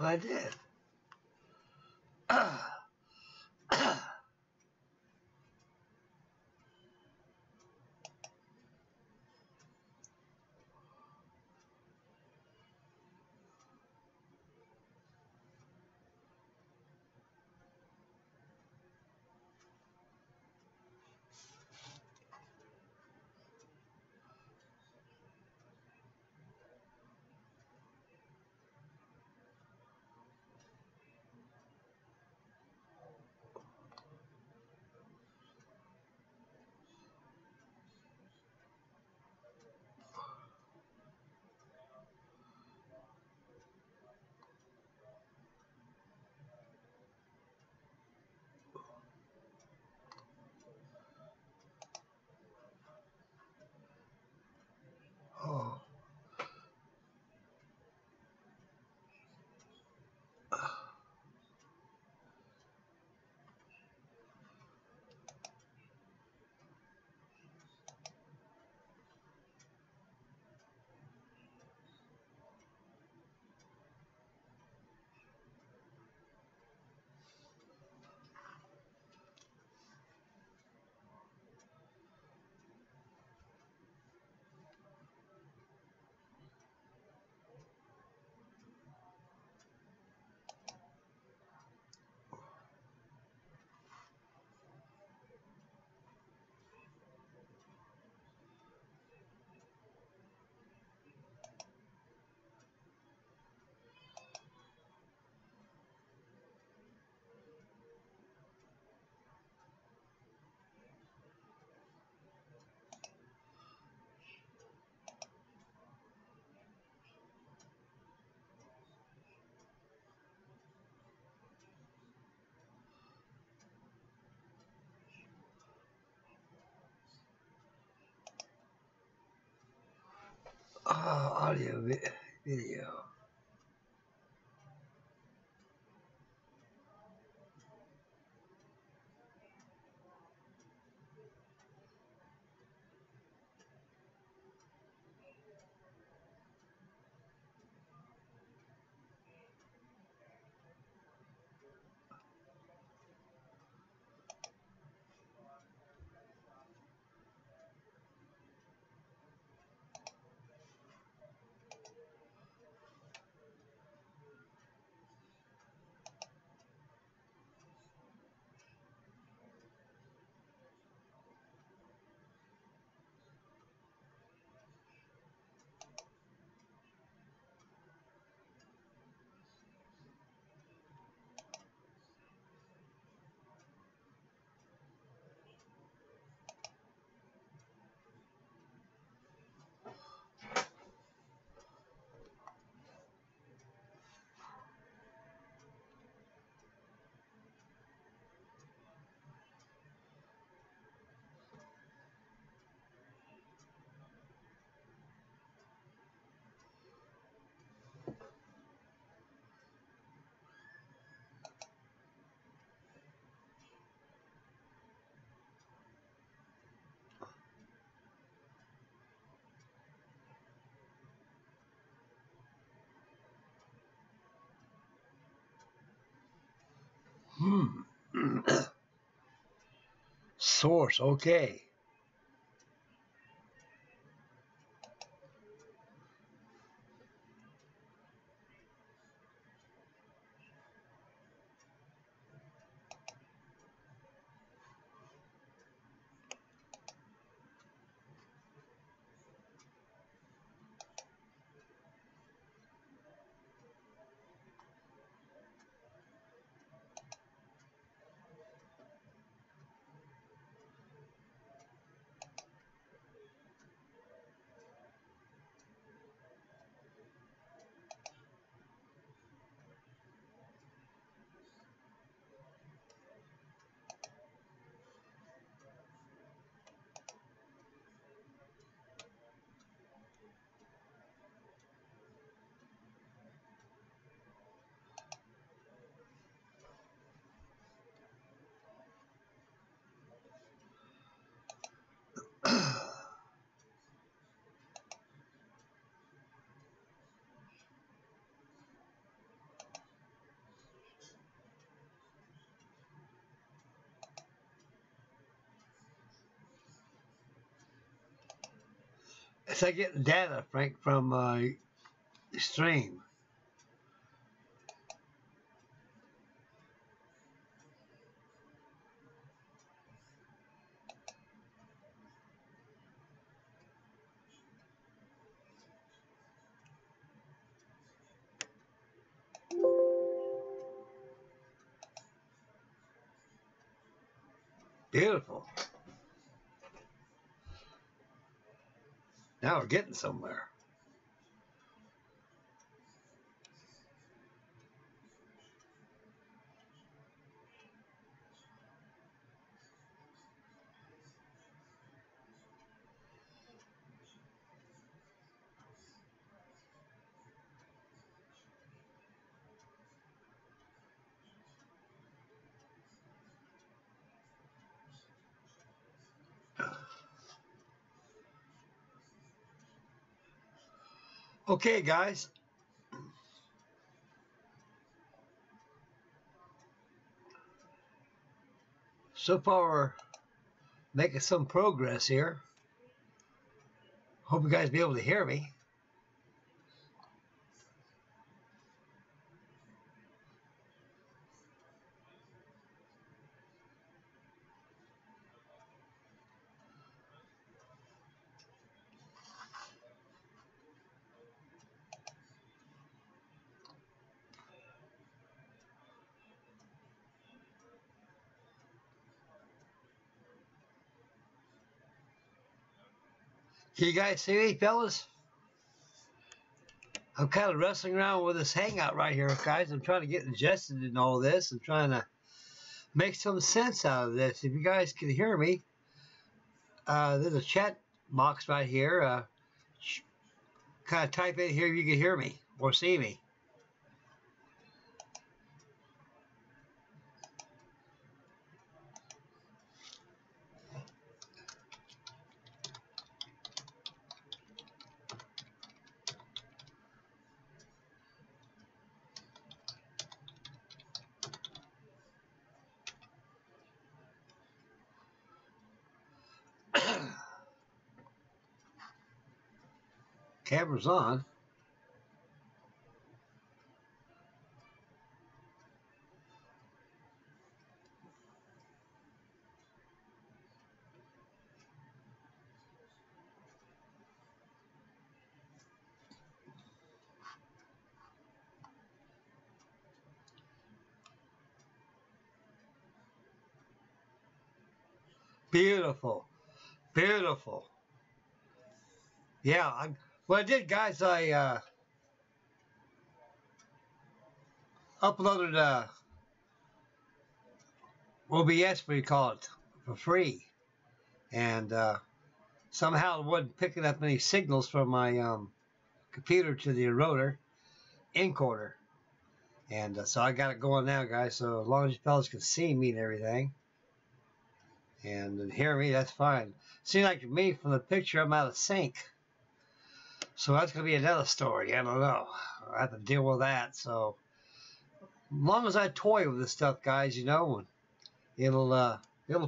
I did. Oh. Audio video. Source, okay. Because I get data, Frank, from stream. Beautiful. Now we're getting somewhere. Okay, guys. So far, we're making some progress here. Hope you guys be able to hear me. Can you guys see me, fellas? I'm kind of wrestling around with this Hangout right here, guys. I'm trying to get adjusted in all this. I'm trying to make some sense out of this. If you guys can hear me, there's a chat box right here. Kind of type in here if you can hear me or see me. Camera's on. Beautiful. Beautiful. Yeah, what I did, guys, I uploaded OBS, we call it, for free. And somehow it wasn't picking up any signals from my computer to the encoder. And so I got it going now, guys. So as long as you fellas can see me and everything and hear me, that's fine. Seems like to me from the picture I'm out of sync. So that's going to be another story. I don't know. I have to deal with that. So as long as I toy with this stuff, guys, you know, it'll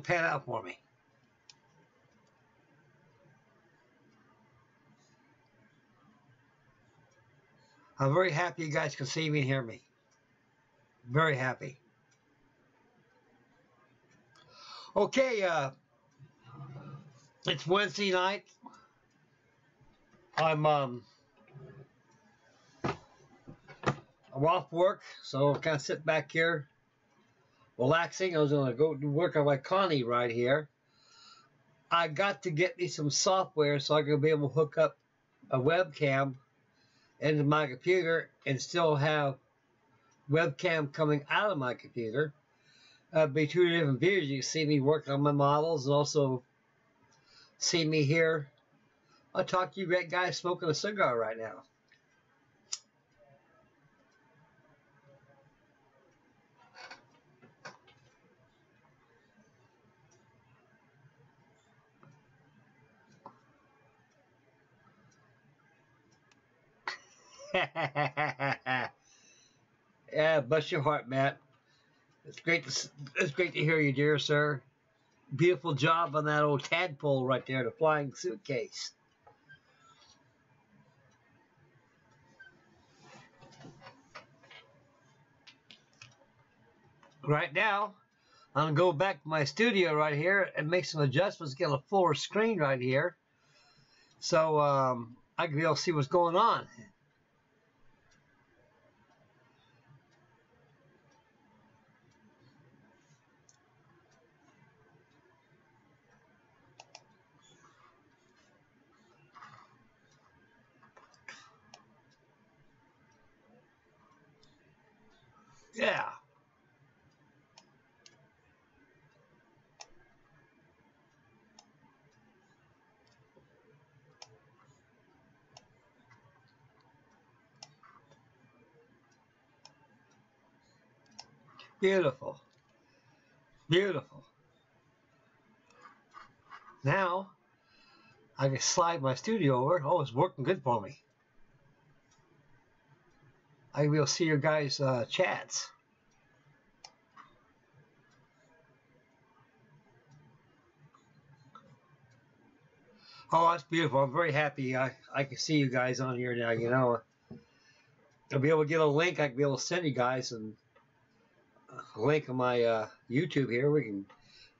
pan out for me. I'm very happy you guys can see me and hear me. Very happy. Okay, it's Wednesday night. I'm off work, so I'm kind of sitting back here, relaxing. I was going to go do work on my Connie right here. I got to get me some software so I can be able to hook up a webcam into my computer and still have webcam coming out of my computer. Be two different views. You can see me working on my models and also see me here. I'll talk to you great guys smoking a cigar right now. Yeah, bless your heart, Matt. It's great to hear you, dear sir. Beautiful job on that old tadpole right there, the flying suitcase. Right now, I'm going to go back to my studio right here and make some adjustments, get a fuller screen right here. So I can be able to see what's going on. Yeah. Beautiful. Beautiful. Now, I can slide my studio over. Oh, it's working good for me. I will see your guys' chats. Oh, that's beautiful. I'm very happy I can see you guys on here now, you know. I'll be able to get a link. I can be able to send you guys a link on my YouTube here. We can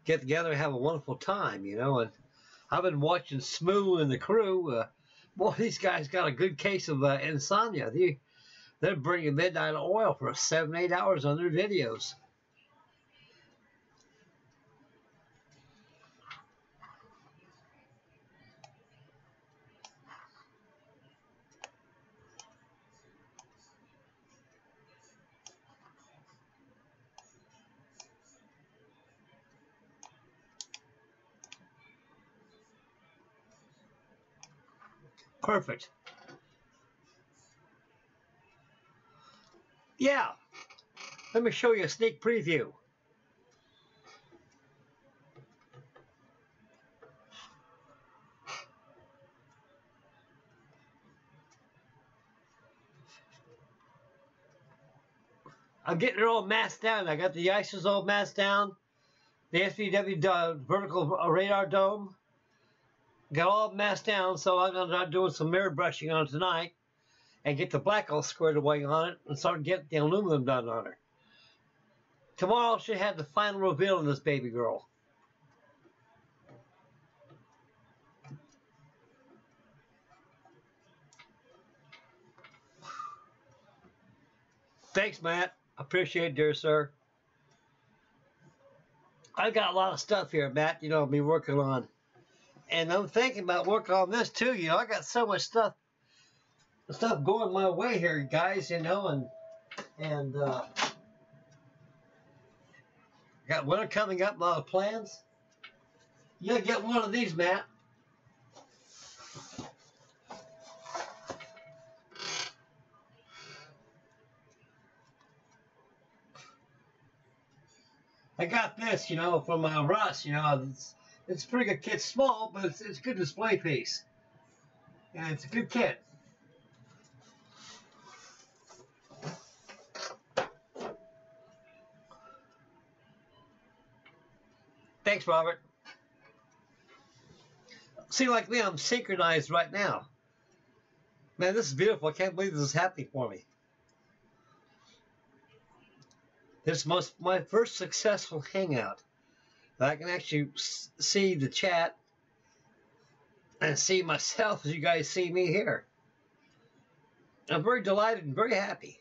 get together and have a wonderful time, you know. And I've been watching Smoo and the crew. Boy, these guys got a good case of insomnia. They're bringing midnight oil for 7-8 hours on their videos. Perfect. Yeah. Let me show you a sneak preview. I'm getting it all masked down. I got the ISOs all masked down. The SVW vertical radar dome. Got all masked down, so I'm going to start doing some mirror brushing on it tonight and get the black all squared away on it and start getting the aluminum done on it. Tomorrow I should have the final reveal on this baby girl. Thanks, Matt. Appreciate it, dear sir. I've got a lot of stuff here, Matt, you know, I'll be working on. And I'm thinking about working on this too, you know. I got so much stuff going my way here, guys, you know, and got winter coming up, a lot of plans. You gotta get one of these, Matt. I got this, you know, from Russ, you know. It's a pretty good kit. Small, but it's a good display piece. And it's a good kit. Thanks, Robert. See, like me, I'm synchronized right now. Man, this is beautiful. I can't believe this is happening for me. This is my first successful hangout. I can actually see the chat and see myself as you guys see me here. I'm very delighted and very happy.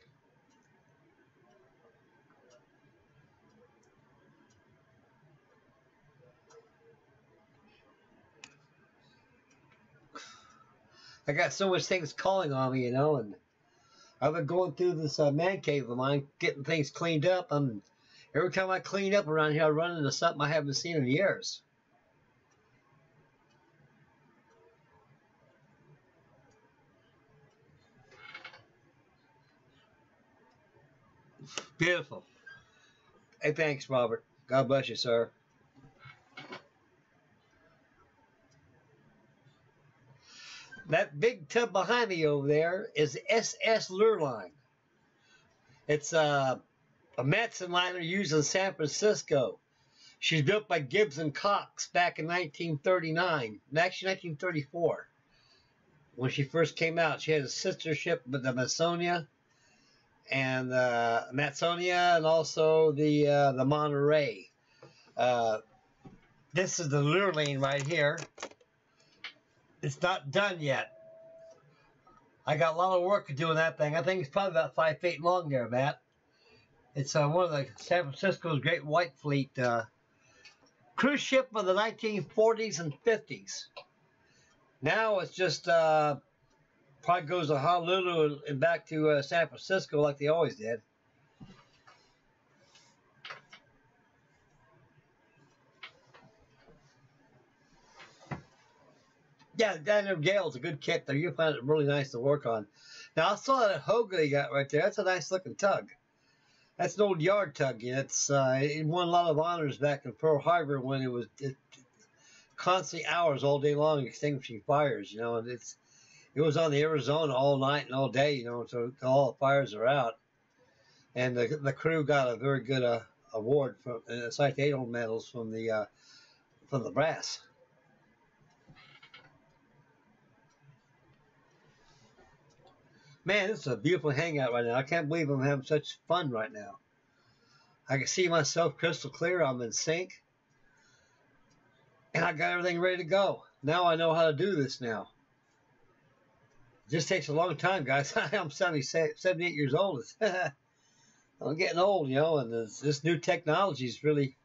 I got so much things calling on me, you know, and I've been going through this man cave of mine, getting things cleaned up. Every time I clean up around here, I run into something I haven't seen in years. Beautiful. Hey, thanks, Robert. God bless you, sir. That big tub behind me over there is the SS Lure Line. It's a Matson liner used in San Francisco. She's built by Gibbs and Cox back in 1939, actually 1934. When she first came out, she had a sister ship with the Masonia, and Matsonia, and also the Monterey. This is the lure lane right here. It's not done yet. I got a lot of work to do on that thing. I think it's probably about 5 feet long there, Matt. It's one of the San Francisco's great white fleet cruise ship of the 1940s and 50s. Now it's just probably goes to Honolulu and back to San Francisco like they always did. Yeah, the Daniel Gale's a good kit there. You'll find it really nice to work on. Now I saw that Hoga you got right there. That's a nice looking tug. That's an old yard tug. It won a lot of honors back in Pearl Harbor when it was constantly hours all day long extinguishing fires. And it was on the Arizona all night and all day. So all the fires are out, and the crew got a very good award from citation medals from the brass. Man, this is a beautiful hangout right now. I can't believe I'm having such fun right now. I can see myself crystal clear. I'm in sync. And I got everything ready to go. Now I know how to do this now. It just takes a long time, guys. I'm 78 years old. I'm getting old, and this new technology is really,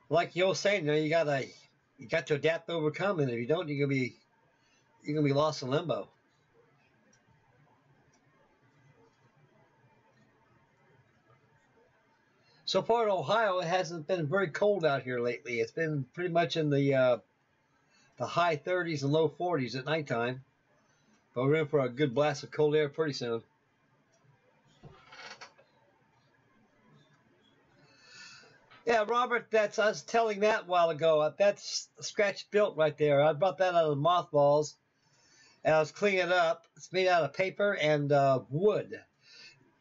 like the old saying, you got to adapt to overcome, and if you don't, you're gonna be lost in limbo. So far in Ohio, it hasn't been very cold out here lately. It's been pretty much in the high 30s and low 40s at nighttime. But we're in for a good blast of cold air pretty soon. Yeah, Robert, I was telling that a while ago. That's scratch built right there. I brought that out of the mothballs, and I was cleaning it up. It's made out of paper and wood.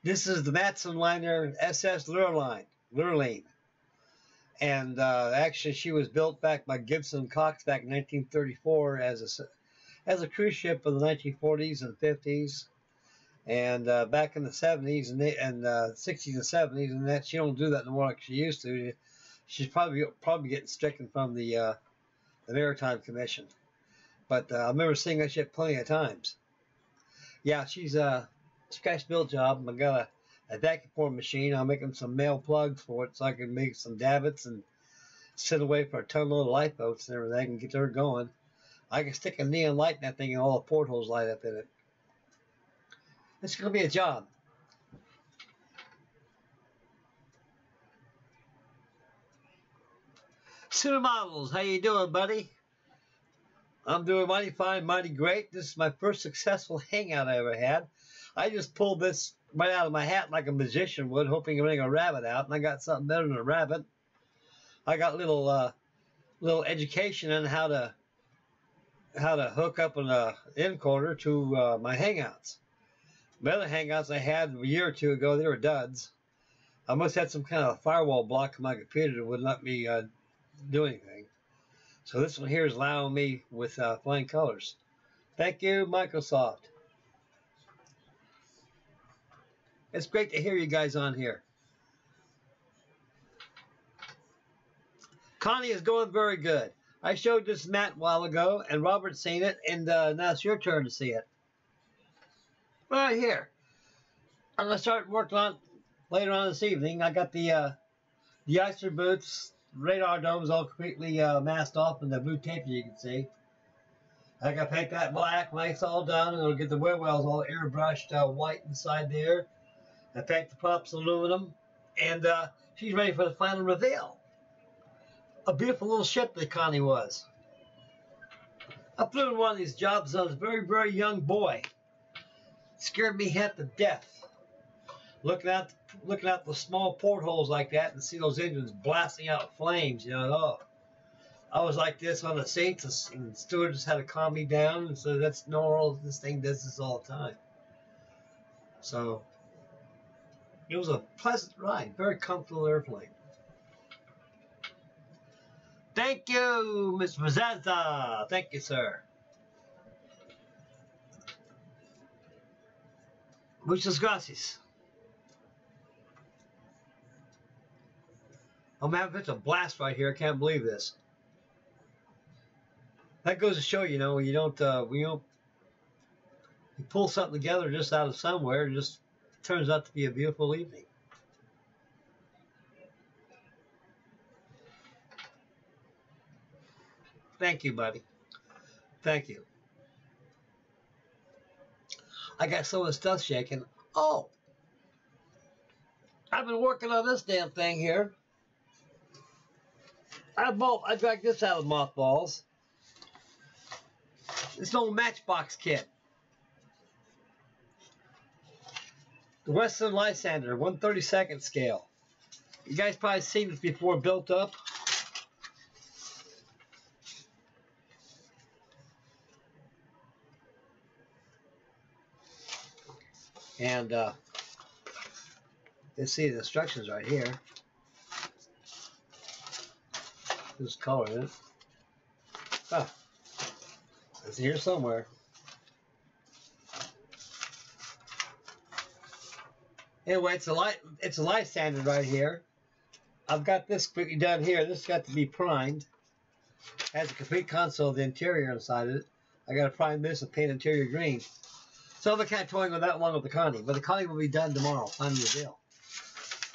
This is the Matson liner SS Lure Lane. And actually, she was built back by Gibson Cox back in 1934 as a cruise ship of the 1940s and 50s, and back in the 70s and 60s and 70s. And that she don't do that no more like she used to. She's probably getting stricken from the Maritime Commission. But I remember seeing that ship plenty of times. Yeah, she's a scratch built job. I got a vacuum form machine. I'm making some male plugs for it so I can make some davits and sit away for a ton load of lifeboats and everything and get her going. I can stick a neon light in that thing and all the portholes light up in it. It's going to be a job. Super Models, how you doing, buddy? I'm doing mighty fine, mighty great. This is my first successful hangout I ever had. I just pulled this right out of my hat like a magician would, hoping to bring a rabbit out, and I got something better than a rabbit. I got little education on how to hook up an encoder to my hangouts. The other hangouts I had a year or two ago, they were duds. I must have had some kind of firewall block on my computer that wouldn't let me do anything. So this one here is allowing me with flying colors. Thank you, Microsoft. It's great to hear you guys on here. Connie is going very good. I showed this Matt a while ago, and Robert's seen it, and now it's your turn to see it. Right here. I'm going to start working on it later on this evening. I got the icer boots, radar domes all completely masked off, and the blue tape you can see. I got to paint that black when it's all done, and I'll get the wheel wells all airbrushed white inside there. I paint the props aluminum, and she's ready for the final reveal. A beautiful little ship that Connie was. I flew in one of these jobs when I was a very, very young boy. It scared me half to death. Looking out the small portholes like that and see those engines blasting out flames, oh. I was like this on the seats, and the stewardess had to calm me down, and so that's normal. This thing does this all the time. So it was a pleasant ride, very comfortable airplane. Thank you, Ms. Mazza. Thank you, sir. Muchas gracias. I'm having such a blast right here. I can't believe this. That goes to show, you know, you pull something together just out of somewhere, it just turns out to be a beautiful evening. Thank you, buddy. Thank you. I got some of the stuff shaking. Oh, I've been working on this damn thing here. I dragged this out of mothballs. This old Matchbox kit. The Western Lysander, 1/32 scale. You guys probably seen this before built up. And you see the instructions right here. This color in it. Ah, it's here somewhere. Anyway, it's a Lysander right here. I've got this quickly done here. This has got to be primed. Has a complete console of the interior inside of it. I got to prime this and paint interior green. So I'm kind of toying with that one with the Connie, but the Connie will be done tomorrow. Time to deal.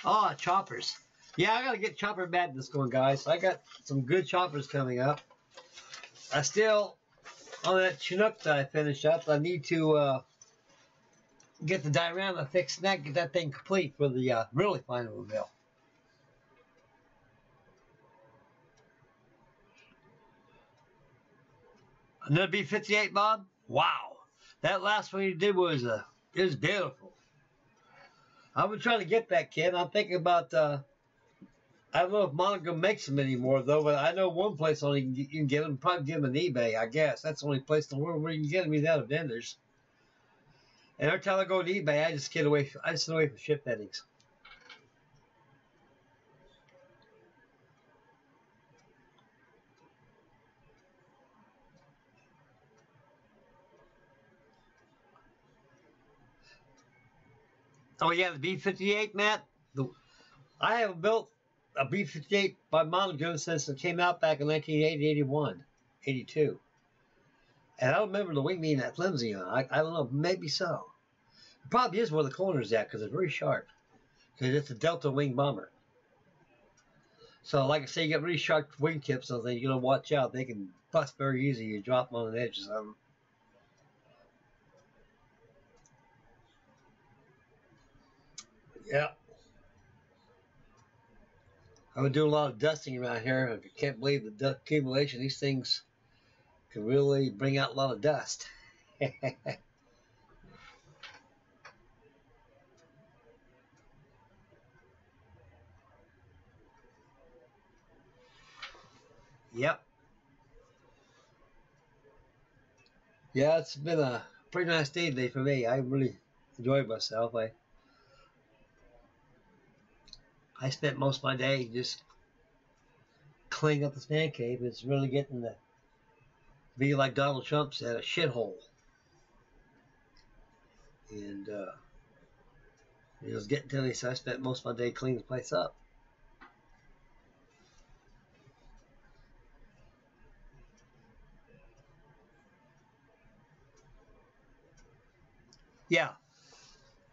Oh, choppers. Yeah, I got to get chopper madness going, guys. I got some good choppers coming up. I still, on that Chinook that I finished up, I need to get the diorama fixed and get that thing complete for the really final reveal. Another B-58, Bob? Wow. That last one you did was beautiful. I've been trying to get that kit. I'm thinking about, I don't know if Monogram makes them anymore, though, but I know one place only you can get them, probably get them on eBay, I guess. That's the only place in the world where you can get them without vendors. And every time I go to eBay, I just get away from ship headings. Oh yeah, the B-58, Matt. I haven't built a B-58 by Monogram since it came out back in 1980, 81, 82. And I don't remember the wing being that flimsy on. I don't know, maybe so. It probably is where the corner's at because it's very sharp. Because it's a Delta wing bomber. So, like I say, you get really sharp wing tips, so you gotta watch out. They can bust very easy. You drop them on an edge or something. Yeah. I've been doing a lot of dusting around here. I can't believe the dust accumulation. These things can really bring out a lot of dust. Yep. Yeah, it's been a pretty nice day today for me. I really enjoyed myself. I spent most of my day just cleaning up this man cave. It's really getting to be like Donald Trump said, a shithole. And it was getting to me, so I spent most of my day cleaning the place up. Yeah,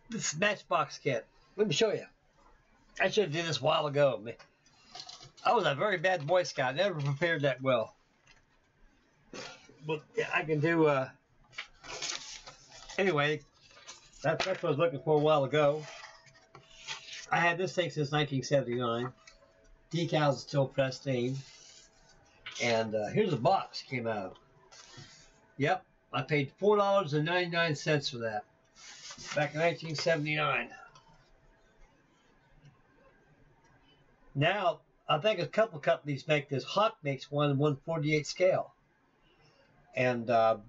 this Matchbox kit. Let me show you. I should have did this a while ago. I was a very bad Boy Scout. Never prepared that well. But yeah, I can do. Anyway, that's what I was looking for a while ago. I had this thing since 1979. Decals are still pristine. And here's a box it came out of. Yep, I paid $4.99 for that back in 1979. Now, I think a couple companies make this. Hawk makes one in 1/48 scale. And, of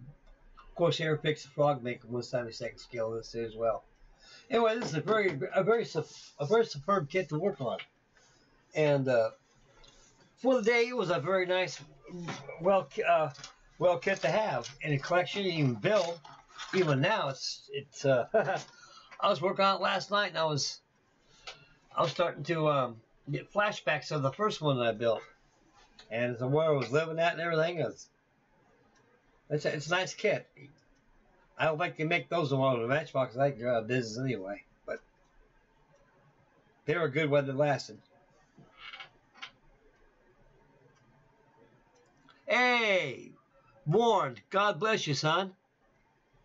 course, Airfix the Frog make a 1/72 scale of this as well. Anyway, this is a very superb kit to work on. And for the day, it was a very nice, well kit to have in a collection, even build. Even now, it's I was working on it last night, and I was starting to get flashbacks of the first one that I built. And it's where I was living at and everything. It's a nice kit. I don't think they make those along the Matchbox. I think they're out of business anyway. But they were good when they lasted. Hey, Warren, God bless you, son.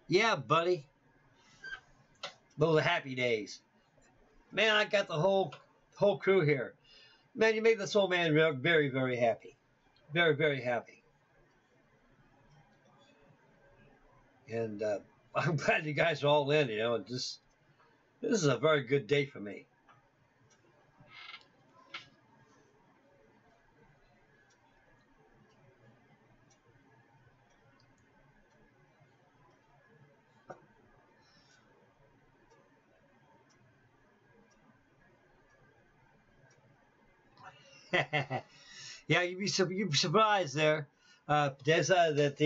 Yeah, buddy. Those are happy days. Man, I got the whole crew here. Man, you made this old man very, very happy. Very, very happy. And I'm glad you guys are all in, you know, and this is a very good day for me. Yeah, you'd be surprised there, Deza, that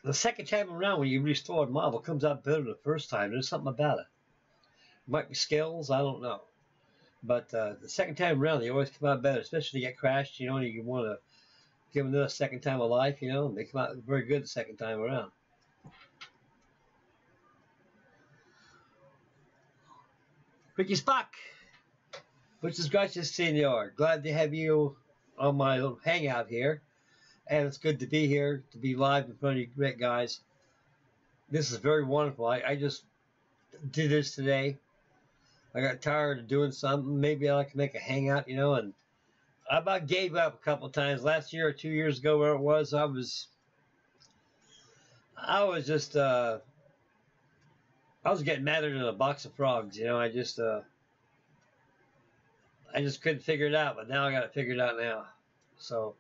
the second time around when you restore a model comes out better than the first time. There's something about it. It might be skills, I don't know. But the second time around, they always come out better, especially if they get crashed, you know, and you want to give them another second time of life, you know, and they come out very good the second time around. Ricky Spock, which is gracious, senor. Glad to have you on my little hangout here. And it's good to be here, to be live in front of you great guys. This is very wonderful. I just did this today. I got tired of doing something. Maybe I can make a hangout, you know, and I about gave up a couple of times. Last year or 2 years ago, where it was, I was just, I was getting madder than a box of frogs, you know. I just couldn't figure it out, but now I got it figured out now. So,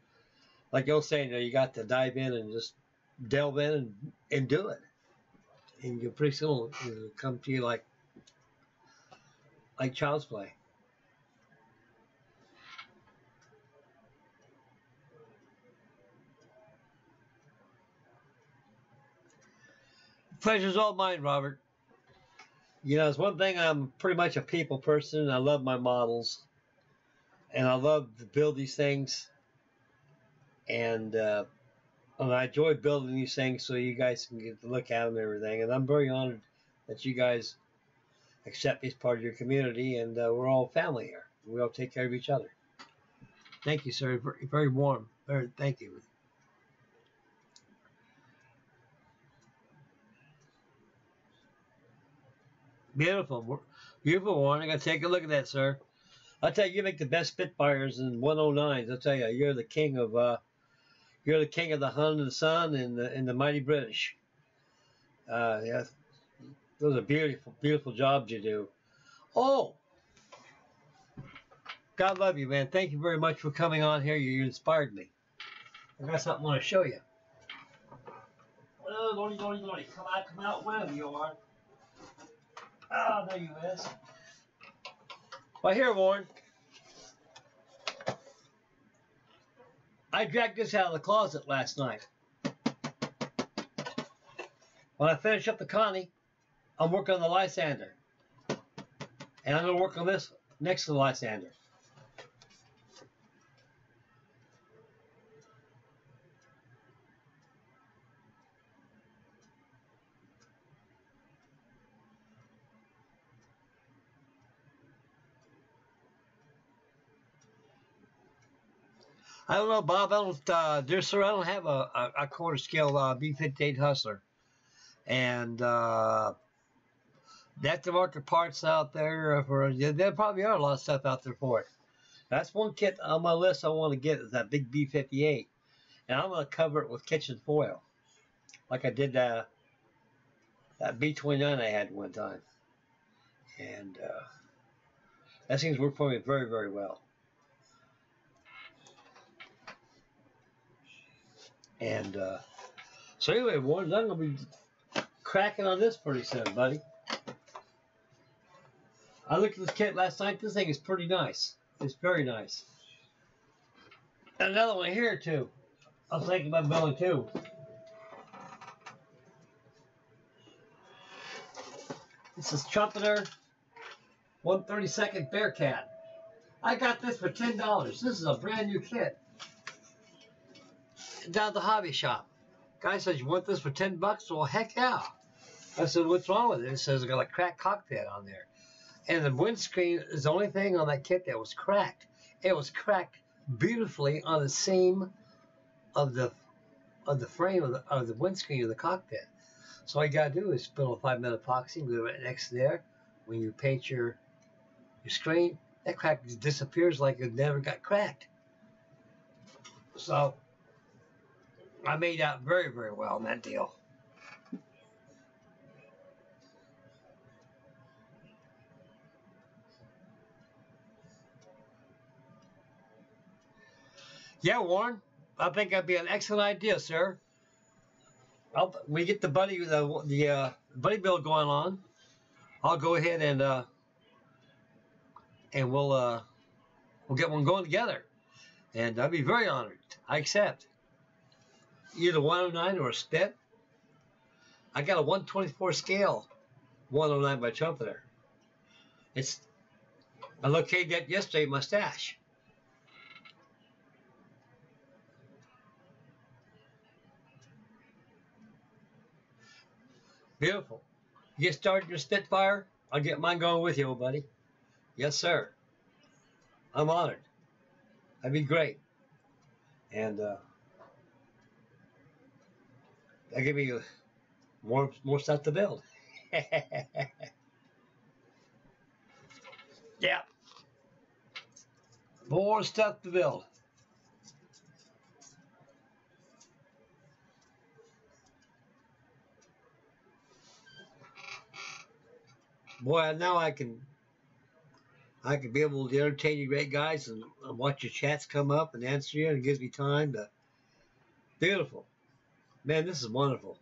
like you're saying, you know, you got to dive in and just delve in and do it. And you pretty soon it'll come to you like child's play. Pleasure's all mine, Robert. You know, it's one thing, I'm pretty much a people person. I love my models. And I love to build these things. And I enjoy building these things so you guys can get to look at them and everything. And I'm very honored that you guys accept me as part of your community. And we're all family here. We all take care of each other. Thank you, sir. Very, very warm. Thank you. Beautiful. Beautiful, Warren. I got to take a look at that, sir. I'll tell you, you make the best Spitfires and 109s. I'll tell you, you're the king of the Hun and the Sun and the mighty British. Yeah, those are beautiful, beautiful jobs you do. Oh, God love you, man. Thank you very much for coming on here. You inspired me. I got something I want to show you. Oh, Lordy. Come out, wherever you are. Oh, there you is. Well, here, Warren. I dragged this out of the closet last night. When I finish up the Connie, I'm working on the Lysander. And I'm going to work on this next to the Lysander. I don't know, Bob. Dear sir, I don't have a quarter scale B58 Hustler, and aftermarket parts out there there probably are a lot of stuff out there for it. That's one kit on my list I want to get, is that big B58, and I'm going to cover it with kitchen foil, like I did that B29 I had one time, and that seems to work for me very, very well. And so anyway, Warren, I'm going to be cracking on this pretty soon, buddy. I looked at this kit last night. This thing is pretty nice. It's very nice. And another one here, too. I was thinking about building, too. This is Trumpeter. 132nd Bearcat. I got this for $10. This is a brand new kit. Down at the hobby shop. Guy says, you want this for 10 bucks? Well, heck yeah. I said, what's wrong with it? It says it's got a cracked cockpit on there. And the windscreen is the only thing on that kit that was cracked. It was cracked beautifully on the seam of the frame of the windscreen of the cockpit. So all you gotta do is put on 5-minute epoxy, glue it next to there. When you paint your screen, that crack disappears like it never got cracked. So I made out very, very well in that deal. Yeah, Warren, I think that'd be an excellent idea, sir. We get the buddy build going on. I'll go ahead and we'll get one going together, and I'd be very honored. I accept either 109 or a spit. I got a 124 scale 109 by Trumpeter. I located that yesterday in my stash. Beautiful. You get started your Spitfire, I'll get mine going with you, old buddy. Yes, sir. I'm honored. That'd be great. And that'll give me more stuff to build. Yeah. More stuff to build. Boy, now I can be able to entertain you great guys and watch your chats come up and answer you, and it gives me time to. Beautiful. Man, this is wonderful.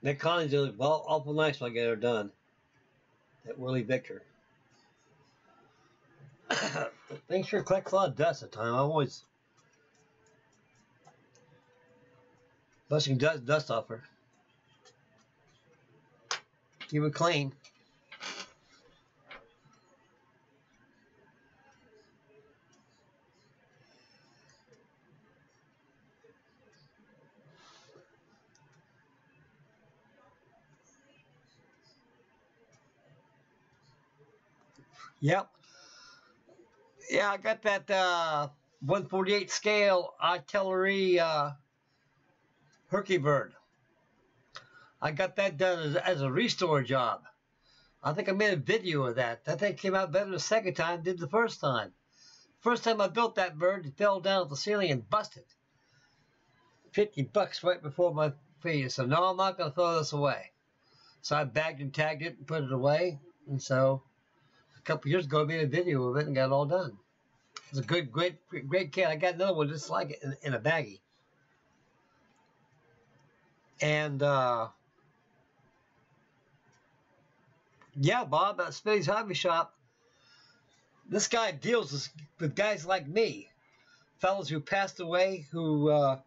That Connie's doing awful nice when I get her done. That Willie Victor. Things sure collect a lot of dust at the time. I always brushing dust off her. Keep it clean. Yep. Yeah, I got that 148 scale artillery Herky Bird. I got that done as a restore job. I think I made a video of that. That thing came out better the second time than did the first time. First time I built that bird, it fell down at the ceiling and busted. 50 bucks right before my feet. So no, I'm not going to throw this away. So I bagged and tagged it and put it away. And so a couple years ago, I made a video of it and got it all done. It's a good, great kit. I got another one just like it in a baggie. And yeah, Bob, at Spitty's Hobby Shop, this guy deals with guys like me, fellas who passed away, who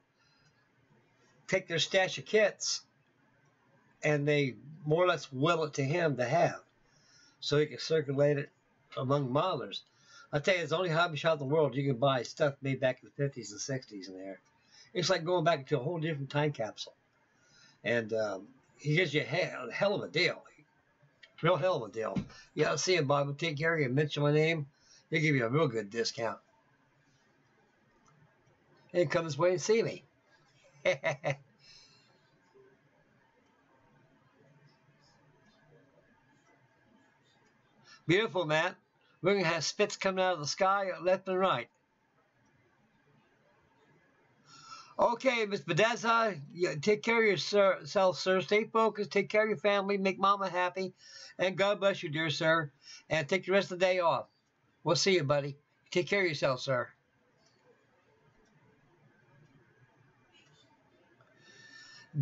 take their stash of kits and they more or less will it to him to have, so he can circulate it among modelers. I tell you, it's the only hobby shop in the world you can buy stuff made back in the 50s and 60s in there. It's like going back into a whole different time capsule. And he gives you a hell of a deal. Real hell of a deal. Yeah, I'll see him, Bob. I'll take care of you. Mention my name. He'll give you a real good discount. And come this way and see me. Beautiful, Matt. We're going to have spits coming out of the sky left and right. Okay, Miss Bedaza, take care of yourself, sir. Stay focused. Take care of your family. Make mama happy. And God bless you, dear sir. And take the rest of the day off. We'll see you, buddy. Take care of yourself, sir.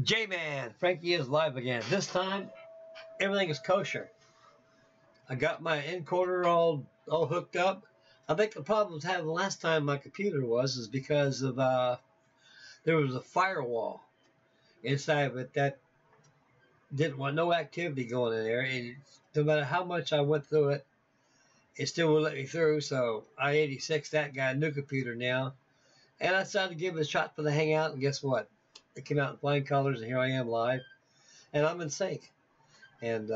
J-Man, Frankie is live again. This time, everything is kosher. I got my encoder all hooked up. I think the problem I was having last time my computer is because of there was a firewall inside of it that didn't want no activity going in there. And no matter how much I went through it, it still wouldn't let me through. So I 86 that guy a new computer now, and I decided to give it a shot for the Hangout. And guess what? It came out in flying colors, and here I am live, and I'm in sync. And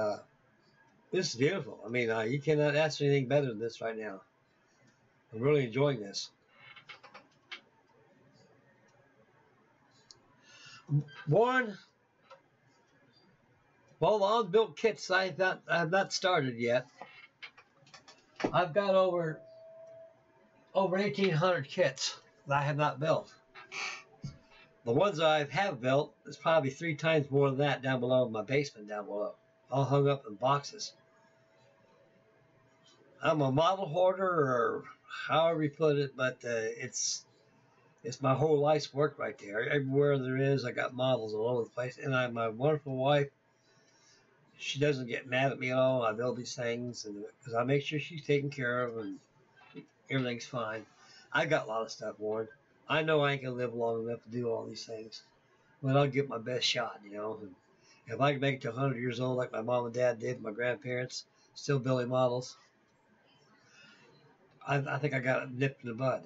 this is beautiful. I mean, you cannot ask for anything better than this right now. I'm really enjoying this. Warren, well, the unbuilt kits I have not started yet. I've got over 1,800 kits that I have not built. The ones I have built is probably 3 times more than that down below in my basement down below, all hung up in boxes. I'm a model hoarder, or however you put it, but it's my whole life's work right there. Everywhere there is, I got models all over the place. And my wonderful wife, she doesn't get mad at me at all. I build these things because I make sure she's taken care of and everything's fine. I got a lot of stuff, Warren. I know I ain't gonna live long enough to do all these things, but I'll give my best shot, you know. And if I can make it to 100 years old like my mom and dad did, my grandparents, still building models, I think I got it nipped in the bud.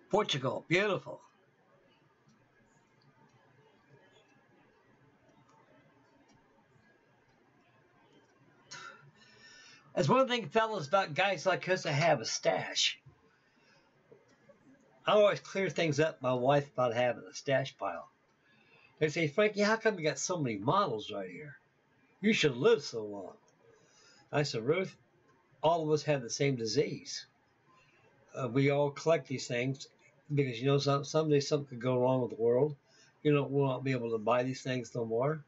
Portugal, beautiful. That's one thing, fellas, about guys like us that have a stash. I always clear things up with my wife about having a stash pile. They say, Frankie, how come you got so many models right here? You should live so long. I said, Ruth, all of us have the same disease. We all collect these things because, you know, someday something could go wrong with the world. You know, we'll not be able to buy these things no more.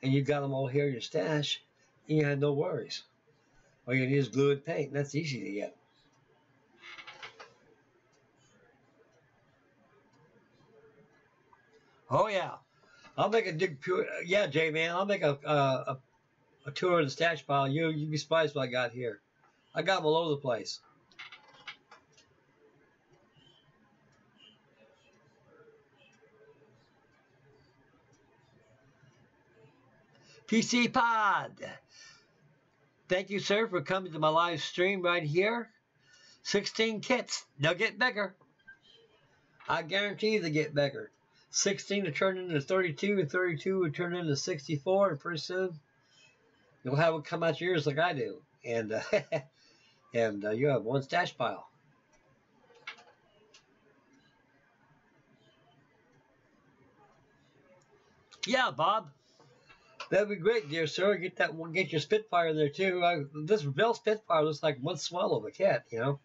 And you got them all here in your stash, and you had no worries. All you need is glue and paint, and that's easy to get. Oh, yeah. I'll make a yeah, Jay, man, I'll make a tour of the stash pile. You'd be surprised what I got here. I got them all over the place. PC Pod. Thank you, sir, for coming to my live stream right here. 16 kits. They'll get bigger. I guarantee they get bigger. 16 to turn into 32, and 32 will turn into 64, and pretty soon you'll have it come out your ears like I do. And and you have one stash pile. Yeah, Bob. That'd be great, dear sir. Get your Spitfire there too. This Bell Spitfire looks like one swallow of a cat, you know.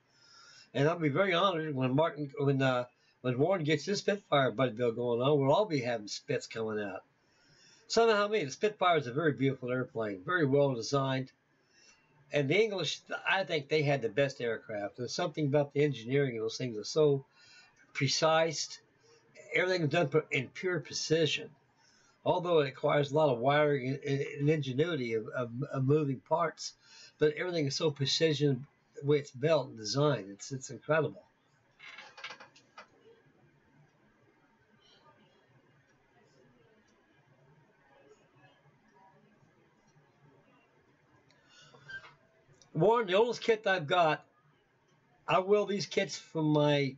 And I'll be very honored when Warren gets his Spitfire Buddy Bill going on. We'll all be having Spits coming out. Somehow, the Spitfire is a very beautiful airplane, very well designed. And the English, I think they had the best aircraft. There's something about the engineering of those things that's so precise. Everything's done in pure precision. Although it requires a lot of wiring and ingenuity of moving parts, but everything is so precision the way it's built and designed. It's incredible. Warren, the oldest kit I've got, I will these kits from my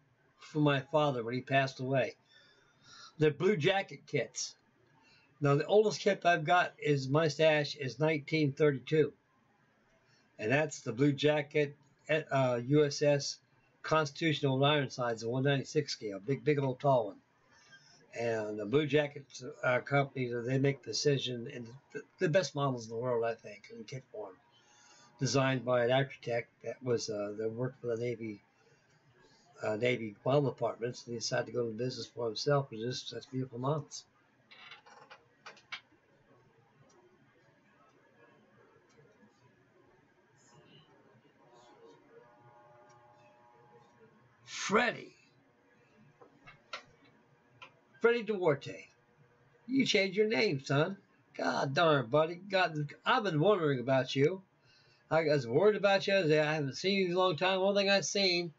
father when he passed away. They're Blue Jacket kits. Now, the oldest kit I've got is my stash is 1932. And that's the Blue Jacket USS Constitution on Ironsides, the 196 scale, big old tall one. And the Blue Jacket company, they make precision and the best models in the world, I think, in kit form. Designed by an architect that worked for the Navy model departments, and he decided to go into business for himself with just such beautiful models. Freddie Duarte. You changed your name, son. God darn, buddy. God, I've been wondering about you. I was worried about you. I haven't seen you in a long time. One thing I've seen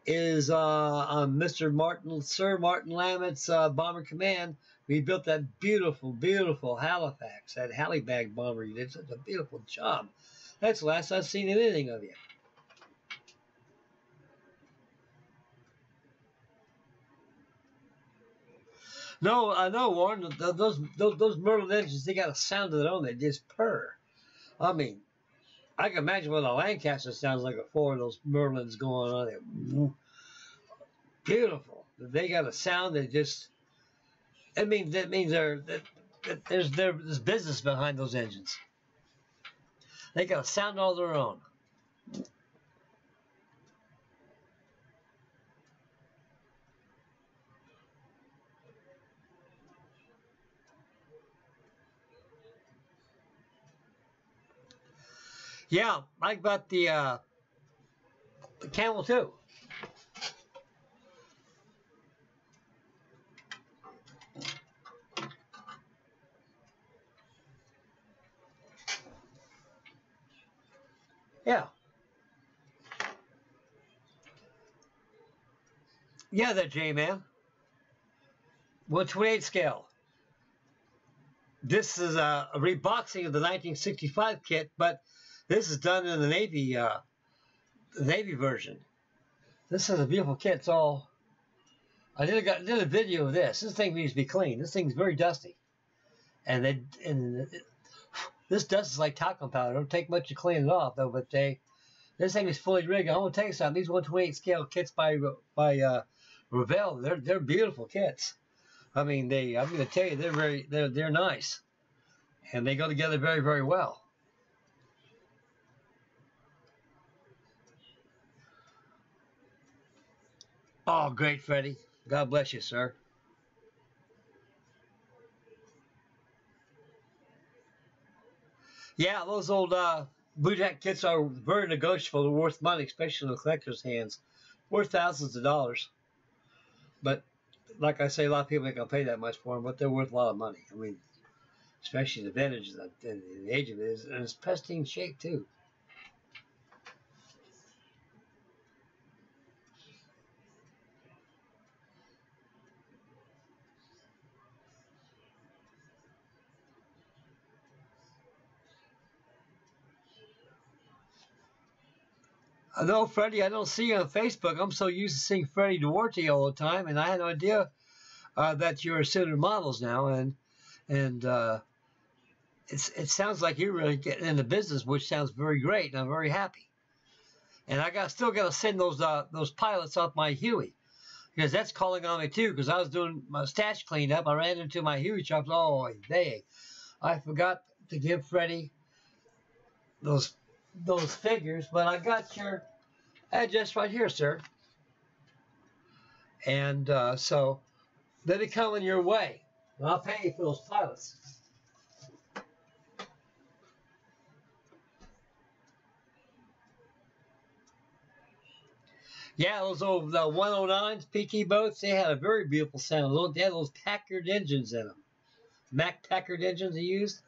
is on Mr. Martin, Sir Martin Lamott's Bomber Command. We built that beautiful, beautiful Halifax, that Halifax bomber. You did such a beautiful job. That's the last I've seen anything of you. No, I know, Warren. Those Merlin engines, they got a sound of their own. They just purr. I mean, I can imagine what a Lancaster sounds like before those Merlins going on there. Beautiful. They got a sound that just. That means there's business behind those engines. They got a sound all their own. Yeah, I got the Camel too. Yeah. Yeah, that J-Man. 1/28 scale. This is a reboxing of the 1965 kit, but this is done in the Navy version. This is a beautiful kit. It's all. I did a video of this. This thing needs to be clean. This thing's very dusty, and this dust is like talcum powder. It don't take much to clean it off, though. But this thing is fully rigged. I want to tell you something. These 1/28 scale kits by Revell, they're beautiful kits. I mean, I'm going to tell you, they're nice, and they go together very, very well. Oh, great, Freddie. God bless you, sir. Yeah, those old Blue Jack kits are very negotiable. They're worth money, especially in the collector's hands. Worth thousands of dollars. But like I say, a lot of people ain't gonna pay that much for them, but they're worth a lot of money. I mean, especially the vintage and the age of it is, and it's pristine shape too. No, Freddie, I don't see you on Facebook. I'm so used to seeing Freddie Duarte all the time, and I had no idea that you're Center Models now, and it sounds like you're really getting into business, which sounds very great, and I'm very happy. And still got to send those pilots off my Huey, because that's calling on me too. Because I was doing my stash cleanup, I ran into my Huey trucks. Oh, I forgot to give Freddie those figures, but I got your address right here, sir. And so they'll be coming your way. And I'll pay you for those pilots. Yeah, those old 109s, PT boats, they had a very beautiful sound. They had those Packard engines in them. Mac Packard engines they used.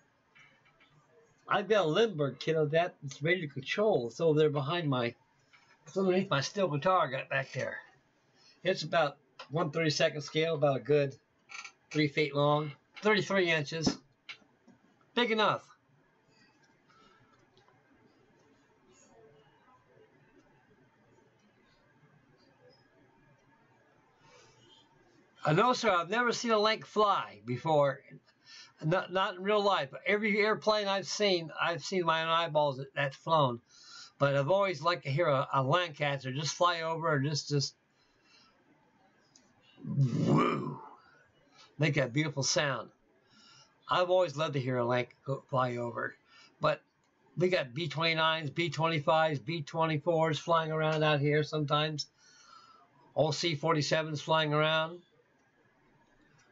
I've got a Lindbergh kit of that. It's ready to control. It's over there behind it's underneath my steel guitar I got back there. It's about 1/32 scale, about a good 3 feet long, 33 inches. Big enough. No, sir, I've never seen a Link fly before. Not in real life. But every airplane I've seen my own eyeballs that's flown. But I've always liked to hear a Lancaster just fly over and just woo, make that beautiful sound. I've always loved to hear a Lanc fly over. But we got B-29s, B-25s, B-24s flying around out here sometimes. All C-47s flying around.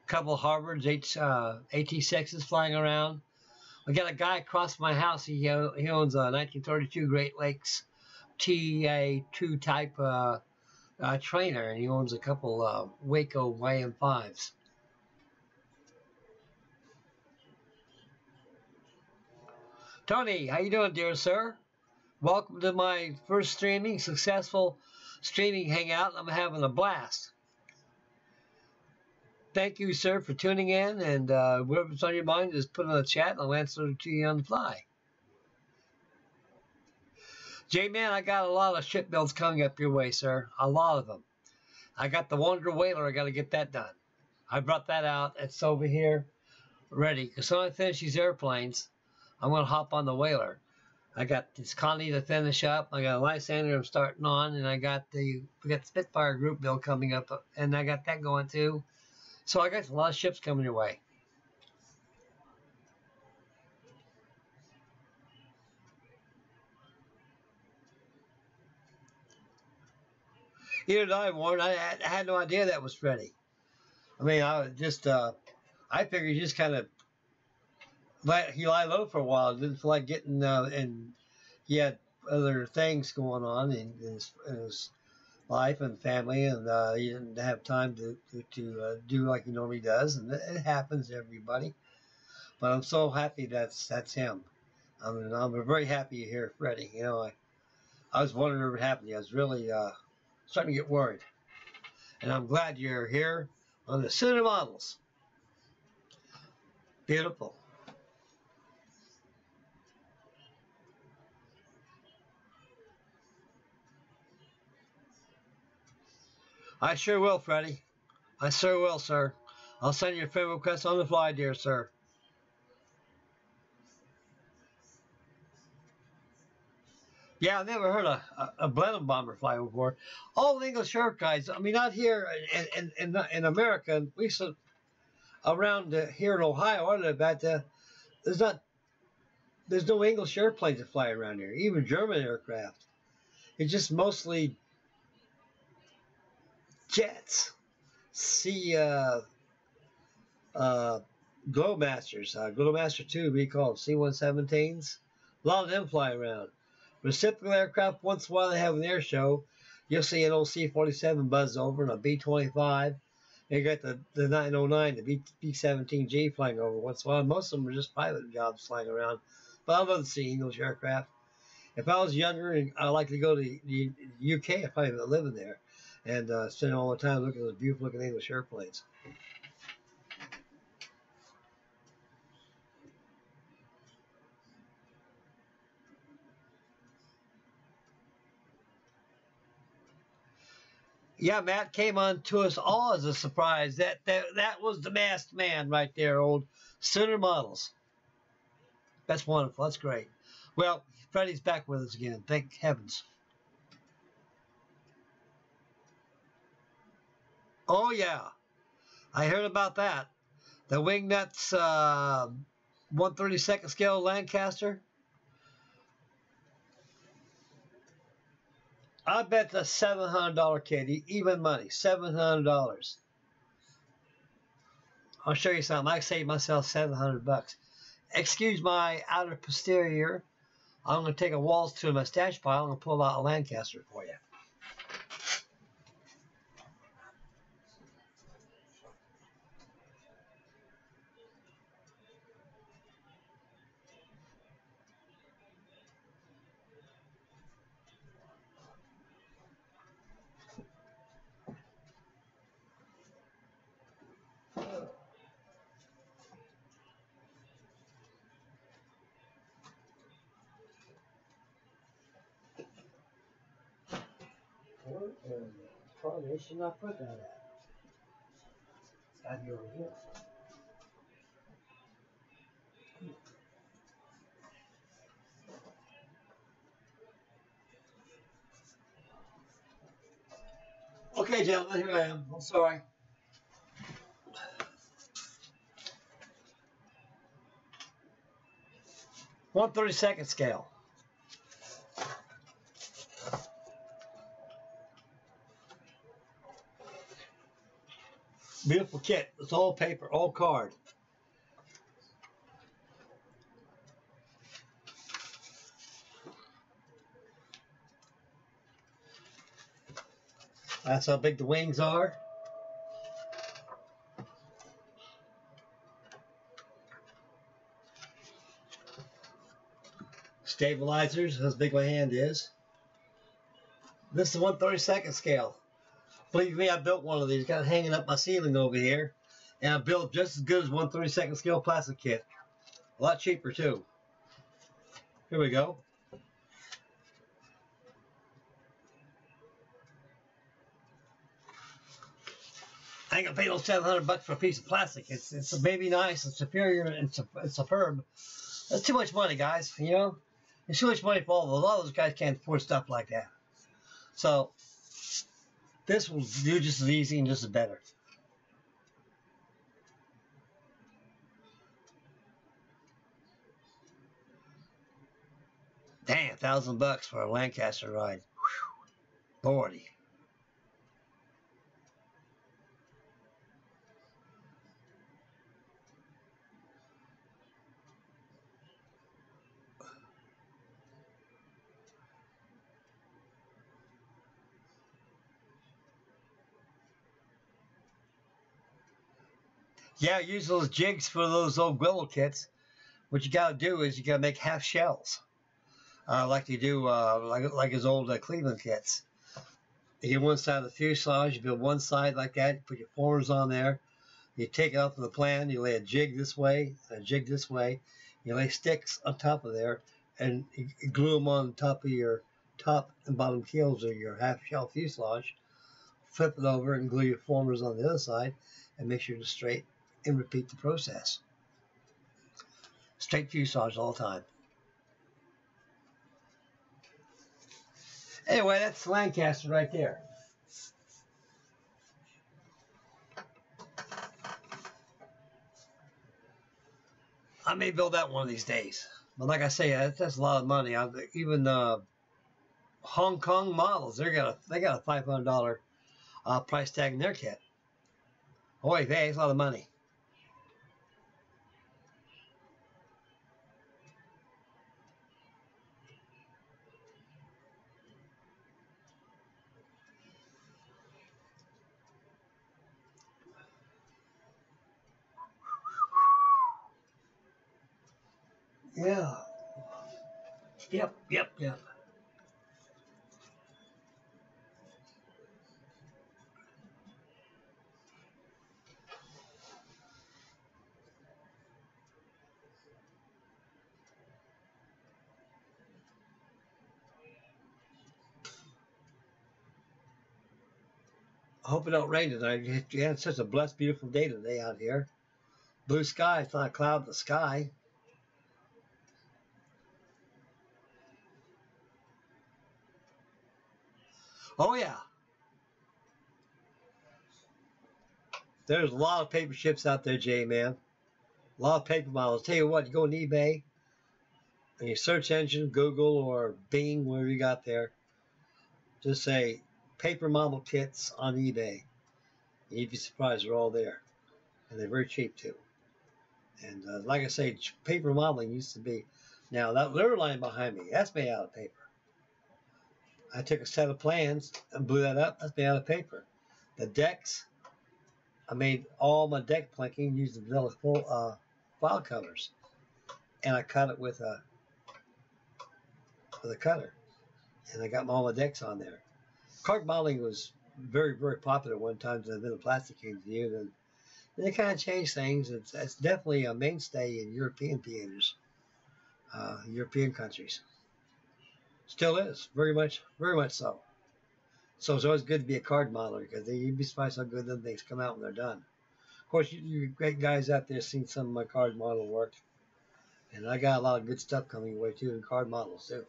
Couple of Harvards, AT-6s flying around. I got a guy across my house. He owns a 1932 Great Lakes TA2 type trainer, and he owns a couple Waco YM5s. Tony, how you doing, dear sir? Welcome to my first successful streaming hangout. I'm having a blast. Thank you, sir, for tuning in, and whatever's on your mind, just put it in the chat, and I'll answer it to you on the fly. J-Man, I got a lot of ship builds coming up your way, sir. A lot of them. I got the Wonder Whaler. I got to get that done. I brought that out. It's over here, ready. Because when I finish these airplanes, I'm going to hop on the Whaler. I got this Connie to finish up. I got a Lysander I'm starting on, and we got the Spitfire group build coming up, and I got that going too. So I got a lot of ships coming your way. Either did I, Warren. I had no idea that was ready. I mean, I was just, I figured you just kind of let he lie low for a while. Didn't feel like getting, and he had other things going on in his life and family, and he didn't have time to do like he normally does, and it happens to everybody. But I'm so happy that's him. I mean, I'm very happy to hear Freddie. You know, I was wondering what would happen. I was really starting to get worried, and I'm glad you're here on the Sooner Models. Beautiful. I sure will, Freddie. I sure will, sir. I'll send you a friend request on the fly, dear sir. Yeah, I've never heard a Blenheim bomber fly before. All English Earth guys. I mean, not here in America. We around here in Ohio, I live at there's no English airplanes that fly around here. Even German aircraft. It's just mostly jets. See, Glowmasters, Glowmaster 2, we call them C-117s. A lot of them fly around. Reciprocal aircraft, once in a while they have an air show. You'll see an old C-47 buzz over and a B-25. You got the 909, the B-17G flying over once in a while. Most of them are just pilot jobs flying around. But I'd love to see English aircraft. If I was younger and I'd like to go to the UK, I'd probably live in there and spend all the time looking at those beautiful looking English airplanes. Yeah, Matt came on to us all as a surprise. That was the masked man right there, old Sooner Models. That's wonderful. That's great. Well, Freddie's back with us again. Thank heavens. Oh, yeah. I heard about that. The Wingnuts 1/32 scale Lancaster. I bet the $700 kit, even money, $700. I'll show you something. I saved myself $700. Excuse my outer posterior. I'm going to take a waltz to my stash pile and pull out a Lancaster for you. Probably should not put that at. It's got to be over here. Okay, gentlemen, here I am. I'm sorry. (1/32) scale. Beautiful kit. It's all paper, all card. That's how big the wings are. Stabilizers, how big my hand is. This is 1/32 scale. Believe me, I built one of these. Got it hanging up my ceiling over here. And I built just as good as 1/32 scale plastic kit. A lot cheaper too. Here we go. I ain't gonna pay no $700 for a piece of plastic. It's maybe nice, it's superior, and it's superb. That's too much money, guys. You know, it's too much money for all of those. A lot of those guys can't afford stuff like that. So this will do just as easy and just as better. Dang, $1,000 for a Lancaster ride. Whew. Lordy. Yeah, use those jigs for those old willow kits. What you gotta do is you gotta make half shells, like you do, like his old Cleveland kits. You get one side of the fuselage, you build one side like that, you put your formers on there, you take it off of the plan, you lay a jig this way, and a jig this way, you lay sticks on top of there, and you glue them on top of your top and bottom keels of your half shell fuselage, flip it over and glue your formers on the other side, and make sure it's straight, and repeat the process. Straight fuselage all the time. Anyway, that's Lancaster right there. I may build that one of these days. But like I say, that's a lot of money. Even Hong Kong models, they got a $500 price tag in their kit. Boy, hey, it's a lot of money. Yeah. Yep. I hope it don't rain tonight. You had such a blessed, beautiful day today out here. Blue sky. It's not a cloud in the sky. Oh, yeah. There's a lot of paper ships out there, Jay, man. A lot of paper models. Tell you what, you go on eBay, and your search engine, Google or Bing, whatever you got there, just say paper model kits on eBay. You'd be surprised they're all there. And they're very cheap, too. And like I say, paper modeling used to be. Now, that liver line behind me, that's made out of paper. I took a set of plans and blew that up. That's made out of paper. The decks, I made all my deck planking using vanilla file covers. And I cut it with a cutter. And I got all my decks on there. Card modeling was very, very popular one time, and then the plastic came to you. Then they kind of changed things. It's definitely a mainstay in European theaters, European countries. Still is, very much so. So it's always good to be a card modeler because you'd be surprised how good them things come out when they're done. Of course, you great guys out there seen some of my card model work, and I got a lot of good stuff coming your way too in card models too.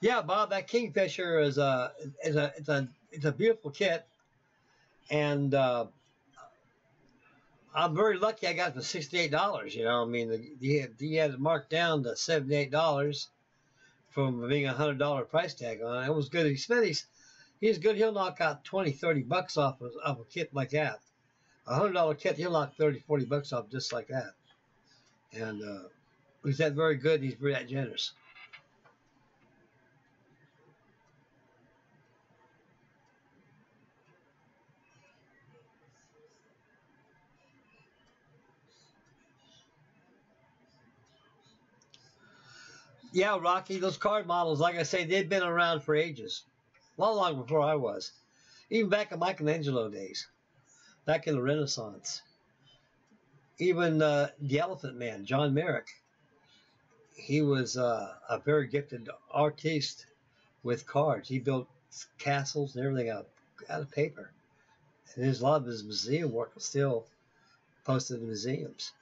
Yeah, Bob, that Kingfisher is it's a beautiful kit, and I'm very lucky I got it for $68. You know, I mean, he had it marked down to $78 from being $100 price tag on it. It was good. He's good. He'll knock out $20-30 off of a kit like that. $100 kit, he'll knock $30-40 off just like that. And he's that very good. He's very that generous. Yeah, Rocky, those card models, like I say, they've been around for ages. Long, long before I was. Even back in Michelangelo days. Back in the Renaissance. Even the Elephant Man, John Merrick. He was a very gifted artiste with cards. He built castles and everything out of paper. And a lot of his museum work is still posted in museums.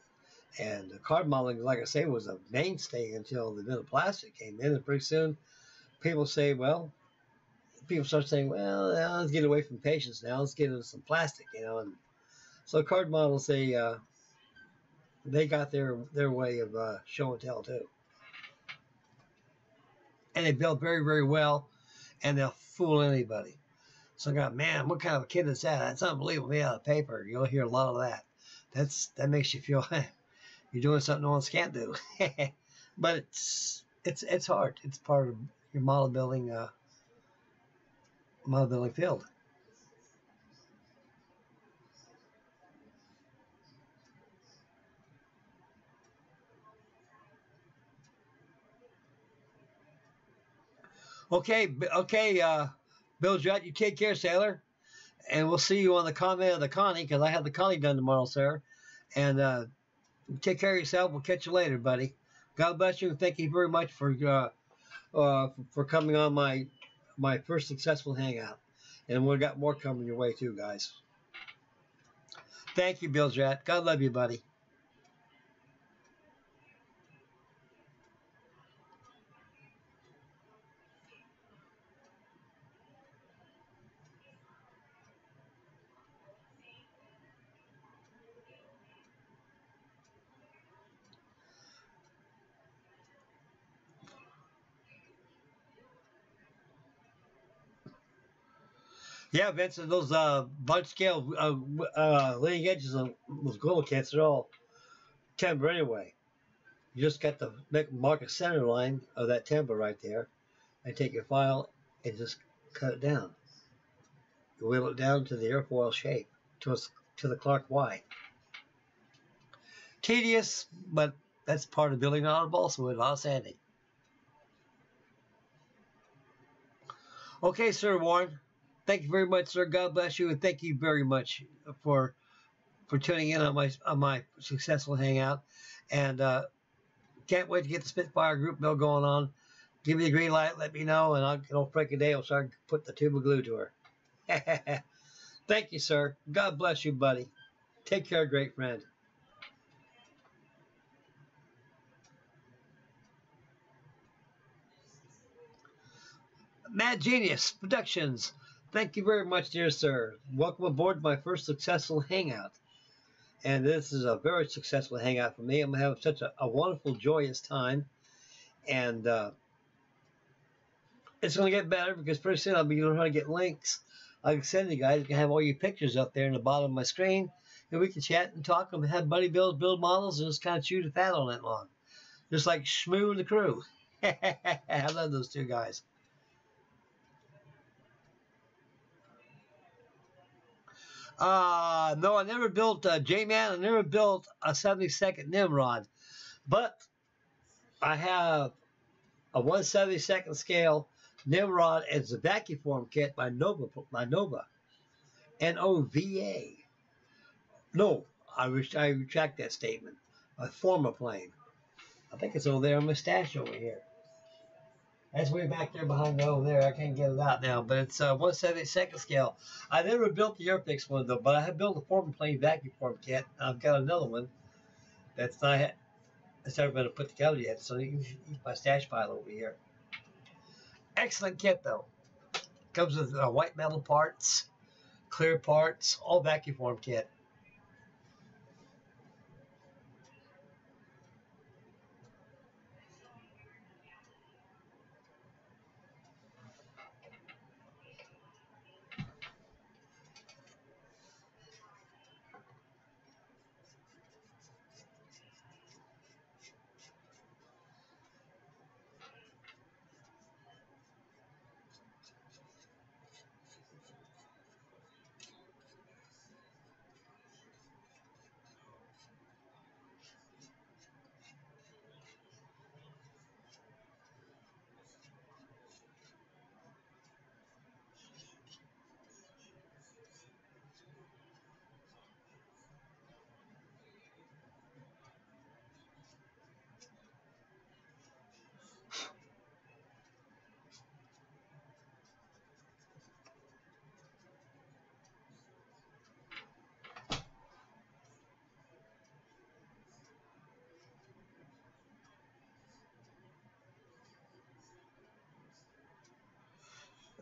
And the card modeling, like I say, was a mainstay until the middle plastic came in. And pretty soon, people start saying, well, let's get away from patience now. Let's get into some plastic, you know. And so card models, they got their way of show and tell too. And they build very, very well, and they'll fool anybody. So I got, man, what kind of a kid is that? That's unbelievable. Made out of paper. You'll hear a lot of that. That makes you feel you're doing something no one else can't do. But it's hard. It's part of your model building field. Okay, Bill Judd, you take care, sailor, and we'll see you on the comment of the Connie because I have the Connie done tomorrow, sir. And take care of yourself. We'll catch you later, buddy. God bless you, and thank you very much for coming on my first successful hangout. And we've got more coming your way too, guys. Thank you, Bill Judd. God love you, buddy. Yeah, Vincent, those bunch scale leading edges on those global kits are all timber anyway. You just got to mark a center line of that timber right there, and take your file and just cut it down. You whittle it down to the airfoil shape, to the Clark Y. Tedious, but that's part of building out of balsa wood, not sanding. Okay, Sir Warren. Thank you very much, sir. God bless you, and thank you very much for tuning in on my successful hangout. And can't wait to get the Spitfire group mill going on. Give me the green light, let me know, and I'll get old Frankie Day will start put the tube of glue to her. Thank you, sir. God bless you, buddy. Take care, great friend. Mad Genius Productions. Thank you very much, dear sir. Welcome aboard my first successful hangout. And this is a very successful hangout for me. I'm having such a wonderful, joyous time. And it's going to get better because pretty soon I'll be learning how to get links. I can send you guys. You can have all your pictures up there in the bottom of my screen. And we can chat and talk and have buddy build models and just kind of chew the fat all night long. Just like Shmoo and the crew. I love those two guys. No, I never built J-Man. I never built a 72nd Nimrod. But I have a 1/72nd scale Nimrod as a vacuum form kit by Nova. N-O-V-A. No, I retract that statement. A former plane. I think it's over there on my stash over here. That's way back there behind over there. I can't get it out now, but it's 1/72nd scale. I never built the Airfix one though, but I have built a former plane vacuum form kit. I've got another one that's never been put together yet, so you can use my stash pile over here. Excellent kit though. Comes with white metal parts, clear parts, all vacuum form kit.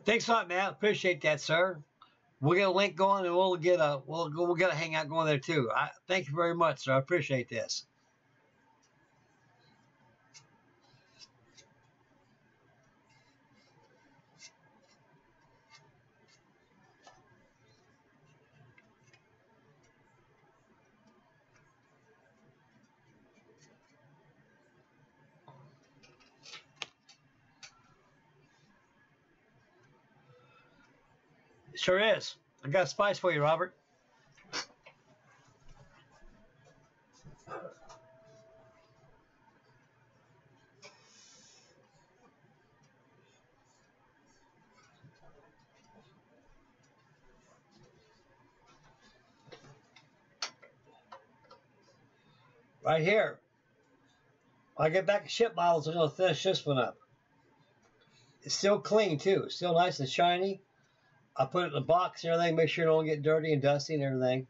Thanks a lot, man. Appreciate that, sir. We'll get a link going, and we'll get a hangout going there too. Thank you very much, sir. I appreciate this. Sure is. I got a spice for you, Robert. Right here. When I get back to ship models, I'm going to finish this one up. It's still clean, too. It's still nice and shiny. I put it in a box and everything, make sure it don't get dirty and dusty and everything.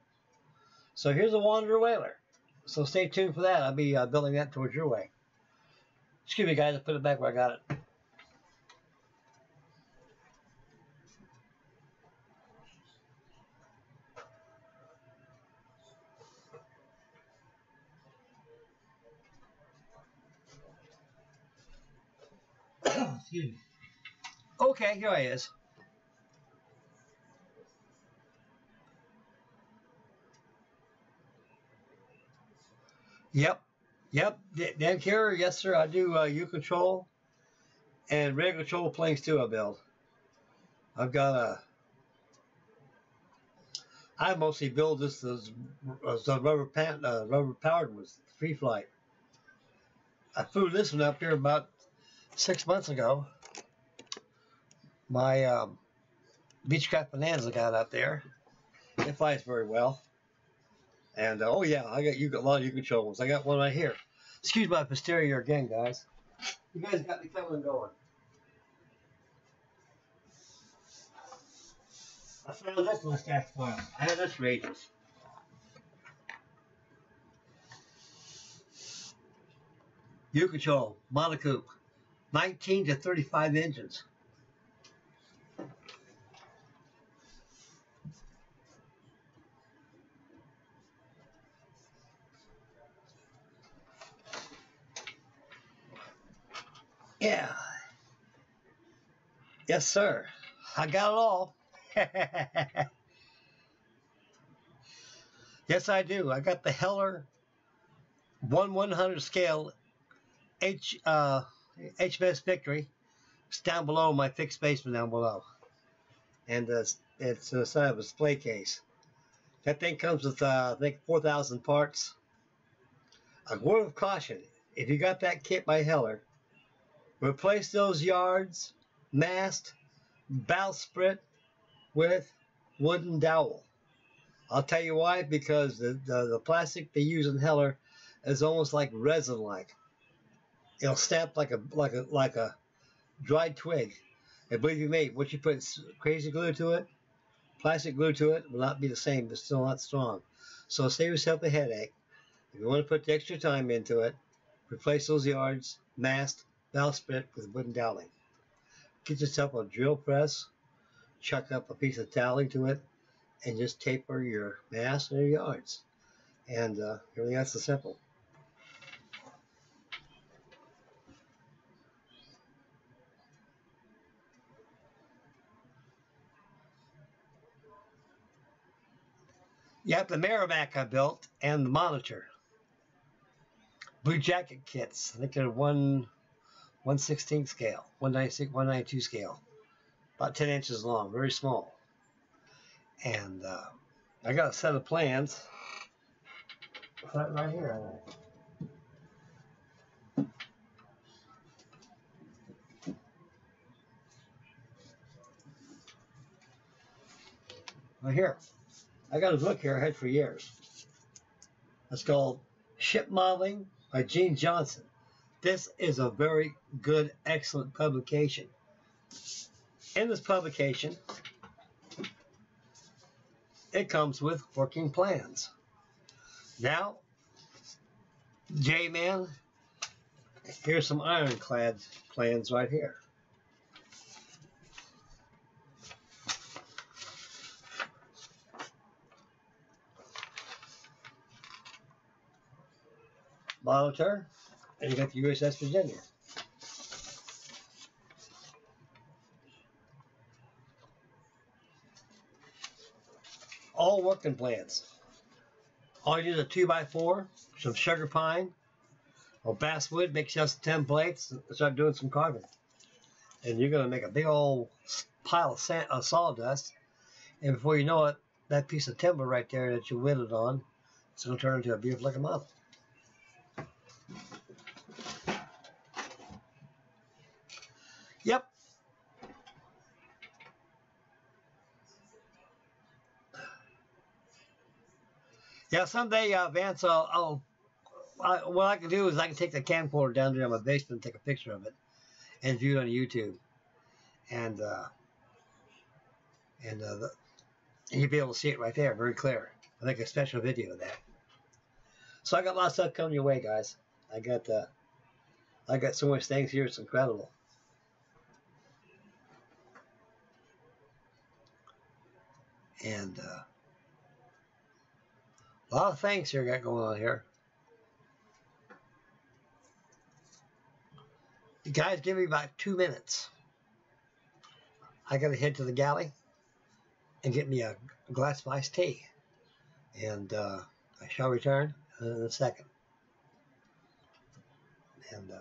So here's a Wanderer Whaler. So stay tuned for that. I'll be building that towards your way. Excuse me, guys. I put it back where I got it. Excuse me. Okay, here he is. Yep. Yep. Dan Carrier, yes, sir. I do U control and red control planes too. I build. I've got I mostly build this as a rubber powered with free flight. I flew this one up here about 6 months ago. My Beechcraft Bonanza got out there. It flies very well. And oh yeah, I got a lot of U control ones. I got one right here. Excuse my posterior again, guys. You guys got me coming and going. I found this in my stash file. I had this for ages. U control, monocoupe, 19 to 35 engines. Yeah. Yes, sir. I got it all. Yes, I do. I got the Heller 1/100 scale HMS Victory. It's down below my fixed basement down below. And it's inside of a display case. That thing comes with, I think, 4,000 parts. A word of caution. If you got that kit by Heller, replace those yards, mast, bowsprit with wooden dowel. I'll tell you why, because the plastic they use in Heller is almost like resin-like. It'll snap like a dried twig. And believe me, once you put crazy glue to it, plastic glue to it, will not be the same, but still not strong. So save yourself a headache. If you want to put the extra time into it, replace those yards, mast, bowsprit with wooden doweling. Get yourself a drill press, chuck up a piece of toweling to it, and just taper your mast and your yards. And everything else is simple. You have the Merrimack I built and the Monitor. Blue Jacket kits. I think they're 1/16 scale, 196, 192 scale. About 10 inches long, very small. And I got a set of plans. Right here. Right here. I got a book here I had for years. It's called Ship Modeling by Gene Johnson. This is a very good, excellent publication. In this publication, it comes with working plans. Now, J-Man, here's some ironclad plans right here. monitor, and you got the USS Virginia. All working plans. All you need is a 2x4, some sugar pine, or basswood. Make just 10 plates and start doing some carving. And you're going to make a big old pile of sawdust. And before you know it, that piece of timber right there that you whittled on, it's going to turn into a beautiful looking model. Yep. Yeah, someday, Vance, what I can do is I can take the camcorder down there in my basement and take a picture of it and view it on YouTube. And you'll be able to see it right there, very clear. I think a special video of that. So I got lots of stuff coming your way, guys. I got so much things here, it's incredible. And a lot of things here got going on here. You guys, give me about 2 minutes. I gotta head to the galley and get me a glass of iced tea. And I shall return in a second. And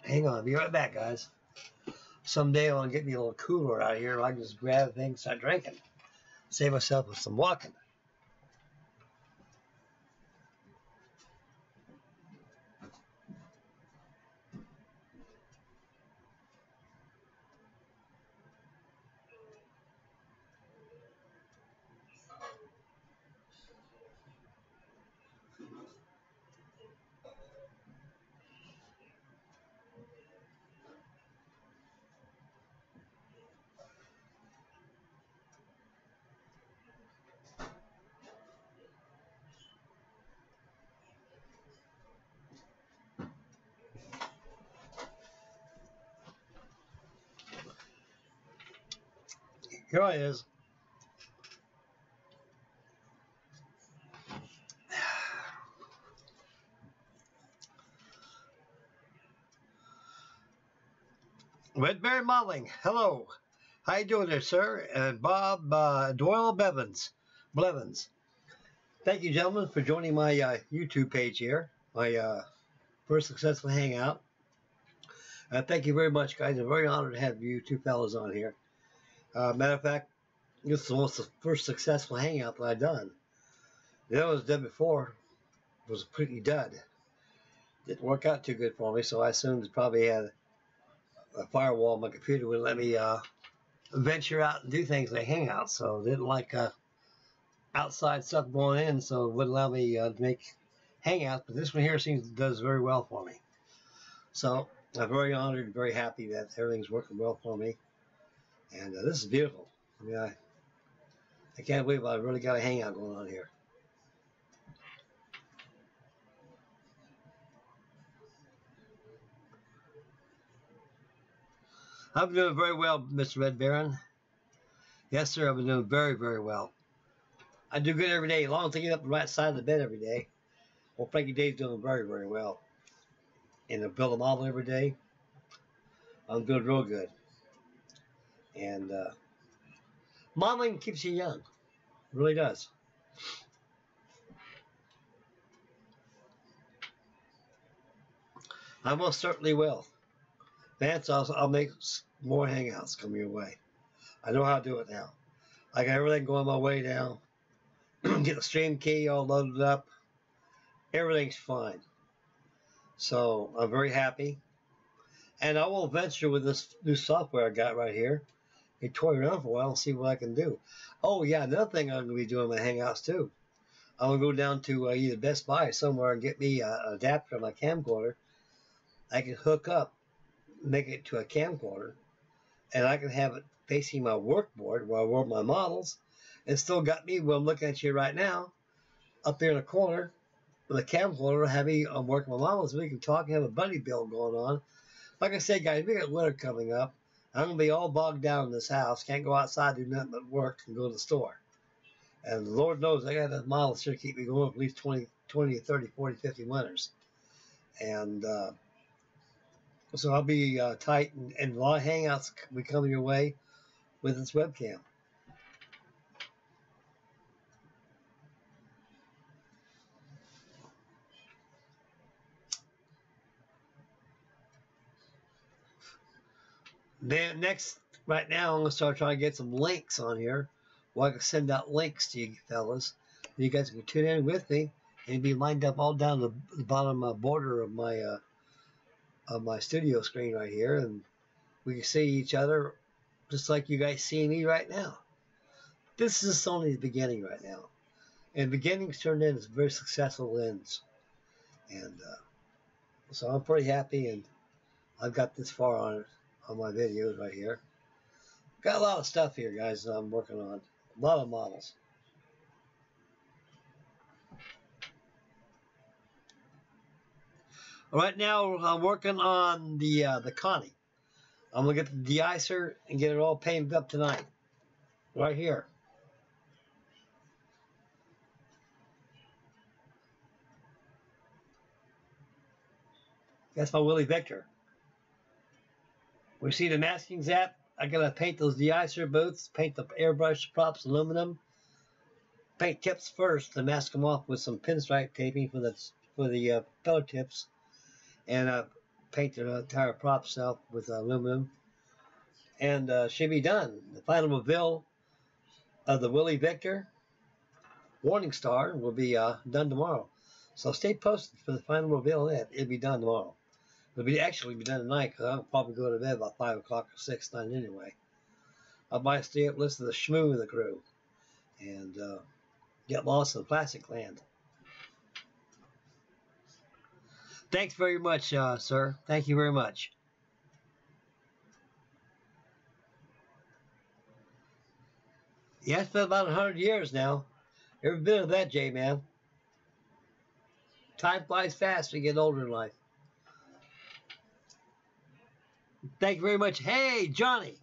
hang on, I'll be right back, guys. Someday I want to get me a little cooler out here where I can just grab things and start drinking. Save myself with some walking. Here it is. Redberry Modeling, hello. How you doing there, sir? And Bob Doyle Blevins. Thank you, gentlemen, for joining my YouTube page here, my first successful hangout. Thank you very much, guys. I'm very honored to have you two fellas on here. Matter of fact, this is almost the first successful hangout that I've done. The other was done before, was a pretty dud. Didn't work out too good for me, so I assumed it probably had a firewall on my computer wouldn't let me venture out and do things like hangouts. So didn't like outside stuff going in, so it wouldn't allow me to make hangouts. But this one here does very well for me. So I'm very honored and very happy that everything's working well for me. And this is beautiful. I mean, I can't believe I really got a hangout going on here. I've been doing very well, Mr. Red Baron. Yes, sir, I've been doing very, very well. I do good every day, as long as I get up the right side of the bed every day. Well, Frankie Day's doing very, very well. And I build a model every day. I'm doing real good. And modeling keeps you young. It really does. I most certainly will. Vance, I'll make more hangouts come your way. I know how to do it now. I got everything going my way now. Get the stream key all loaded up. Everything's fine. So I'm very happy. And I will venture with this new software I got right here. I toy around for a while and see what I can do. Oh yeah, another thing I'm going to be doing in my hangouts too. I'm going to go down to either Best Buy or somewhere and get me an adapter on my camcorder. I can hook up, make it to a camcorder, and I can have it facing my workboard where I work my models, and still got me where I'm looking at you right now, up there in the corner with a camcorder, having I'm working my models. We can talk and have a buddy build going on. Like I said, guys, we got winter coming up. I'm going to be all bogged down in this house. Can't go outside, do nothing but work and go to the store. And the Lord knows I got enough models here to keep me going for at least 20 20, 30, 40, 50 winners. And so I'll be tight, and a lot of Hangouts will come your way with this webcam. Then next, right now, I'm going to start trying to get some links on here. Well, I can send out links to you fellas. You guys can tune in with me and be lined up all down the bottom border of my studio screen right here, and we can see each other just like you guys see me right now. This is only the beginning right now, and beginnings turned into very successful ends, and so I'm pretty happy, and I've got this far on my videos right here. Got a lot of stuff here, guys, that I'm working on. A lot of models. Right now, I'm working on the Connie. I'm gonna get the de-icer and get it all painted up tonight. Right here. That's my Willie Victor. We see the masking's at. I gotta paint those de-icer boots, paint the airbrush props aluminum, paint tips first to mask them off with some pinstripe taping for the pillar tips, and paint the entire prop itself with aluminum, and should be done. The final reveal of the Willie Victor Warning Star will be done tomorrow. So stay posted for the final reveal of it. It'll be done tomorrow. It'll actually be done tonight, because I'll probably go to bed about 5 o'clock or 6, 9 anyway. I might stay up, listen to the schmoo of the crew, and get lost in the plastic land. Thanks very much, sir. Thank you very much. Yeah, it's been about 100 years now. Every bit of that, J-Man. Time flies fast when you get older in life. Thank you very much. Hey, Johnny.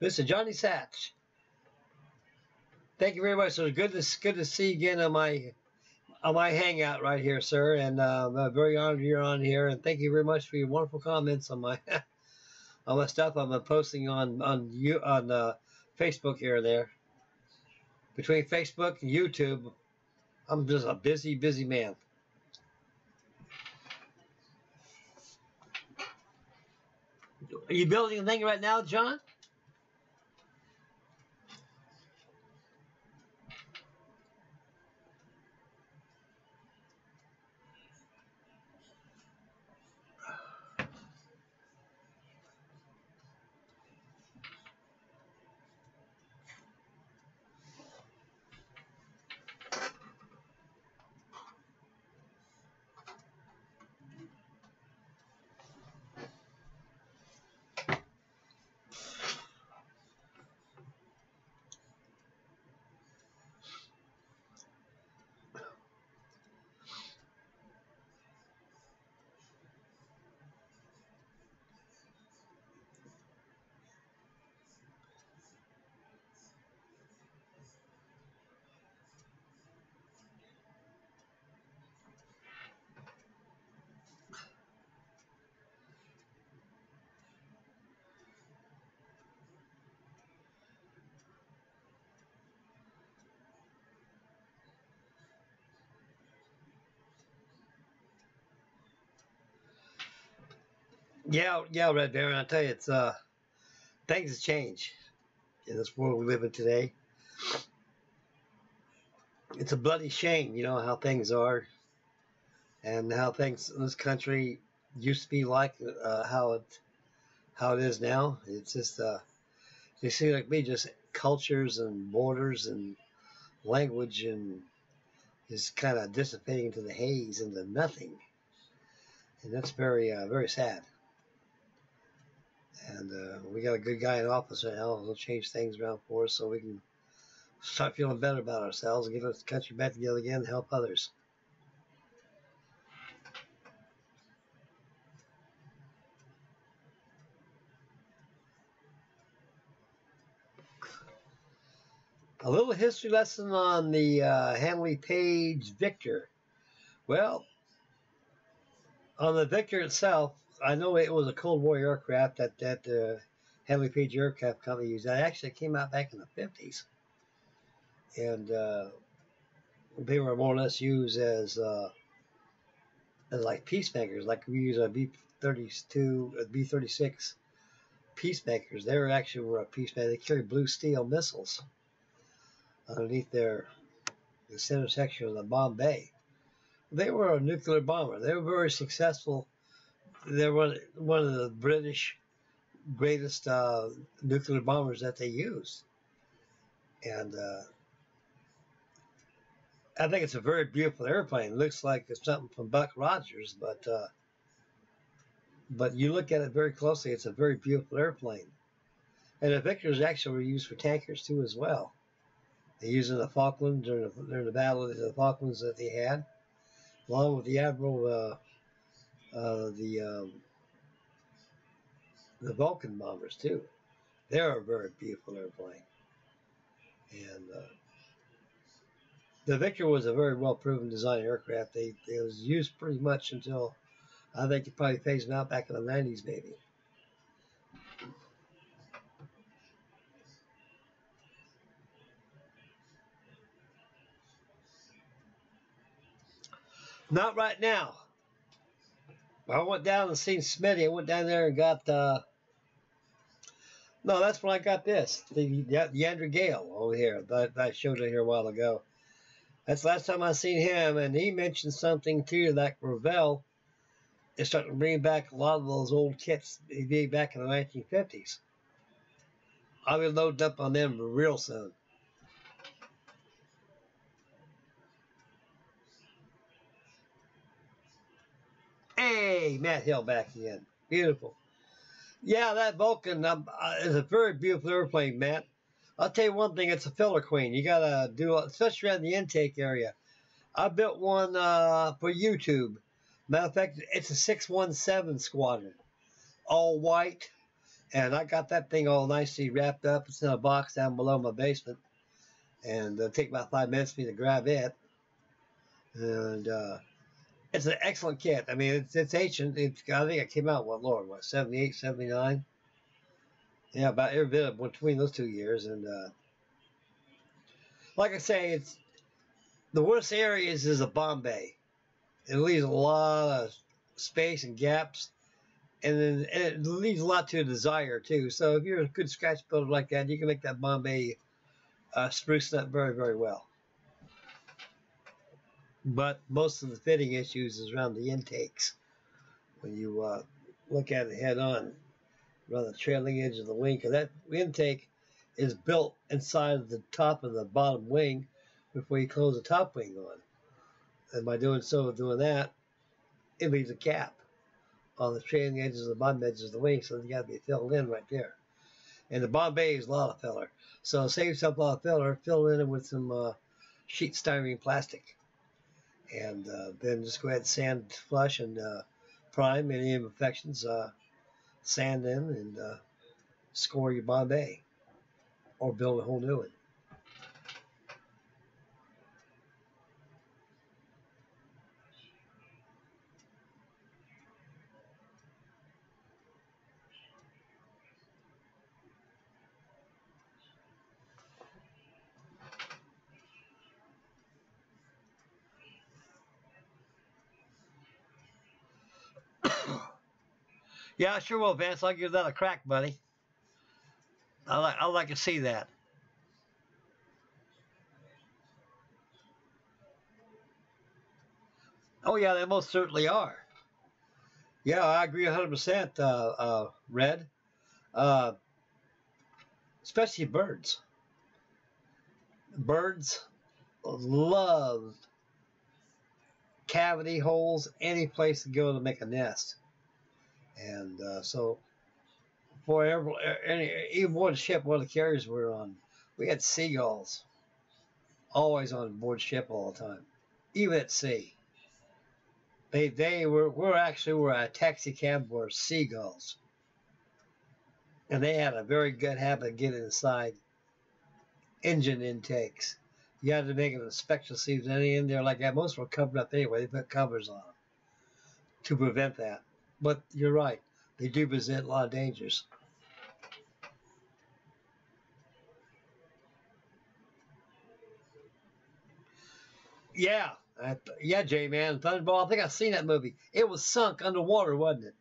Mr. Johnny Satch. Thank you very much. So good to see you again on my Hangout right here, sir. And I'm very honored you're on here. And thank you very much for your wonderful comments on my on my stuff I'm posting on Facebook here and there. Between Facebook and YouTube, I'm just a busy, busy man. Are you building a thing right now, John? Yeah, Red Baron. I tell you, it's things change in this world we live in today. It's a bloody shame, you know, how things are, and how things in this country used to be like how it is now. It's just you see, like me, just cultures and borders and language, and is kind of dissipating into the haze, into nothing, and that's very very sad. And we got a good guy in office right now. He'll change things around for us so we can start feeling better about ourselves and get our country back together again and help others. A little history lesson on the Hanley Page Victor Well, on the Victor itself, I know it was a Cold War aircraft that Heavy Page Aircraft Company used. That actually came out back in the 50s. And they were more or less used as like peacemakers, like we use a B-32, a B-36 peacemakers. They were a peacemaker. They carried blue steel missiles underneath the center section of the bomb bay. They were a nuclear bomber. They were very successful. They were one of the British greatest nuclear bombers that they used. And I think it's a very beautiful airplane. It looks like it's something from Buck Rogers, but you look at it very closely, it's a very beautiful airplane. And the Victors actually were used for tankers too as well. They used in the Falklands during the battle of the Falklands that they had, along with the Admiral, the Vulcan bombers too. They're a very beautiful airplane. And the Victor was a very well-proven design aircraft. It was used pretty much until, I think it probably phased out back in the 90s, maybe. Not right now. I went down and seen Smitty. I went down there and got, no, that's when I got this. The Andrew Gale over here that I showed you here a while ago. That's the last time I seen him, and he mentioned something too, like Revell is starting to bring back a lot of those old kits he did back in the 1950s. I'll be loading up on them real soon. Hey, Matt Hill back again. Beautiful. Yeah, that Vulcan is a very beautiful airplane, Matt. I'll tell you one thing, it's a filler queen. You gotta do it, especially around the intake area. I built one for YouTube. Matter of fact, it's a 617 Squadron, all white, and I got that thing all nicely wrapped up. It's in a box down below my basement, and it'll take about 5 minutes for me to grab it. And it's an excellent kit. I mean, it's ancient. I think it came out, what, 78, 79? Yeah, about every bit of between those 2 years. And like I say, it's the worst areas is a bomb bay. It leaves a lot of space and gaps, and then it leaves a lot to desire too. So if you're a good scratch builder like that, you can make that bomb bay spruce up very, very well. But most of the fitting issues is around the intakes. When you look at it head on, around the trailing edge of the wing, because that intake is built inside of the top of the bottom wing before you close the top wing on. And by doing that, it leaves a gap on the trailing edges of the bottom edges of the wing, so you got to be filled in right there. And the bottom bay is a lot of filler, so save yourself a lot of filler. Fill it in with some sheet styrene plastic, and then just go ahead and sand flush and prime any imperfections. Sand in and score your bottom bay, or build a whole new one. Yeah, I sure will, Vance. I'll give that a crack, buddy. I'd like to see that. Oh, yeah, they most certainly are. Yeah, I agree 100%, Red. Especially birds. Birds love cavity holes, any place to go to make a nest. And so, for even one ship, one of the carriers we were on, we had seagulls always on board ship all the time, even at sea. They were a taxi cab for seagulls, and they had a very good habit of getting inside engine intakes, You had to make an inspection to see if there's any in there like that. Most were covered up anyway. They put covers on them to prevent that. But you're right. They do present a lot of dangers. Yeah. Yeah, Jay, man. Thunderball, I think I've seen that movie. It was sunk underwater, wasn't it?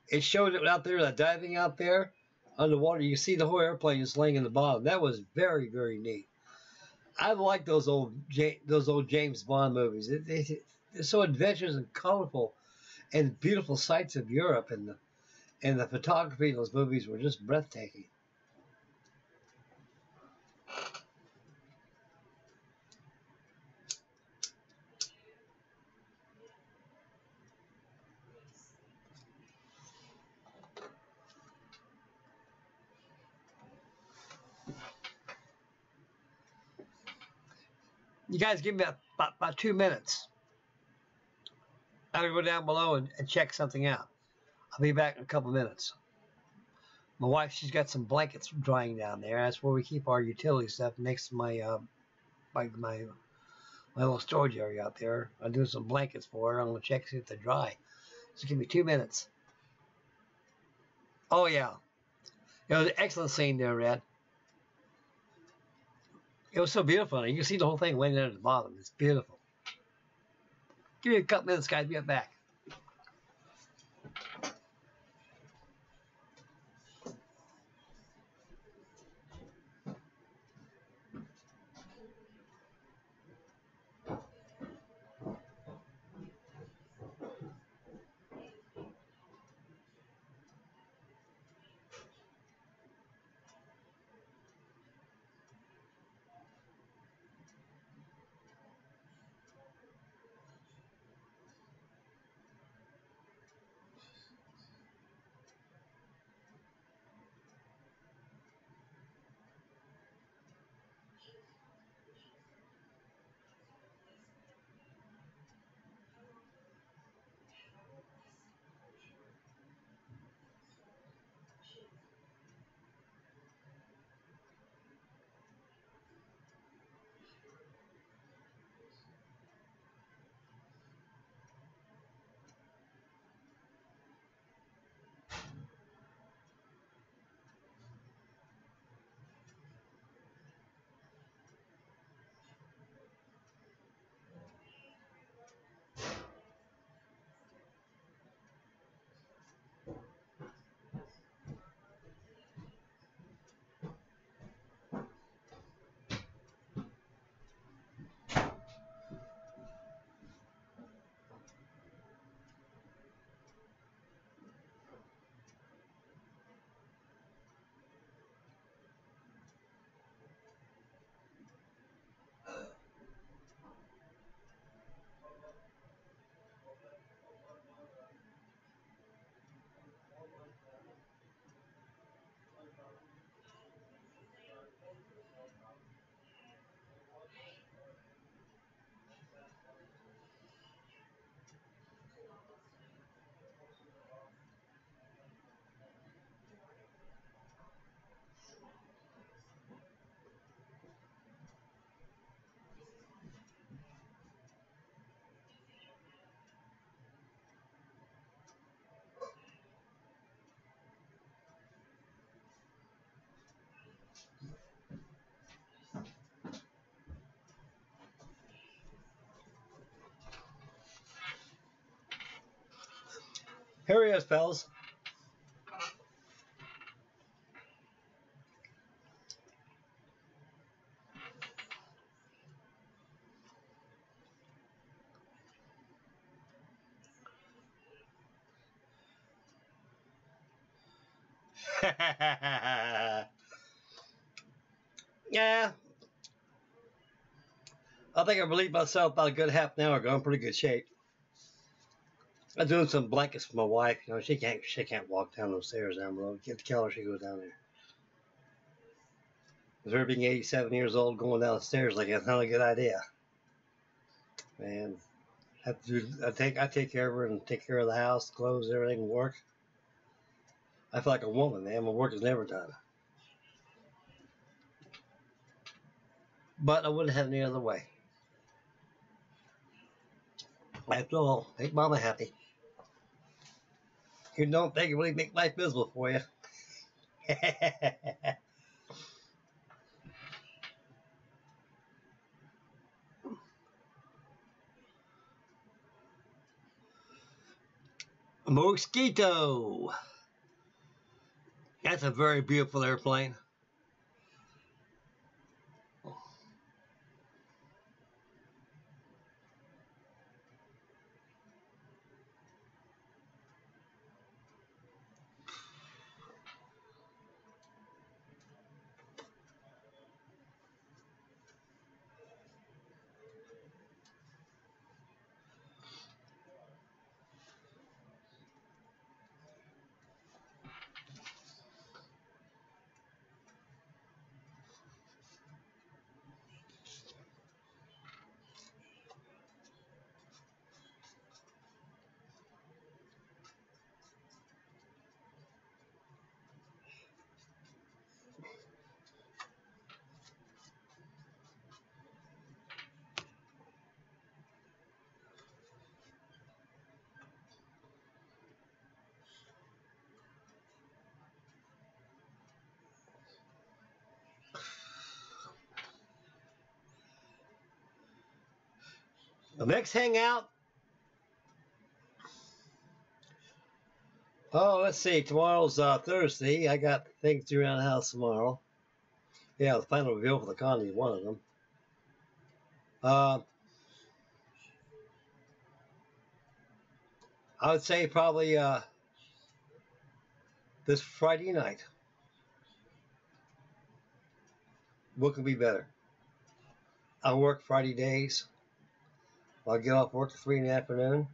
It showed it out there, diving out there underwater. You see the whole airplane just laying in the bottom. That was very, very neat. I like those old James Bond movies. They're so adventurous and colorful, and beautiful sights of Europe, and the photography in those movies were just breathtaking. You guys give me about 2 minutes. I'm gonna go down below and check something out. I'll be back in a couple minutes. My wife, she's got some blankets drying down there. That's where we keep our utility stuff next to my little storage area out there. I'm doing some blankets for her. I'm gonna check see if they're dry. So give me 2 minutes. Oh yeah, it was an excellent scene there, Red. It was so beautiful. You can see the whole thing laying there at the bottom. It's beautiful. Give me a couple minutes, guys. Be right back. Here he is, fellas. Yeah, I think I relieved myself about a good half an hour ago. I'm in pretty good shape. I'm doing some blankets for my wife. You know, she can't walk down those stairs down below. Get the killer, she goes down there. With her being 87 years old, going down the stairs like that's not a good idea. Man, I take care of her and take care of the house, clothes, everything, work. I feel like a woman, man. My work is never done. but I wouldn't have any other way. After all, make Mama happy. You don't think it really make life miserable for you. Mosquito. That's a very beautiful airplane. The next hangout. Oh, let's see. Tomorrow's Thursday. I got things to do around the house tomorrow. Yeah, the final reveal for the condo is one of them. I would say probably this Friday night. What could be better? I work Friday days. I'll get off work at 3 in the afternoon.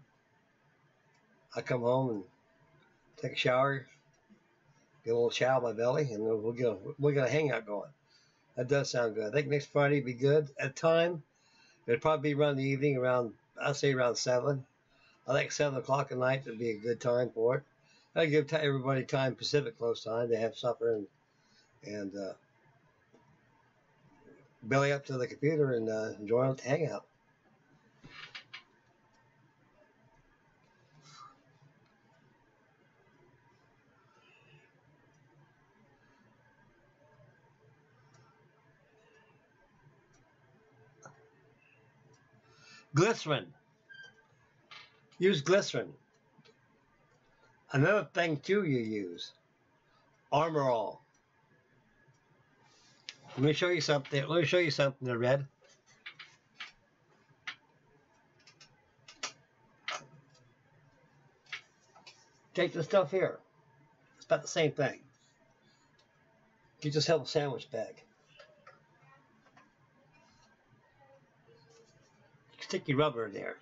I come home and take a shower, get a little chow in my belly, and then we'll get a hangout going. That does sound good. I think next Friday would be good. At time, it'd probably be around the evening, I'd say around 7. I think 7 o'clock at night would be a good time for it. I give everybody time, Pacific Coast time, to have supper and belly up to the computer and enjoy the hangout. Glycerin. Use glycerin. Another thing too you use. Armor All. Let me show you something. Let me show you something there, Red. Take this stuff here. It's about the same thing. Get yourself a sandwich bag. Sticky rubber in there.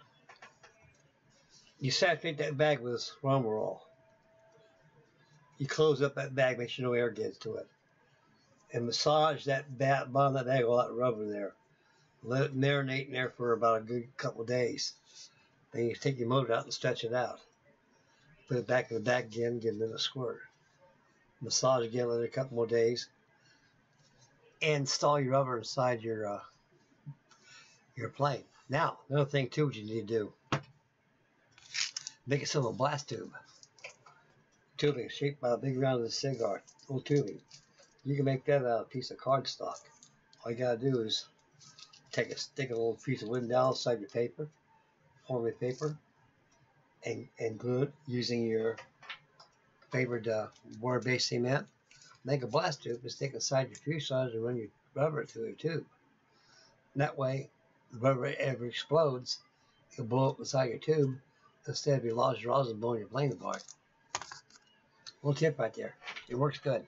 You saturate that bag with Armor All. You close up that bag, make sure no air gets to it. And massage that bottom of that bag, all that rubber there. Let it marinate in there for about a good couple of days. Then you take your motor out and stretch it out. Put it back in the bag again, give it a squirt. Massage again, let it a couple more days. And install your rubber inside your plane. Now, another thing too, what you need to do. Make yourself a blast tube. Tubing shaped by a big round of the cigar. Little tubing. You can make that out of a piece of cardstock. All you gotta do is stick a little piece of wooden dowel inside your paper, form your paper, and glue it using your favorite water-based cement. Make a blast tube and stick inside your fuselage and run your rubber through your tube. And that way, the rubber ever explodes, it'll blow up inside your tube instead of your large rosin blowing your plane apart. Little tip right there. It works good.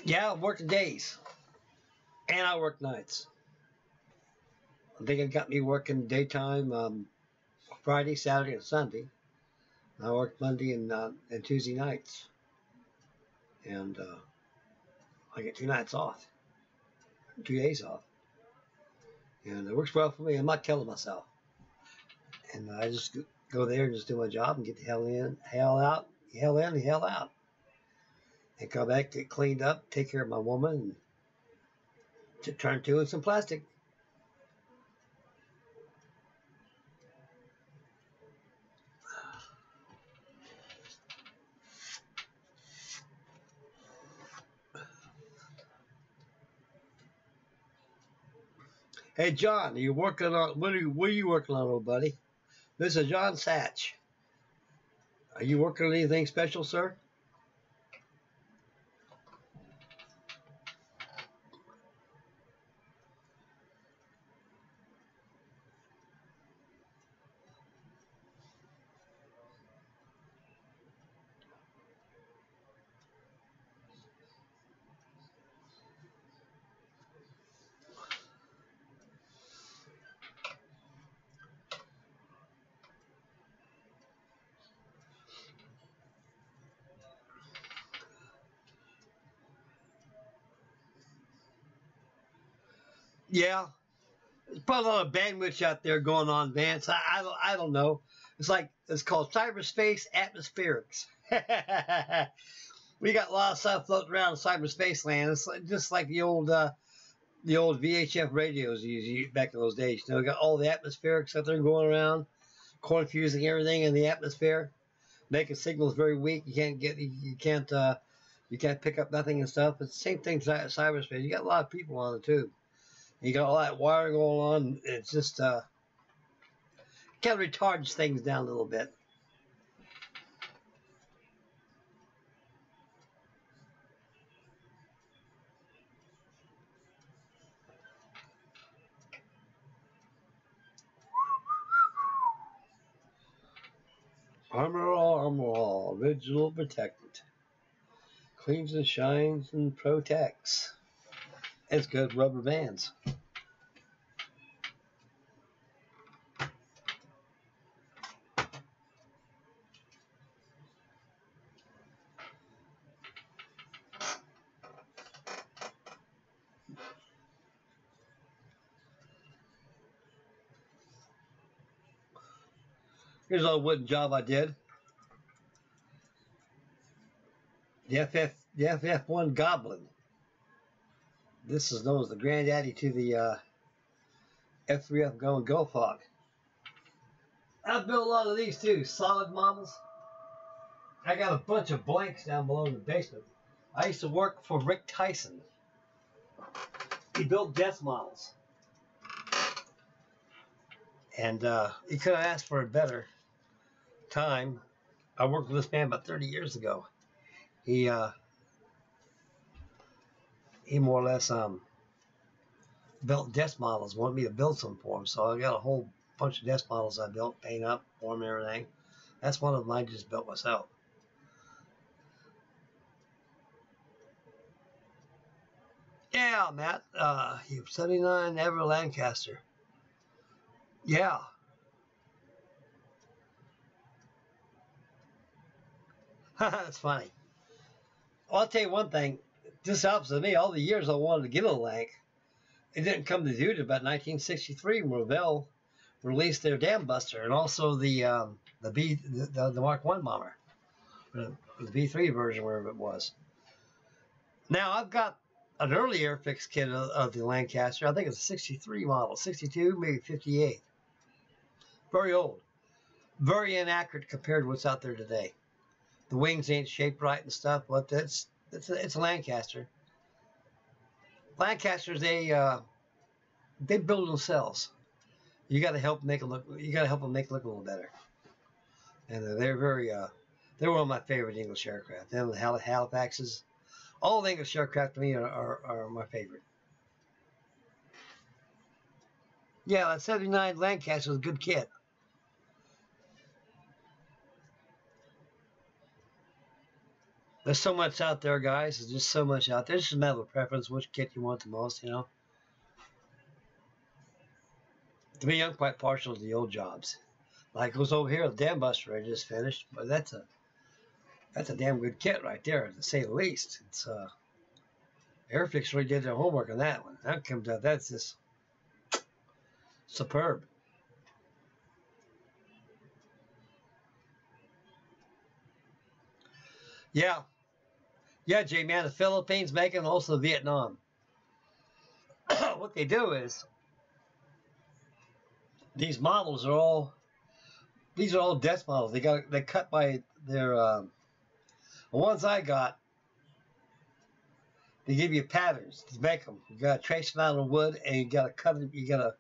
Yeah, I work days. And I work nights. I think it got me working daytime Friday, Saturday, and Sunday. I work Monday and Tuesday nights. And I get 2 nights off. 2 days off. And it works well for me. I'm not killing myself. And I just go there and just do my job and get the hell in, hell out, hell in, hell out. and come back, get cleaned up, take care of my woman, and to turn to in some plastic. Hey John, are you working on what are you working on, old buddy? This is John Satch. Are you working on anything special, sir? Yeah, there's probably a lot of bandwidth out there going on, Vance. I don't know. It's called cyberspace atmospherics. We got a lot of stuff floating around in cyberspace land. It's just like the old VHF radios you used back in those days. You know, we got all the atmospheric stuff there going around, confusing everything in the atmosphere, making signals very weak. You can't pick up nothing and stuff. It's the same thing cyberspace. You got a lot of people on it too. You got all that wire going on. It's just kind of retards things down a little bit. Armor all, original protectant. Cleans and shines and protects. It's good rubber bands. Here's a little wooden job I did. The FF1 Goblin. This is known as the granddaddy to the F3F going Gulf Hawk. I've built a lot of these too, solid models. I got a bunch of blanks down below in the basement. I used to work for Rick Tyson. He built death models. And he could have asked for a better time. I worked with this man about 30 years ago. He more or less built desk models, wanted me to build some for him. So I got a whole bunch of desk models I built, paint up for him and everything. That's one of them I just built myself. Yeah, Matt, you 79 Ever Lancaster. Yeah. That's funny. Well, I'll tell you one thing. This helps with me. All the years I wanted to get a Lank, it didn't come to duty about 1963 when Revell released their Dam Buster and also the Mark I bomber, the V3 version, wherever it was. Now I've got an early Airfix kit of the Lancaster. I think it's a 63 model, 62, maybe 58. Very old, very inaccurate compared to what's out there today. The wings ain't shaped right and stuff, but it's a Lancaster. Lancasters, they build themselves. You got to help make it look. You got to help them make it look a little better. And they're they're one of my favorite English aircraft. Them the Halifaxes, all the English aircraft to me are my favorite. Yeah, that 79 Lancaster was a good kit. There's so much out there, guys. There's just so much out there. It's just a matter of preference, which kit you want the most, you know. To me, I'm quite partial to the old jobs. Like goes over here, the Dam Buster I just finished, but that's a damn good kit right there, to say the least. It's Airfix really did their homework on that one. That comes out. That's just superb. Yeah. Yeah, J-Man, the Philippines make them, also Vietnam. What they do is, these models are all, these are all desk models. They cut by their, the ones I got, they give you patterns to make them. You got to trace them out of wood, and you got to cut them, you got to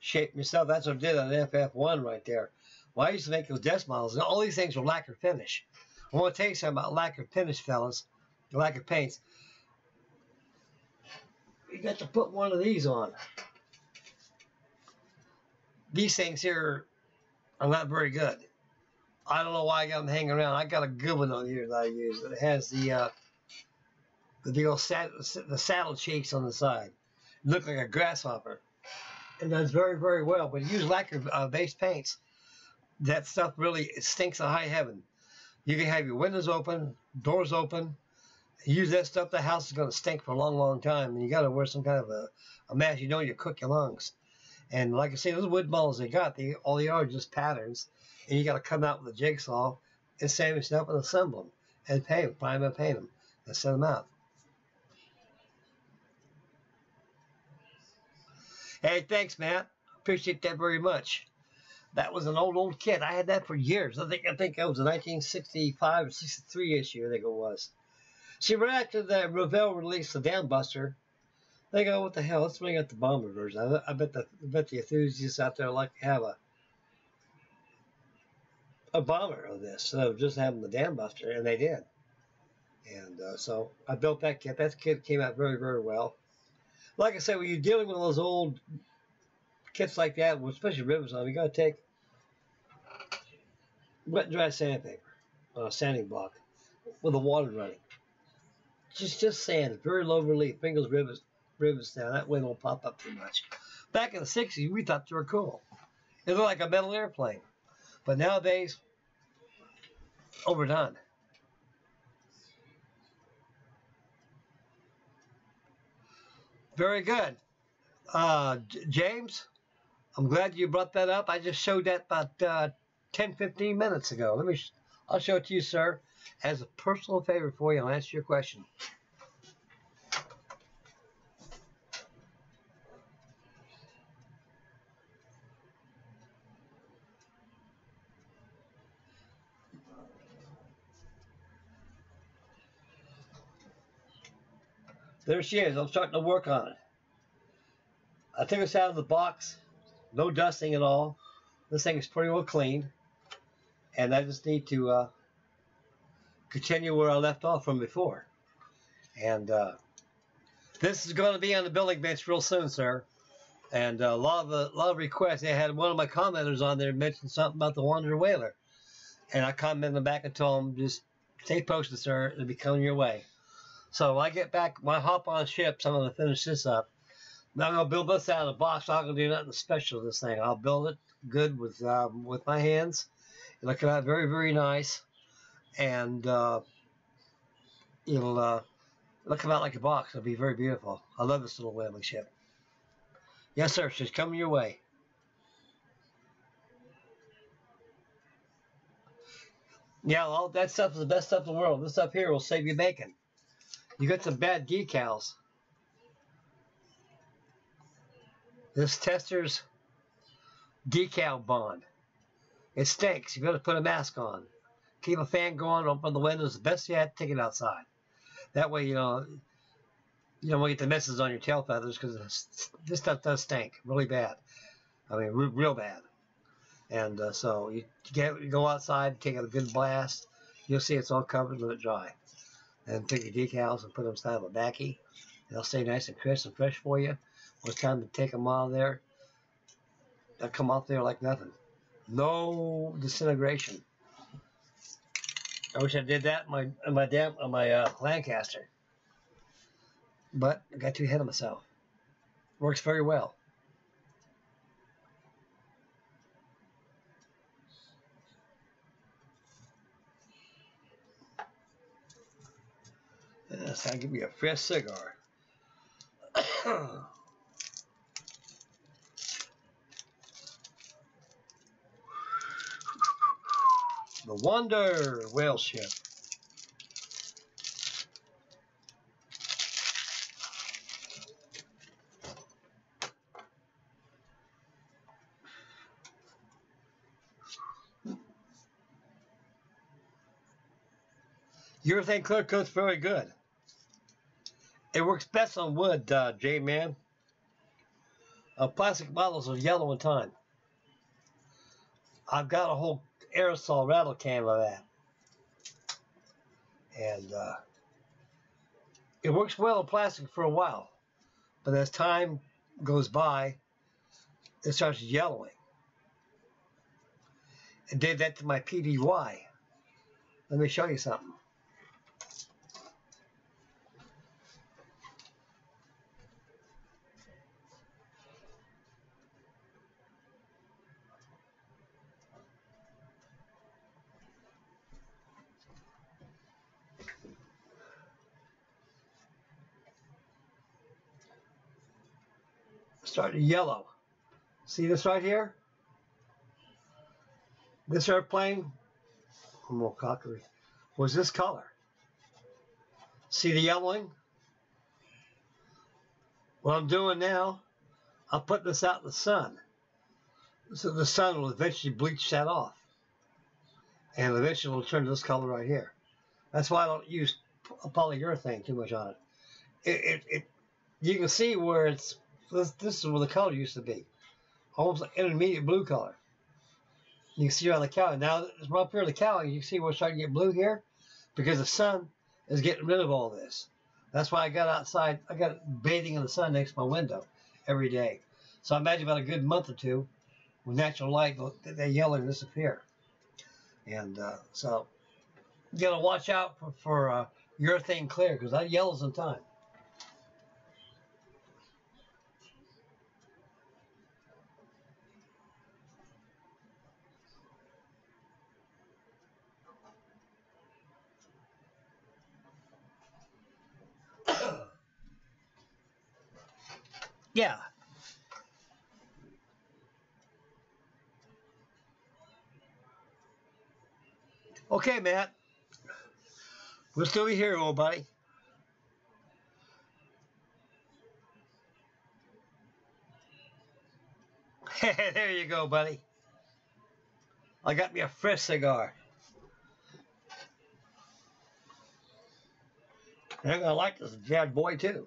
shape them yourself. That's what I did on FF1 right there. Well, I used to make those desk models, and all these things were lacquer finish. I want to tell you something about lacquer finish, fellas. Lacquer paints. You got to put one of these on. These things here are not very good. I don't know why I got them hanging around. I got a good one on here that I use. It has the big old the saddle cheeks on the side. It looks like a grasshopper. It does very, very well. But you use lacquer-based paints, that stuff really stinks to high heaven. You can have your windows open, doors open. Use that stuff, the house is going to stink for a long, long time. And you got to wear some kind of a mask. You know you cook your lungs. And like I say, those wood models they got, all they are just patterns. And you got to come out with a jigsaw and sandwich them up and assemble them. And paint them, prime and paint them. And send them out. Hey, thanks, Matt. Appreciate that very much. That was an old kit. I had that for years. I think that was a 1965 or 63 issue, I think it was. See, right after the Revell released the Dambuster, they go, what the hell, let's bring out the bomber version. I bet the enthusiasts out there like to have a bomber of this, instead of just having the Dambuster, and they did. And so I built that kit. That kit came out very, very well. Like I said, when you're dealing with those old kits like that, especially ribbons on, you got to take wet and dry sandpaper on a sanding block with the water running. Just sand, very low relief. Bring those rivets down. That way they won't pop up too much. Back in the 60s, we thought they were cool. It looked like a metal airplane. But nowadays, overdone. Very good. James, I'm glad you brought that up. I just showed that about 10, 15 minutes ago. I'll show it to you, sir, as a personal favor for you. I'll answer your question. There she is. I'm starting to work on it. I took this out of the box. No dusting at all. This thing is pretty well clean. And I just need to continue where I left off from before. And this is going to be on the building bench real soon, sir. And a lot of requests. They had one of my commenters on there mention something about the Wanderer Whaler. And I commented back and told them, just stay posted, sir. It'll be coming your way. So when I get back, when I hop on ships, I'm going to finish this up. Now I'm going to build this out of the box. I'm not going to do nothing special to this thing. I'll build it good with my hands. It'll come out very, very nice. And it'll come out like a box. It'll be very beautiful. I love this little whaling ship. Yes, sir. She's coming your way. Yeah, all that stuff is the best stuff in the world. This stuff here will save you bacon. You got some bad decals. This Tester's decal bond. It stinks. You got to put a mask on. Keep a fan going. Open the windows. The best you have, take it outside. That way, you don't get the messes on your tail feathers, because this stuff does stink really bad. I mean, real bad. And so you go outside, take a good blast. You'll see it's all covered, let it dry. And take your decals and put them inside of a backy. They'll stay nice and crisp and fresh for you. When it's time to take them out of there, they'll come off there like nothing. No disintegration. I wish I did that on my Lancaster. But I got too ahead of myself. Works very well. Yes, I'll give me a fresh cigar. The Wonder whale ship. Urethane clear coat's very good. It works best on wood, J-Man. Plastic bottles are yellow in time. I've got a whole aerosol rattle can of that. And it works well in plastic for a while. But as time goes by, it starts yellowing. I did that to my PDY. Let me show you something. Starting to yellow. See this right here? This airplane, I'm more cocky, was this color. See the yellowing? What I'm doing now, I'll put this out in the sun. So the sun will eventually bleach that off. And eventually it'll turn to this color right here. That's why I don't use polyurethane too much on it. You can see where it's, this is where the color used to be. Almost like intermediate blue color. You can see on the cowling. Now, right up here on the cowling, you can see where it's starting to get blue here because the sun is getting rid of all this. That's why I got outside. I got bathing in the sun next to my window every day. So I imagine about a good month or two with natural light, that yellow will disappear. And so you got to watch out for urethane clear because that yellows in time. Yeah. Okay, Matt. We'll still be here, old buddy. There you go, buddy. I got me a fresh cigar. And I'm going to like this bad boy, too.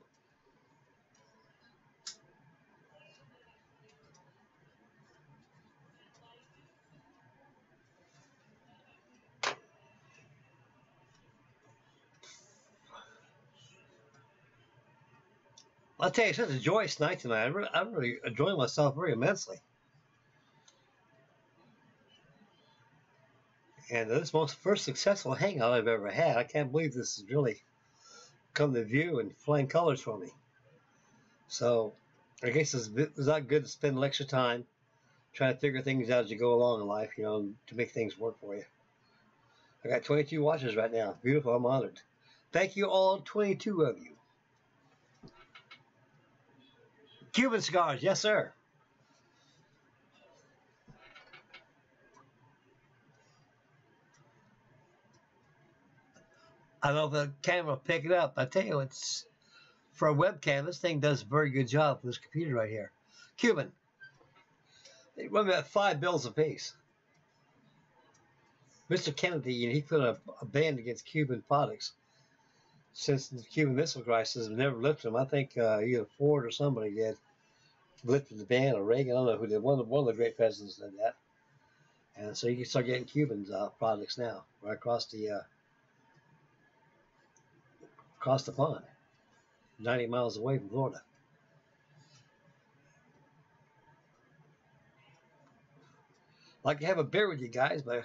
I'll tell you, it's such a joyous night tonight. I'm really enjoying myself very immensely. And this is the most first successful hangout I've ever had. I can't believe this has really come to view in flying colors for me. So I guess it's not good to spend extra time trying to figure things out as you go along in life, you know, to make things work for you. I got 22 watchers right now. Beautiful. I'm honored. Thank you all, 22 of you. Cuban cigars, yes, sir. I don't know if the camera will pick it up. I tell you, it's for a webcam. This thing does a very good job for this computer right here. Cuban. They run about $5 a piece. Mr. Kennedy, you know, he put a ban against Cuban products since the Cuban Missile Crisis. Never lifted them. I think either Ford or somebody did lifted the ban, or Reagan. I don't know who did. One of the great presidents did that. And so you can start getting Cuban products now right across the pond, 90 miles away from Florida. I'd like to have a beer with you guys, but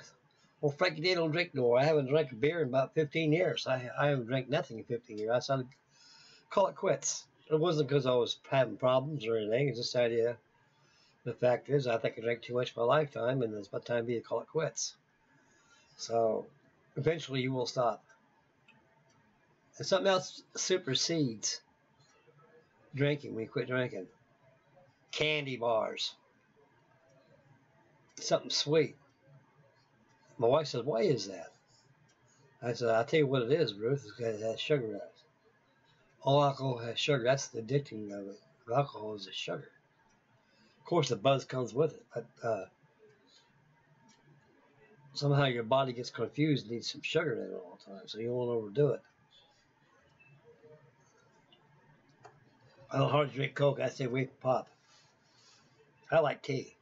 well, Frankie D don't drink no more. I haven't drank a beer in about 15 years. I haven't drank nothing in 15 years. I decided to call it quits. It wasn't because I was having problems or anything. It's just the idea. The fact is, I think I drank too much in my lifetime, and it's about time to call it quits. So eventually you will stop. And something else supersedes drinking when you quit drinking. Candy bars. Something sweet. My wife says, "Why is that?" I said, "I'll tell you what it is, Ruth. It's because it has sugar in it. All alcohol has sugar. That's the addicting of it. Alcohol is the sugar. Of course, the buzz comes with it, but somehow your body gets confused and needs some sugar in it all the time, so you won't overdo it. I don't hardly drink Coke. I say wait pop. I like tea.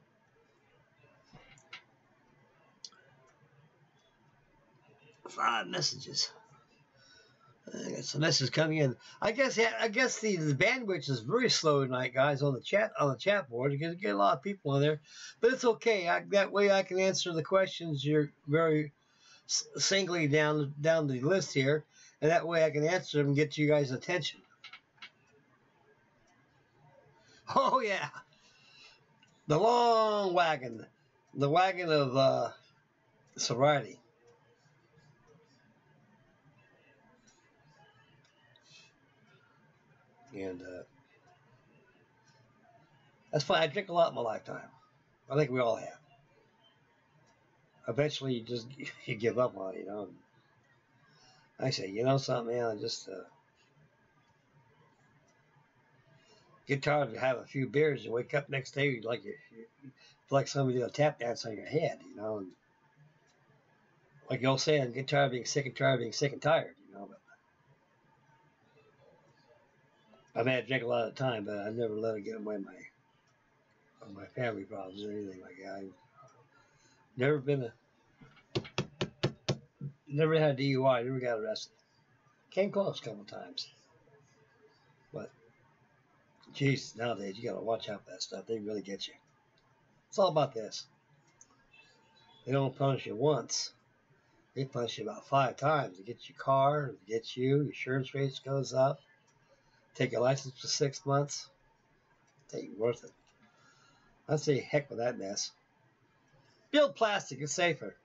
5 messages. I got some messages coming in. I guess the bandwidth is very slow tonight, guys, on the chat board. You get a lot of people on there, but it's okay. That way I can answer the questions you're very singly down the list here, and that way I can answer them and get you guys' attention. Oh yeah, the long wagon, the wagon of sobriety. And that's fine. I drink a lot in my lifetime. I think we all have. Eventually, you give up on it, you know. I say, you know something, man, I just get tired of having a few beers and wake up next day like you feel like somebody did a tap dance on your head, you know. And like the old saying, get tired of being sick and tired of being sick and tired, you know. But I may have drank a lot of the time, but I never let it get away my family problems or anything like that. I've never had a DUI, never got arrested. Came close a couple of times. But, geez, nowadays you got to watch out for that stuff. They really get you. It's all about this. They don't punish you once. They punish you about 5 times. They get your car, they get you, your insurance rates goes up. Take your license for 6 months. It ain't worth it. I'd say heck with that mess. Build plastic, it's safer.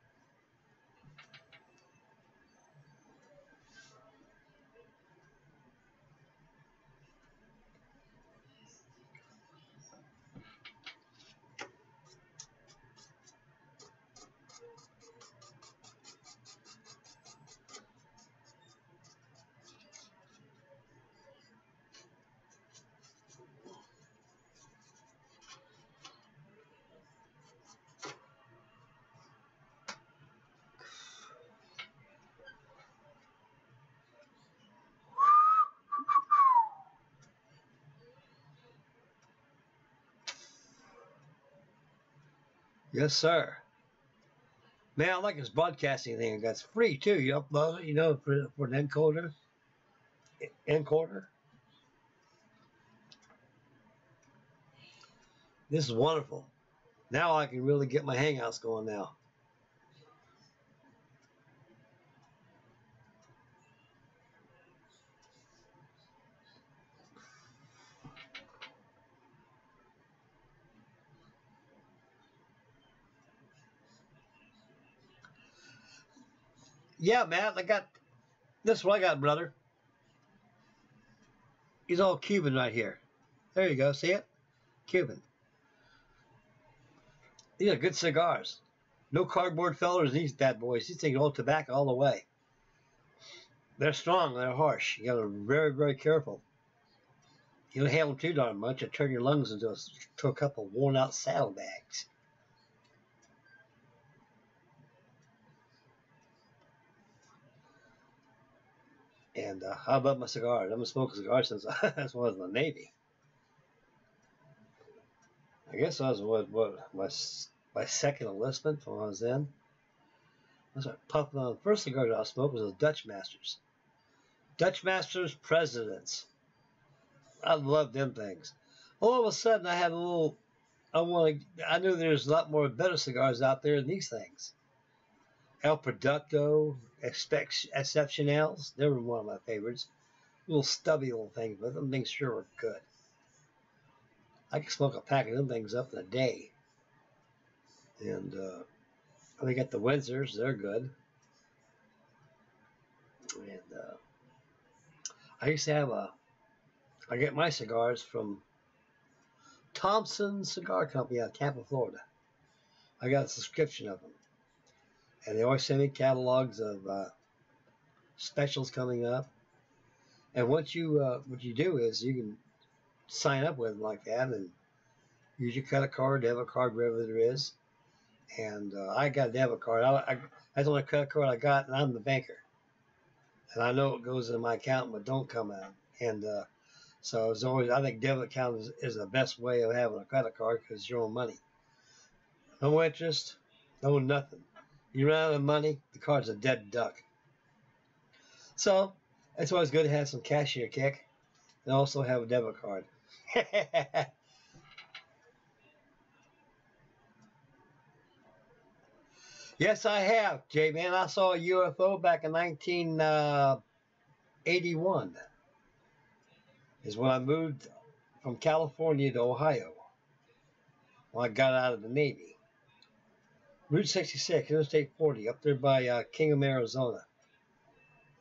Yes, sir. Man, I like this broadcasting thing. That's free too. You upload it, you know, for an encoder. Encoder. This is wonderful. Now I can really get my Hangouts going now. Yeah, Matt, this is what I got, brother. He's all Cuban right here. There you go, see it? Cuban. These are good cigars. No cardboard fillers, these bad boys. These things old tobacco all the way. They're strong, they're harsh. You gotta be very, very careful. You don't inhale them too darn much and turn your lungs into a couple worn out saddlebags. And I love my cigars. I've been smoking cigars since I was in the Navy. I guess I was my second enlistment when I was in. I started puffing on the first cigar I smoked was a Dutch Masters. Dutch Masters Presidents. I love them things. All of a sudden I had a little I knew there's a lot more better cigars out there than these things. El Producto, Excepcionales, they were one of my favorites. Little stubby little things, but them things sure were good. I could smoke a pack of them things up in a day. And I got the Windsors, they're good. And I used to have I get my cigars from Thompson Cigar Company out of Tampa, Florida. I got a subscription of them. And they always send me catalogs of specials coming up. And what you do is you can sign up with them like that and use your credit card, debit card, whatever there is. And I got a debit card. That's the only credit card I got, and I'm the banker. And I know it goes in my account, but don't come out. And so it's always, I think debit account is the best way of having a credit card because it's your own money. No interest, no nothing. You run out of money, the card's a dead duck. So it's always good to have some cash in your kick and also have a debit card. Yes, I have, Jay, man. I saw a UFO back in 1981. Is when I moved from California to Ohio. When I got out of the Navy. Route 66, Interstate 40, up there by Kingdom, Arizona.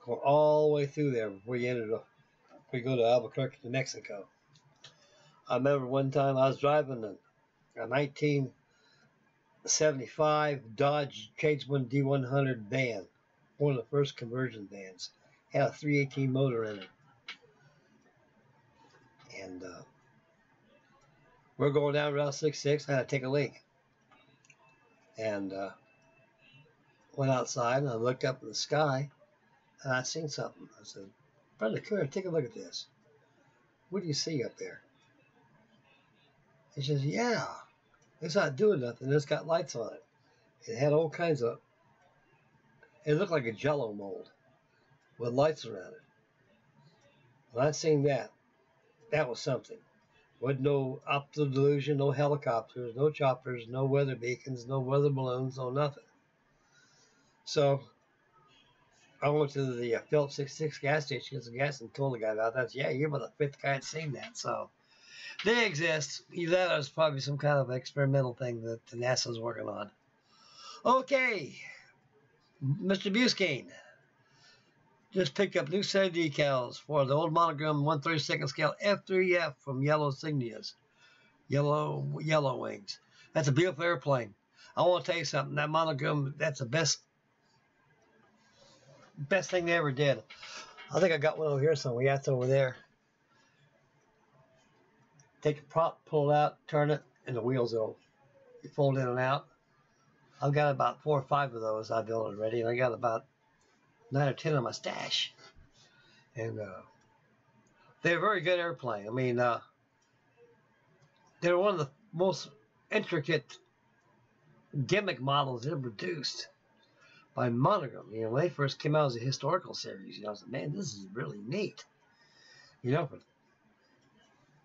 Going all the way through there before you go to Albuquerque, New Mexico. I remember one time I was driving a 1975 Dodge Tradesman D100 van, one of the first conversion vans. Had a 318 motor in it. And we're going down Route 66. I had to take a leak. And went outside and I looked up in the sky and I seen something. I said, "Brother, come here, take a look at this. What do you see up there?" He says, "Yeah, it's not doing nothing. It's got lights on it." It had all kinds of, it looked like a jello mold with lights around it. When I seen that, that was something. With no optical delusion, no helicopters, no choppers, no weather beacons, no weather balloons, no nothing. So I went to the Phillips 66 gas station, get some gas, and told the guy about that. Yeah, you're about the fifth guy that's seen that. So they exist. That was probably some kind of experimental thing that the NASA's working on. Okay, Mr. Buscane just picked up new set of decals for the old monogram 1/32 scale F3F from Yellow Signias. Yellow Wings. That's a beautiful airplane. I want to tell you something. That monogram, that's the best thing they ever did. I think I got one over here somewhere. Yeah, it's over there. Take the prop, pull it out, turn it, and the wheels will fold in and out. I've got about 4 or 5 of those I built already, and I got about 9 or 10 on my stash. And they're a very good airplane. I mean, they're one of the most intricate gimmick models ever produced by Monogram. You know, when they first came out as a historical series, you know, I was like, man, this is really neat. You know,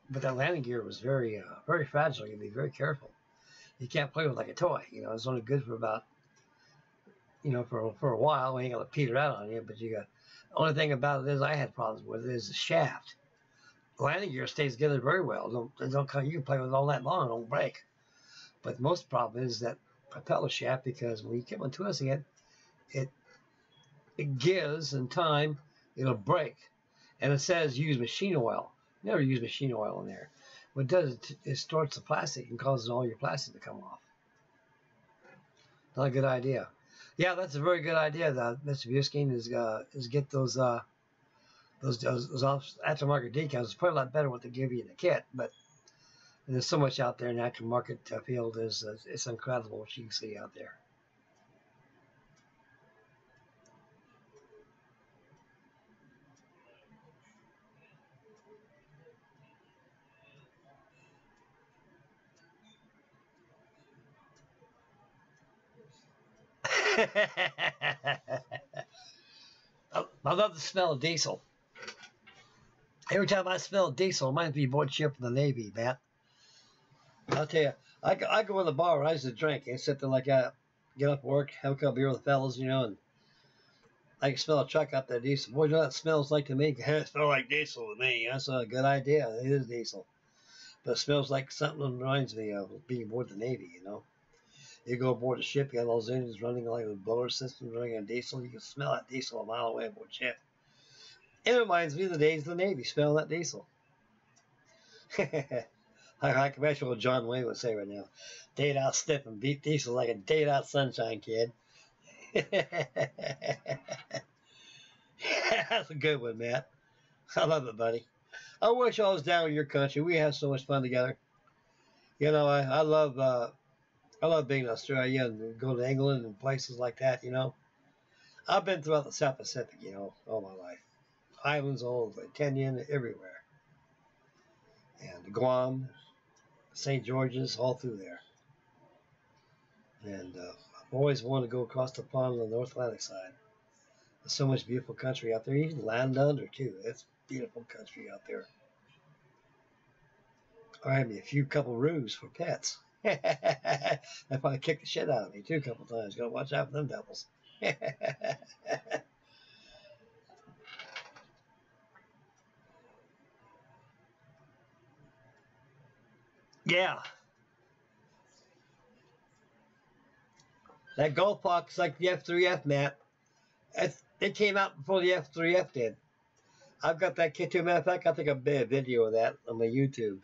but that landing gear was very fragile. You have to be very careful. You can't play with it like a toy. You know, it's only good for about, you know, for a while. We ain't gonna peter out on you, but you got. The only thing about it is I had problems with it is the shaft. The landing gear stays together very well. Don't you can play with it all night long, it don't break. But the most problem is that propeller shaft, because when you get one twisting it, it gives in time, it'll break. And it says use machine oil. Never use machine oil in there. What it does, it distorts the plastic and causes all your plastic to come off. Not a good idea. Yeah, that's a very good idea. That Mr. Buscane is get those aftermarket decals. It's probably a lot better what they give you in the kit, but there's so much out there in the aftermarket field. It's incredible what you can see out there. I love the smell of diesel. Every time I smell diesel, it reminds me of board ship in the Navy, man. I'll tell you, I go in the bar when I used to drink and sit there like that, get up work, have a couple beer with the fellas, you know, and I can smell a truck out there diesel. Boy, you know what it smells like to me? It smells like diesel to me. That's a good idea. It is diesel. But it smells like something that reminds me of being aboard the Navy, you know. You go aboard a ship, you got all those engines running like a blower system running on diesel. You can smell that diesel a mile away aboard ship. It reminds me of the days of the Navy, smelling that diesel. I can imagine what John Wayne would say right now. Dayed out stiff and beat diesel like a dayed out sunshine, kid. That's a good one, Matt. I love it, buddy. I wish I was down in your country. We have so much fun together. You know, I love I love being in Australia and go to England and places like that, you know. I've been throughout the South Pacific, you know, all my life. Islands all over, Kenya, everywhere. And Guam, St. George's, all through there. And I've always wanted to go across the pond on the North Atlantic side. There's so much beautiful country out there. Even land under, too. It's beautiful country out there. Or have me a few couple roos for pets. They probably kicked the shit out of me, too, a couple times. Gotta watch out for them devils. Yeah. That golf box like the F3F map. It came out before the F3F did. I've got that kit too. Matter of fact, I think I made a video of that on my YouTube.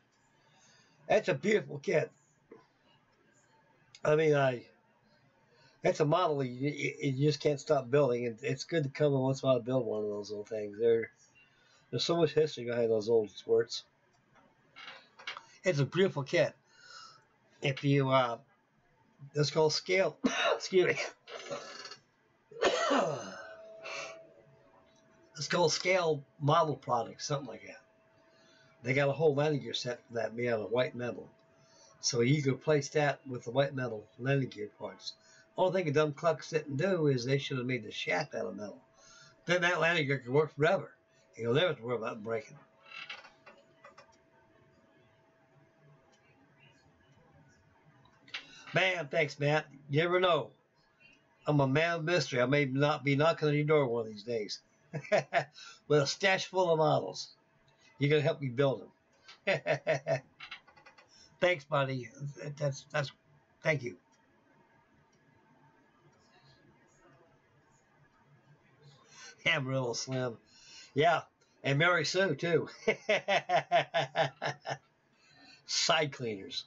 That's a beautiful kit. I mean, that's a model you just can't stop building. It's good to come and once in a while to build one of those little things. There's so much history behind those old squirts. It's a beautiful kit. If you, it's called scale, excuse me. It's called scale model products, something like that. They got a whole landing gear set for that made out of white metal. So you could place that with the white metal landing gear parts. Only thing the dumb clucks didn't do is they should have made the shaft out of metal. Then that landing gear could work forever. You'll never have to worry about breaking. Man, thanks, Matt. You never know. I'm a man of mystery. I may not be knocking on your door one of these days. With a stash full of models. You're going to help me build them. Thanks, buddy. Thank you. Amarillo Slim. Yeah, and Mary Sue, too. Side cleaners.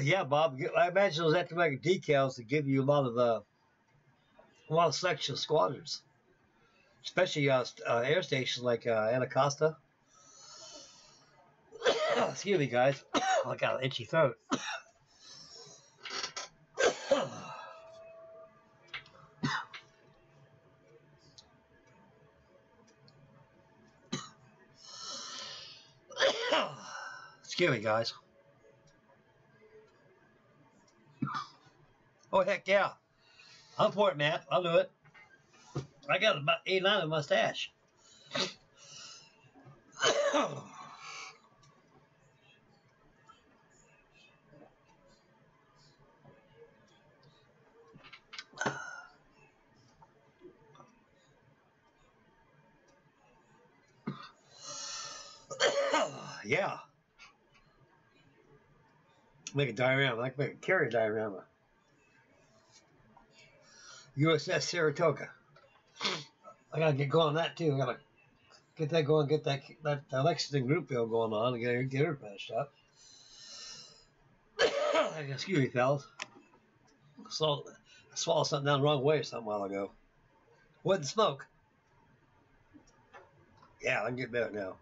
Yeah, Bob. I imagine those aftermarket decals to give you a lot of selection of squadrons, especially air stations like Anacostia. Excuse me, guys. I got an itchy throat. Excuse me, guys. Oh, heck yeah. I'm for it, Matt. I'll do it. I got about 8 9 in my stash. Yeah. Make a diorama. I can make a carrier diorama. USS Saratoga. I gotta get going on that too. I gotta get that going, get that Lexington group bill going on, and get her finished up. Excuse me, fellas. So I swallowed something down the wrong way or something a while ago. Wasn't smoke. Yeah, I can get better now.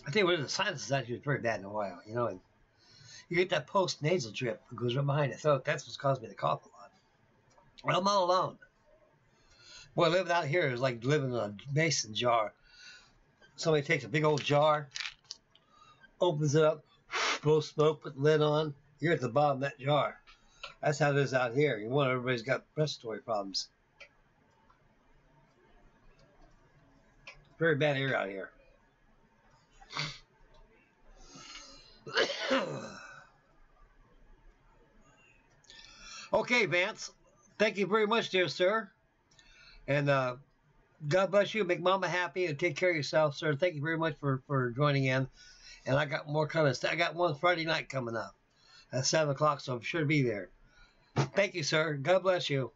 I tell you what, the sinus is actually very bad in a while, you know. And you get that post-nasal drip that goes right behind the throat. That's what's caused me to cough a lot. Well, I'm all alone. Boy, living out here is like living in a mason jar. Somebody takes a big old jar, opens it up, blows smoke, put the lid on. You're at the bottom of that jar. That's how it is out here. You wonder everybody's got respiratory problems. Very bad air out here. Okay, Vance. Thank you very much, dear sir. And God bless you. Make Mama happy and take care of yourself, sir. Thank you very much for joining in. And I got more coming. I got one Friday night coming up at 7 o'clock, so I'm sure to be there. Thank you, sir. God bless you.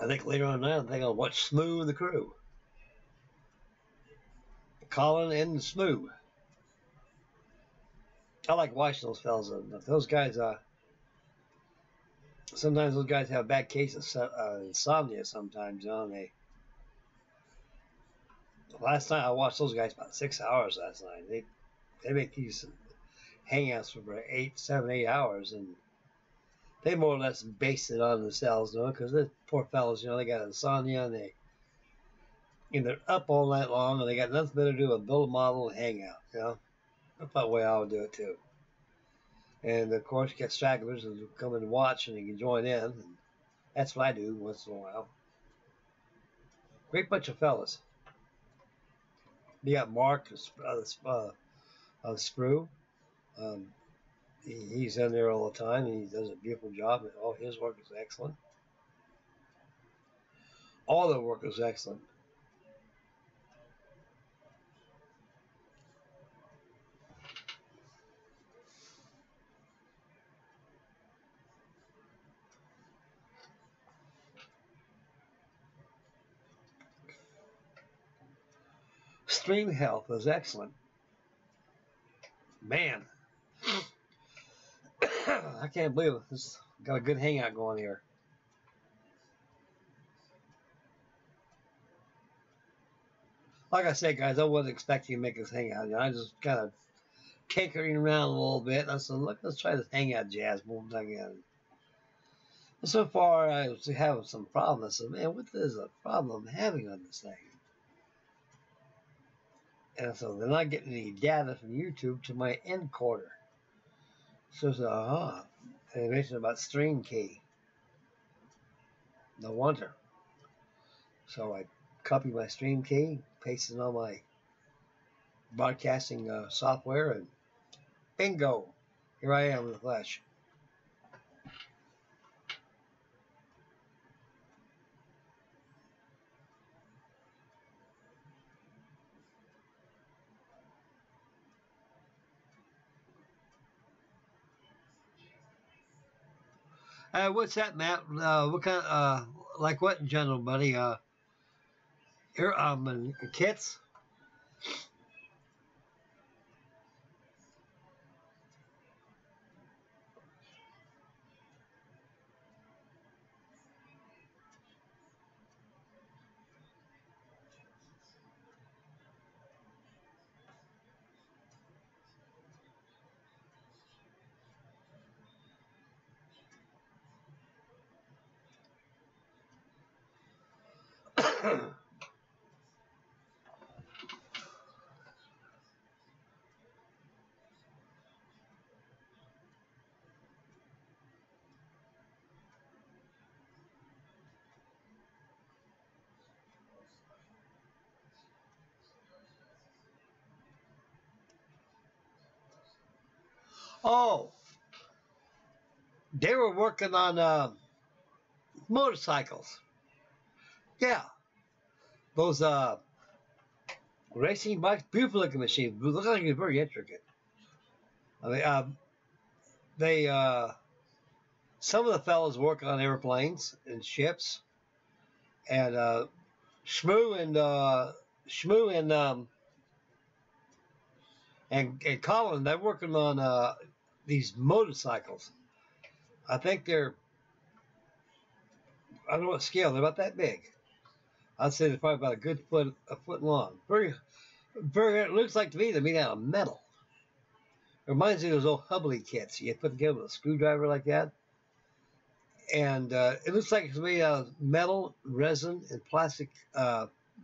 I think later on tonight, I think I'll watch Smooth and the Crew. Colin and the Smooth. I like watching those fellas. Those guys, sometimes those guys have a bad case of insomnia sometimes, you know, and last night I watched those guys about 6 hours last night. They make these hangouts for 7, 8 hours, and they more or less base it on themselves, you know, because the poor fellas, you know, they got insomnia and they're up all night long, and they got nothing better to do but build a model and hang out, you know. That's about the way I would do it too. And of course, you get stragglers who come and watch and you can join in, and that's what I do once in a while. Great bunch of fellas. You got Mark, Sprue. He's in there all the time, and he does a beautiful job. All his work is excellent. All their work is excellent. Stream health is excellent. Man, I can't believe it. This got a good hangout going here. Like I said, guys, I wasn't expecting to make this hangout. You know, I just kind of tinkering around a little bit. And I said, look, let's try this hangout jazz one again. And so far, I was having some problems. I said, man, what is the problem I'm having on this thing? And so they're not getting any data from YouTube to my encoder. So I said, aha. And they mentioned about stream key. No wonder. So I copied my stream key, pasted it on my broadcasting software, and bingo, here I am in the flesh. What's that, Matt? What kind of, like what in general, buddy? Here, kits? Oh, they were working on motorcycles. Yeah, those racing bikes, beautiful looking machines. Look like they're very intricate. I mean, they some of the fellows work on airplanes and ships, and Shmoo and Colin, they're working on these motorcycles. I think they're, I don't know what scale, they're about that big. I'd say they're probably about a foot long. Very, it looks like to me they're made out of metal. It reminds me of those old Hubley kits you put together with a screwdriver like that. And it looks like it's made out of metal, resin, and plastic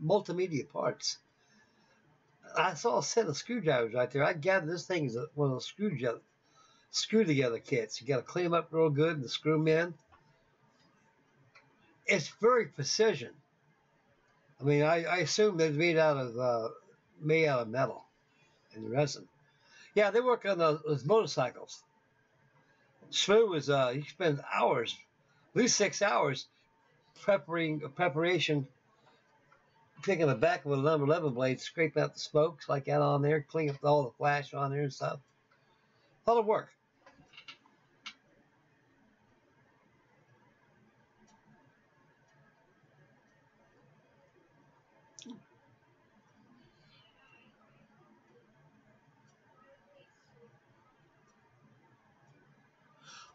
multimedia parts. I saw a set of screwdrivers right there. I gathered this thing is one of those screw together kits. You got to clean them up real good and screw them in. It's very precision. I mean, I assume they're made out of metal and resin. Yeah, they work on those motorcycles. Shmoo was he spends hours, at least 6 hours, preparation, taking the back of a number 11 blade, scrape out the spokes like that on there, clean up all the flash on there and stuff. A lot of work.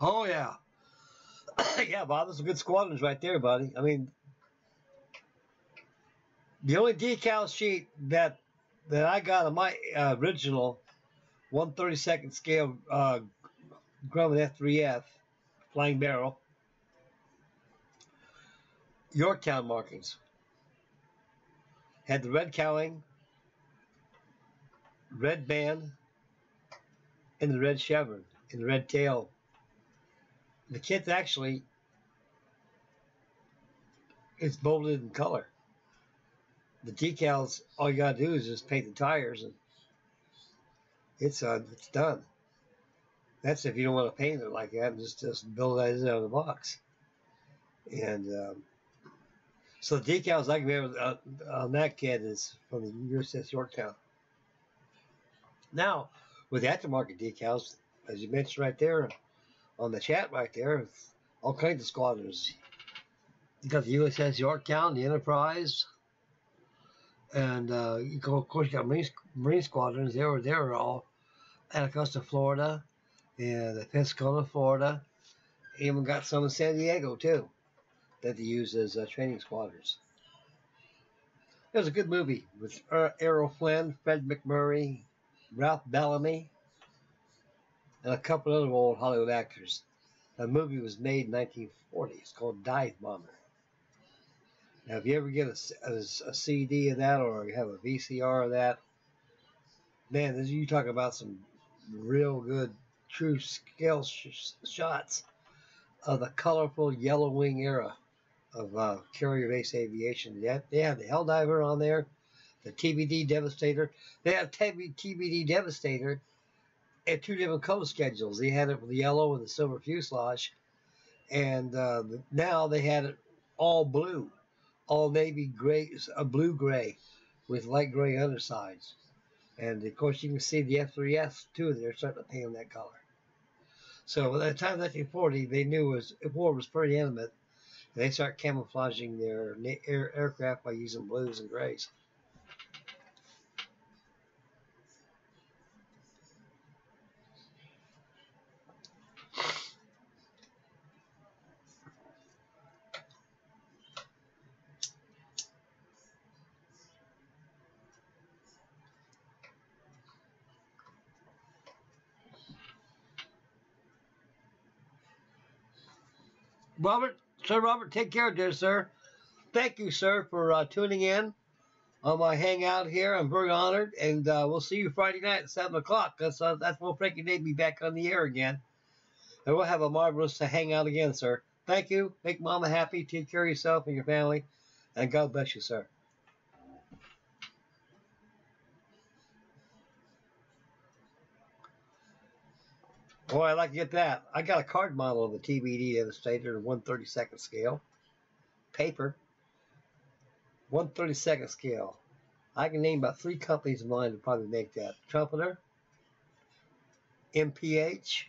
Oh yeah, yeah, Bob. Those are good squadrons right there, buddy. I mean, the only decal sheet that I got on my original 1/32 scale Grumman F3F flying barrel Yorktown markings had the red cowling, red band, and the red chevron and the red tail. The kit actually is bolded in color. The decals, all you gotta do is just paint the tires, and it's done. That's if you don't want to paint it like that, and just build that out of the box. And so the decals I can be able on that kit is from the USS Yorktown. Now, with the aftermarket decals, as you mentioned right there on the chat right there, all kinds of squadrons. You got the USS Yorktown, the Enterprise, and of course you got Marine squadrons. They were all Anacostia, Florida, and the Pensacola, Florida. Even got some in San Diego too that they use as training squadrons. It was a good movie with Errol Flynn, Fred McMurray, Ralph Bellamy, and a couple other old Hollywood actors. The movie was made in 1940. It's called Dive Bomber. Now, if you ever get a CD of that or you have a VCR of that, man, you talk about some real good true scale shots of the colorful yellow wing era of carrier-based aviation. They had the Helldiver on there, the TBD Devastator. They have TBD Devastator at two different color schedules. They had it with the yellow and the silver fuselage, and now they had it all blue, all navy gray, a blue-gray with light gray undersides. And of course, you can see the F3F too. They're starting to paint that color. So at the time of 1940, they knew war was pretty intimate. They start camouflaging their aircraft by using blues and grays. Robert, take care, dear sir. Thank you, sir, for tuning in on my hangout here. I'm very honored, and we'll see you Friday night at 7 o'clock. That's when Frankie Day be back on the air again. And we'll have a marvelous hangout again, sir. Thank you. Make Mama happy. Take care of yourself and your family, and God bless you, sir. Boy, I'd like to get that. I got a card model of a TBD Devastator in 1/32 scale. Paper. 1/32 scale. I can name about 3 companies in mind to probably make that. Trumpeter, MPH,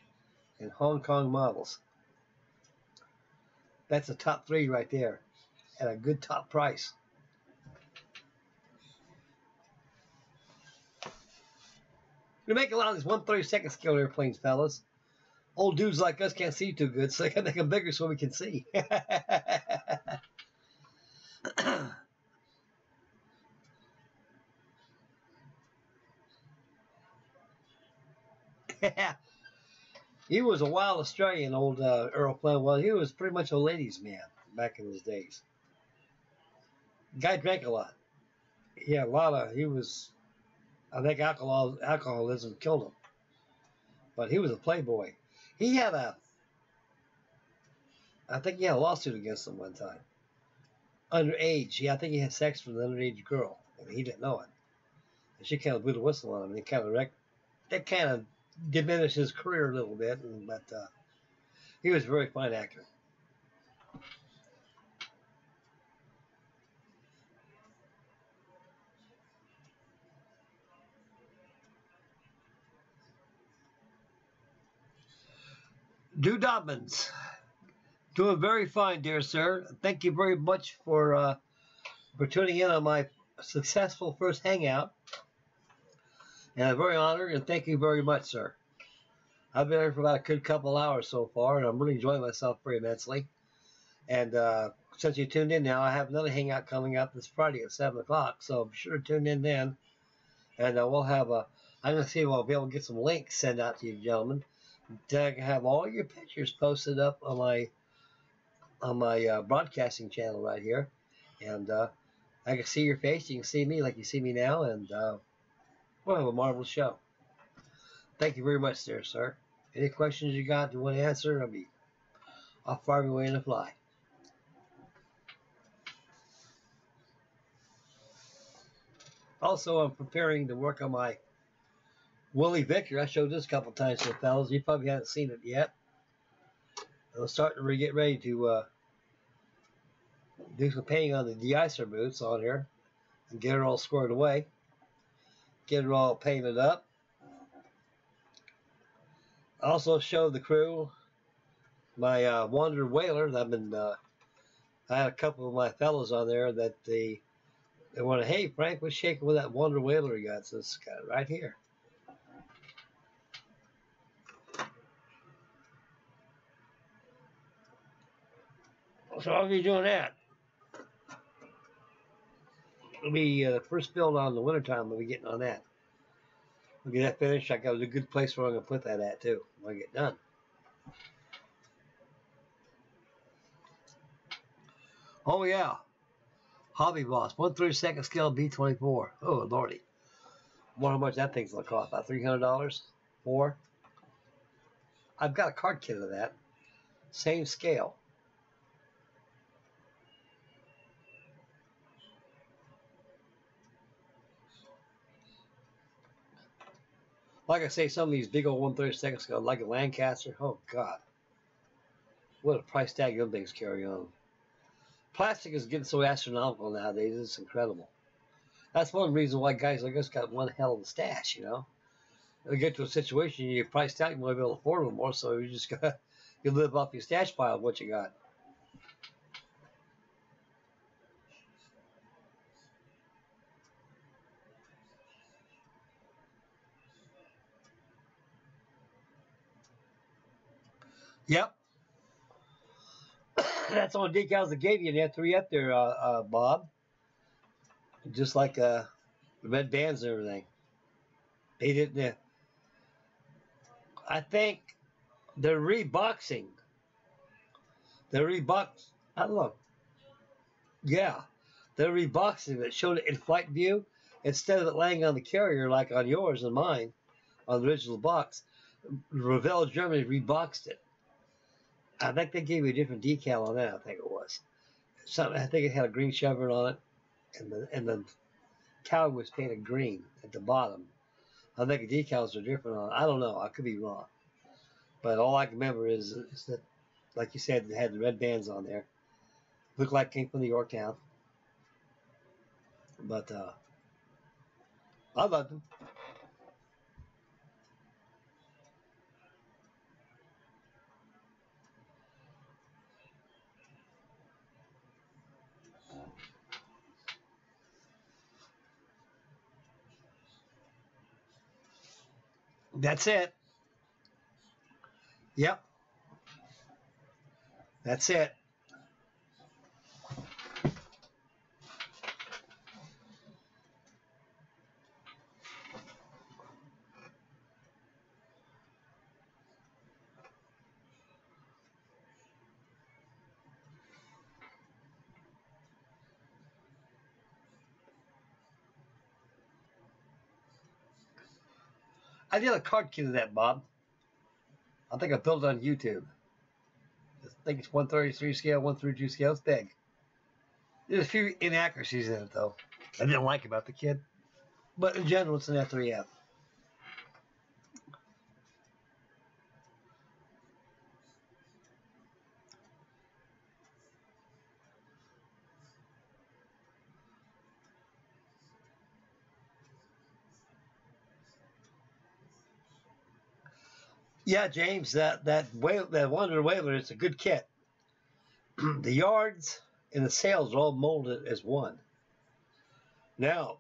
and Hong Kong models. That's the top 3 right there at a good top price. We make a lot of these 1/32 scale airplanes, fellas. Old dudes like us can't see too good, so they can make them bigger so we can see. He was a wild Australian, old Earl Flynn. Well, he was pretty much a ladies' man back in those days. Guy drank a lot. Yeah, he was, I think alcoholism killed him. But he was a playboy. I think he had a lawsuit against him one time. Underage. Yeah, I think he had sex with an underage girl, and he didn't know it. And she kind of blew the whistle on him, and that kind of diminished his career a little bit, but he was a very fine actor. Dew Dobbins, doing very fine, dear sir. Thank you very much for tuning in on my successful first hangout. And I'm very honored, and thank you very much, sir. I've been here for about a good couple hours so far, and I'm really enjoying myself very immensely. And since you tuned in now, I have another hangout coming up this Friday at 7 o'clock, so be sure to tune in then. And we'll have I'm going to see if I'll be able to get some links sent out to you gentlemen. Then I can have all your pictures posted up on my broadcasting channel right here. And I can see your face, you can see me like you see me now, and we'll have a marvelous show. Thank you very much there, sir. Any questions you got you want to answer, I'll fire away in the fly. Also, I'm preparing to work on my Willie Victor. I showed this a couple times to the fellas. You probably haven't seen it yet. I'm starting to get ready to do some painting on the de-icer boots on here and get it all squared away. Get it all painted up. I also showed the crew my Wanderer Whaler. I had a couple of my fellows on there that they wanted, hey Frank, what's shaking with that Wanderer Whaler you got? So it's got it right here. So I'll be doing that. It'll be the first build on the wintertime. We'll be getting on that. We'll get that finished. I got a good place where I'm going to put that at too when I get done. Oh yeah, Hobby Boss 1/32 scale B24. Oh lordy, I wonder how much that thing's going to cost. About $300. More. I've got a card kit of that. Same scale. Like I say, some of these big old 1/32 scale, like a Lancaster. Oh God, what a price tag them things carry on. Plastic is getting so astronomical nowadays. It's incredible. That's one reason why guys like us got one hell of a stash. You know, you get to a situation you price tag, you might be able to afford them more, so you just got you live off your stash pile of what you got. Yep. That's all the decals they gave you in that 3F there, Bob. Just like the red bands and everything. They didn't. I think they're reboxing. They're reboxed. Look. Yeah. They're reboxing it. Showed it in flight view. Instead of it laying on the carrier like on yours and mine, on the original box, Revell Germany reboxed it. I think they gave you a different decal on that. I think it was. I think it had a green chevron on it, and the cow was painted green at the bottom. I think the decals are different on it. I don't know. I could be wrong. But all I can remember is that, like you said, it had the red bands on there. Looked like it came from the Yorktown. But I loved them. That's it. Yep. That's it. I did a card kit of that, Bob. I think I built it on YouTube. I think it's 1/33 scale, 1/32 scale. It's big. There's a few inaccuracies in it, though. I didn't like about the kit. But in general, it's an F3F. Yeah, James, that Wanderer Whaler, it's a good kit. The yards and the sails are all molded as one. Now,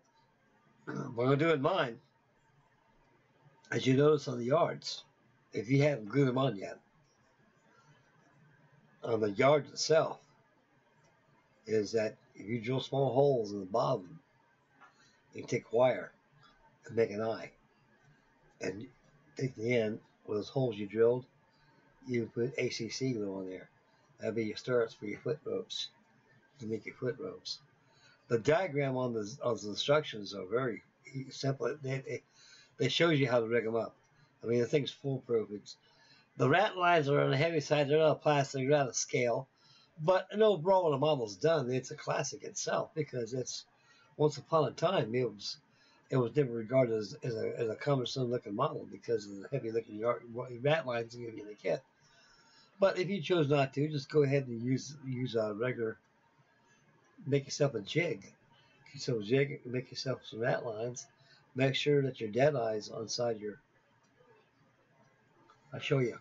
what I'm doing mine, as you notice on the yards, if you haven't glued them on yet, on the yard itself, is that if you drill small holes in the bottom, you take wire and make an eye, and take the end with those holes you drilled, you put ACC glue on there. That'll be your stirrups for your foot ropes, to make your foot ropes. The diagram on the instructions are very simple. They shows you how to rig them up. I mean, the thing's foolproof. The rat lines are on the heavy side. They're not plastic. They're out of scale. But overall, when the model's done, it's a classic itself, because it's, once upon a time, it was never regarded as a cumbersome looking model because of the heavy looking rat lines you give you in the kit. But if you chose not to, just go ahead and use a regular, make yourself a jig. So jig, make yourself some rat lines. Make sure that your dead eye's on side your, I'll show you.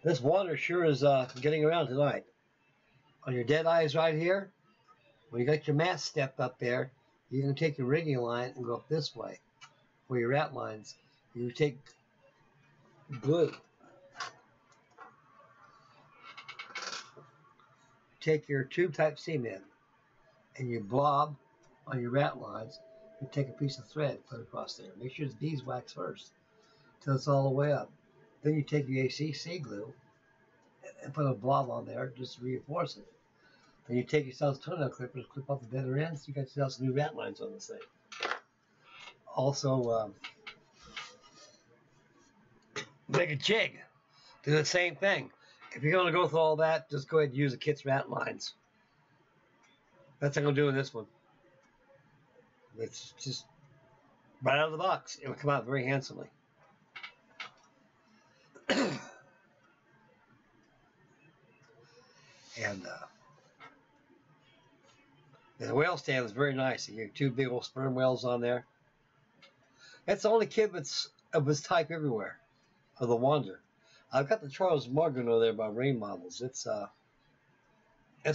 This water sure is getting around tonight. On your dead eyes right here, when you got your mast stepped up there, you can take your rigging line and go up this way. For your rat lines, you take glue. Take your tube type cement and you blob on your rat lines. You take a piece of thread, put it across there. Make sure it's beeswax first, till it's all the way up. Then you take your ACC glue and put a blob on there just to reinforce it. Then you take yourself toenail clippers, clip off the better ends. You got yourself some new rat lines on this thing. Also, make a jig. Do the same thing. If you're going to go through all that, just go ahead and use the kit's rat lines. That's what I'm going to do in this one. It's just right out of the box. It'll come out very handsomely. And the whale stand is very nice. You get two big old sperm whales on there. That's the only kit that's of this type everywhere, for the Wander. I've got the Charles Morgan over there by Rain Models. It's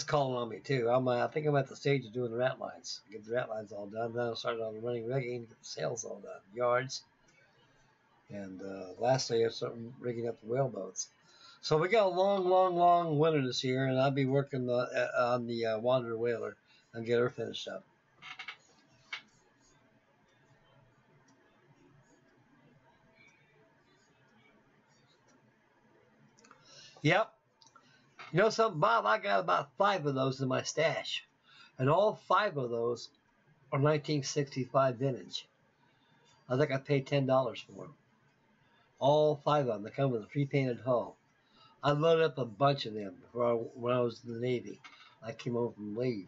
calling on me too. I think I'm at the stage of doing the rat lines. Get the rat lines all done. Then I'll start on the running rigging, get the sails all done, yards, and lastly I'll start rigging up the whale boats. So we got a long winter this year, and I'll be working on the Wanderer Whaler and get her finished up. Yep. You know something, Bob? I got about 5 of those in my stash. And all 5 of those are 1965 vintage. I think I paid $10 for them. All 5 of them. They come with a pre-painted hull. I loaded up a bunch of them when I was in the Navy. I came home from leave.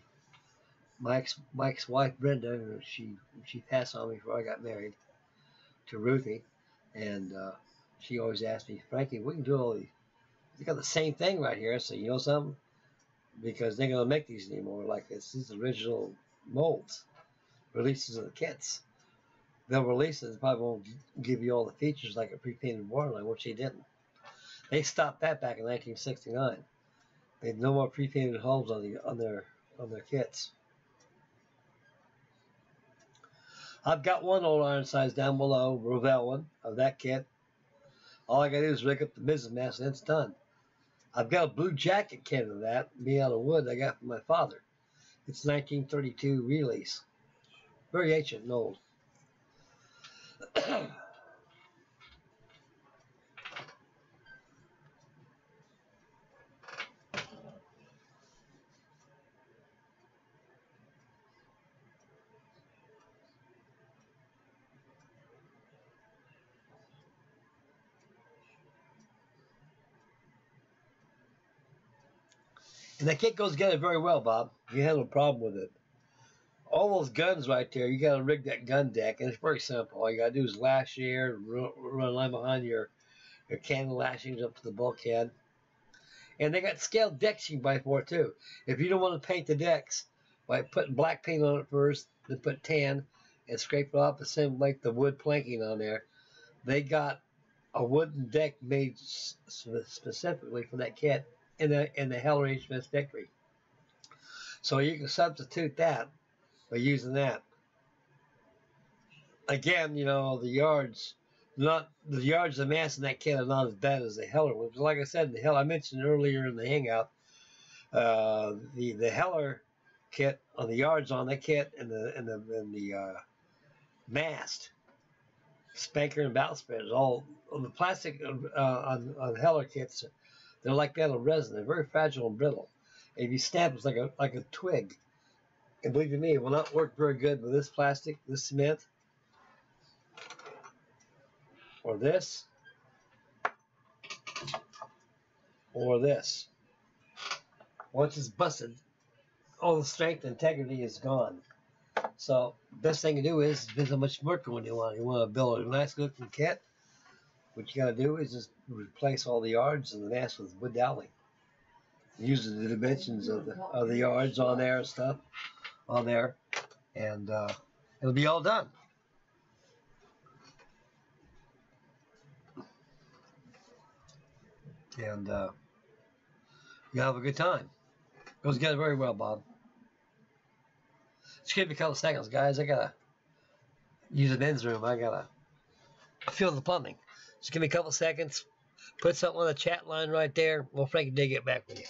My ex-wife, Brenda, she passed on me before I got married to Ruthie. And she always asked me, Frankie, we can do all these. You got the same thing right here, so you know something? Because they're going to make these anymore like this. These original molds, releases of the kits. They'll release it, they probably won't give you all the features like a pre-painted waterline, which they didn't. They stopped that back in 1969. They had no more pre-painted hulls on their kits. I've got one old iron size down below, Revell one, of that kit. All I got to do is rig up the mizzen mast and it's done. I've got a blue jacket kit of that, made out of wood I got from my father. It's 1932 release. Very ancient and old. And that kit goes together very well, Bob. You have no problem with it. All those guns right there, you got to rig that gun deck, and it's very simple. All you got to do is lash here, run a line behind your cannon lashings up to the bulkhead. And they got scaled decks you can buy for it, too. If you don't want to paint the decks, by putting black paint on it first, then put tan, and scrape it off the same like the wood planking on there, they got a wooden deck made specifically for that kit. in the Heller H. Smith Victory. So you can substitute that by using that. Again, you know, the yards of mass in that kit are not as bad as the Heller ones. Like I said, the Heller I mentioned earlier in the Hangout, the Heller kit on the yards on that kit and the mast, spanker and bout spreaders, all on the plastic on Heller kits, they're like that on resin. They're very fragile and brittle. And if you snap, it's like a twig. And believe you me, it will not work very good with this plastic, this cement, or this, or this. Once it's busted, all the strength and integrity is gone. So best thing to do is depends how much mercury you want. You want to build a nice looking kit. What you got to do is just replace all the yards and the mass with wood dowling. Using the dimensions of the yards on there and stuff on there, and it'll be all done. And you have a good time. Goes together very well, Bob. Just give me a couple seconds, guys. I gotta use the men's room. I gotta feel the plumbing. Just give me a couple seconds. Put something on the chat line right there. Well, Frankie did get back with you.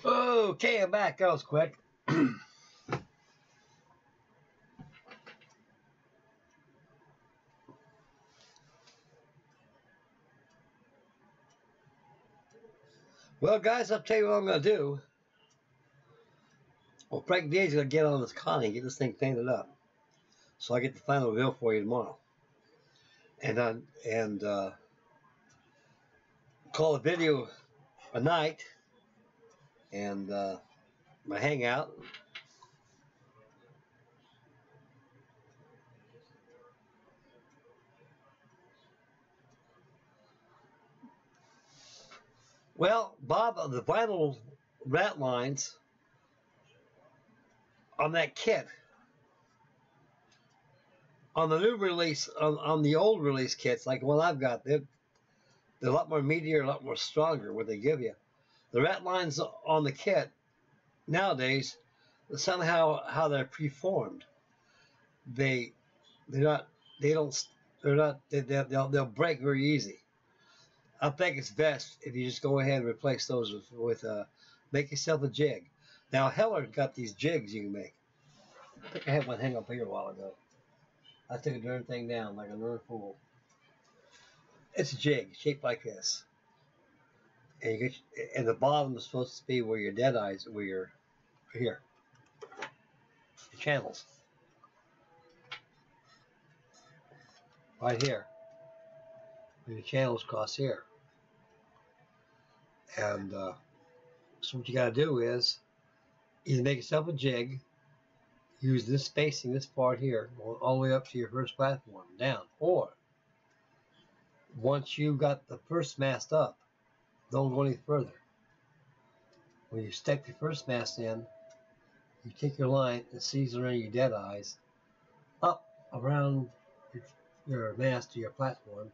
Okay, I'm back. That was quick. Well, guys, I'll tell you what I'm going to do. Well, Frank D's going to get on this conning and get this thing painted up. So I get the final bill for you tomorrow. And call the video a night. And my Hangout. Well, Bob, the vinyl rat lines on that kit, on the new release, on the old release kits, like the one I've got, they're a lot more meatier, a lot more stronger, what they give you. The rat lines on the kit nowadays, somehow how they're preformed, they'll break very easy. I think it's best if you just go ahead and replace those with make yourself a jig. Now Heller's got these jigs you can make. I think I had one hang up here a while ago. I took a darn thing down like a nerd fool. It's a jig shaped like this, and the bottom is supposed to be where your dead eyes, where your here, the channels, right here, where your channels cross here. And so what you got to do is either make yourself a jig, use this spacing, this part here, all the way up to your first platform, down. Or once you got the first mast up, don't go any further. When you stick the first mast in, you take your line and seize around your dead eyes, up around your mast to your platform,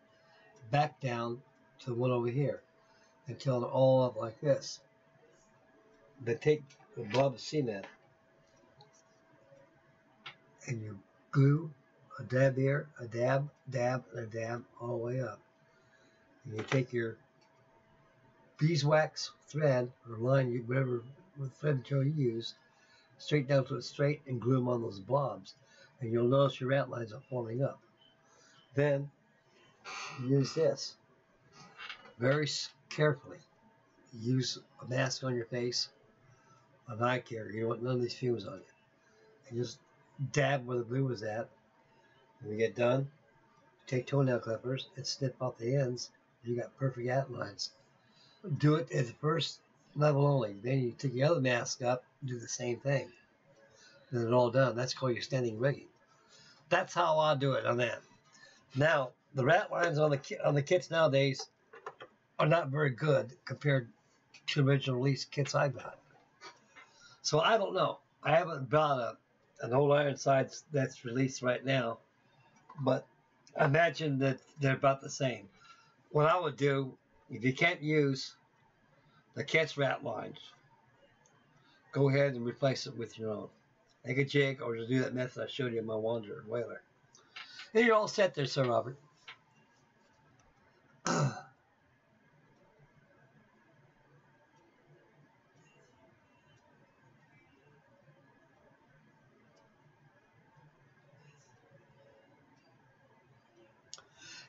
back down to the one over here, until they're all up like this. Then take the blob of cement and you glue a dab here, a dab, and a dab all the way up. And you take your beeswax thread or line, whatever thread material you use, straight down to it straight and glue them on those blobs. And you'll notice your rat lines are forming up. Then use this very carefully. Use a mask on your face, an eye care. You don't want none of these fumes on you. And just dab where the glue is at. When you get done, take toenail clippers and snip off the ends. You got perfect outlines. Do it at the first level only. Then you take the other mask up and do the same thing. Then it's all done. That's called your standing rigging. That's how I do it on that. Now, the rat lines on the kits nowadays are not very good compared to original release kits I've got. So I don't know. I haven't bought an old Ironsides that's released right now, but I imagine that they're about the same. What I would do, if you can't use the kit's rat lines, go ahead and replace it with your own. Make a jig or just do that method I showed you in my Wanderer and Whaler. And you're all set there, Sir Robert.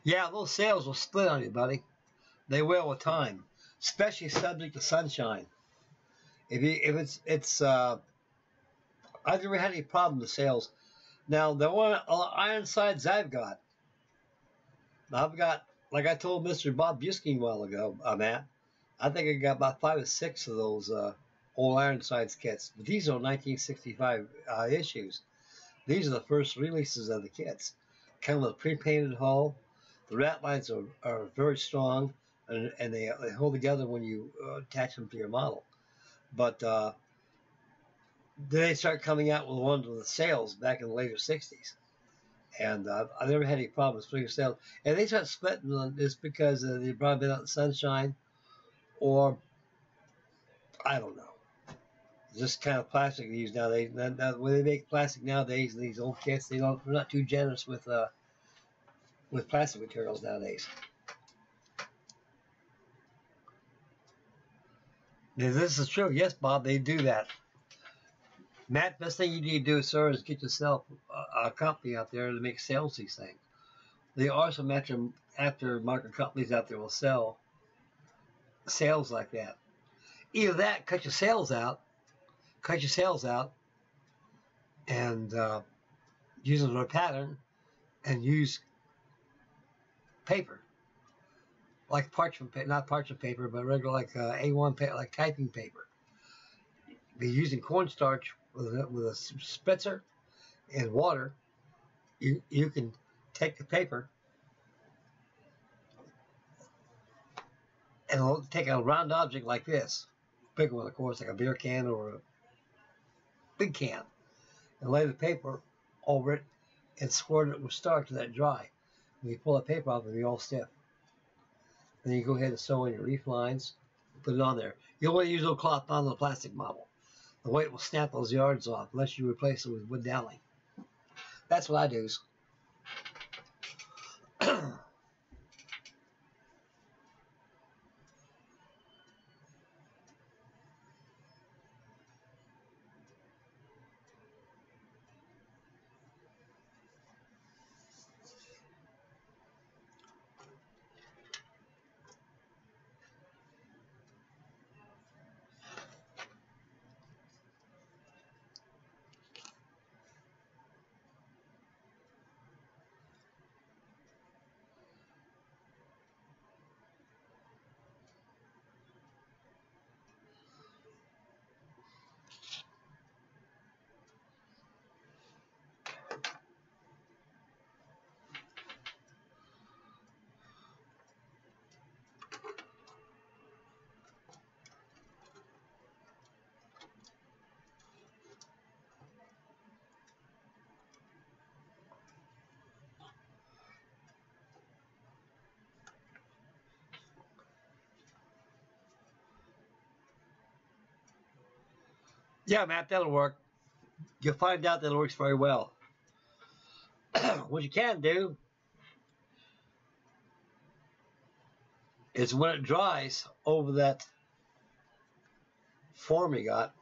Yeah, those sails will split on you, buddy. They will with time, especially subject to sunshine. If it's I've never had any problem with sails. Now the one Ironsides I've got, like I told Mr. Bob Busking a while ago, Matt. I think I got about 5 or 6 of those old Ironsides kits. But these are 1965 issues. These are the first releases of the kits. Come with a pre-painted hull. The rat lines are very strong, and they hold together when you attach them to your model. But then they start coming out with ones with the sails back in the later 60s. And I've never had any problems splitting sails. And they start splitting them just because they've probably been out in the sunshine, or I don't know. Just kind of plastic they use nowadays. Now, when they make plastic nowadays, these old kits, they're not too generous with plastic materials nowadays. Now, this is true. Yes, Bob, they do that. Matt, best thing you need to do, sir, is get yourself a company out there to make sales these things. There are some aftermarket companies out there will sell sales like that. Either that, cut your sales out, and use it as a pattern, and use paper, like parchment paper, not parchment paper, but regular like A1 paper, like typing paper. Be using cornstarch with a spritzer and water. You can take the paper and take a round object like this, big one, of course, like a beer can or a big can, and lay the paper over it and squirt it with starch to let it dry. When you pull the paper off, it'll be all stiff. Then you go ahead and sew in your reef lines, put it on there. You'll want to use a little cloth on the plastic model. The weight will snap those yards off unless you replace it with wood doweling. That's what I do. Yeah, Matt, that'll work. You'll find out that it works very well. What you can do is when it dries over that form you got,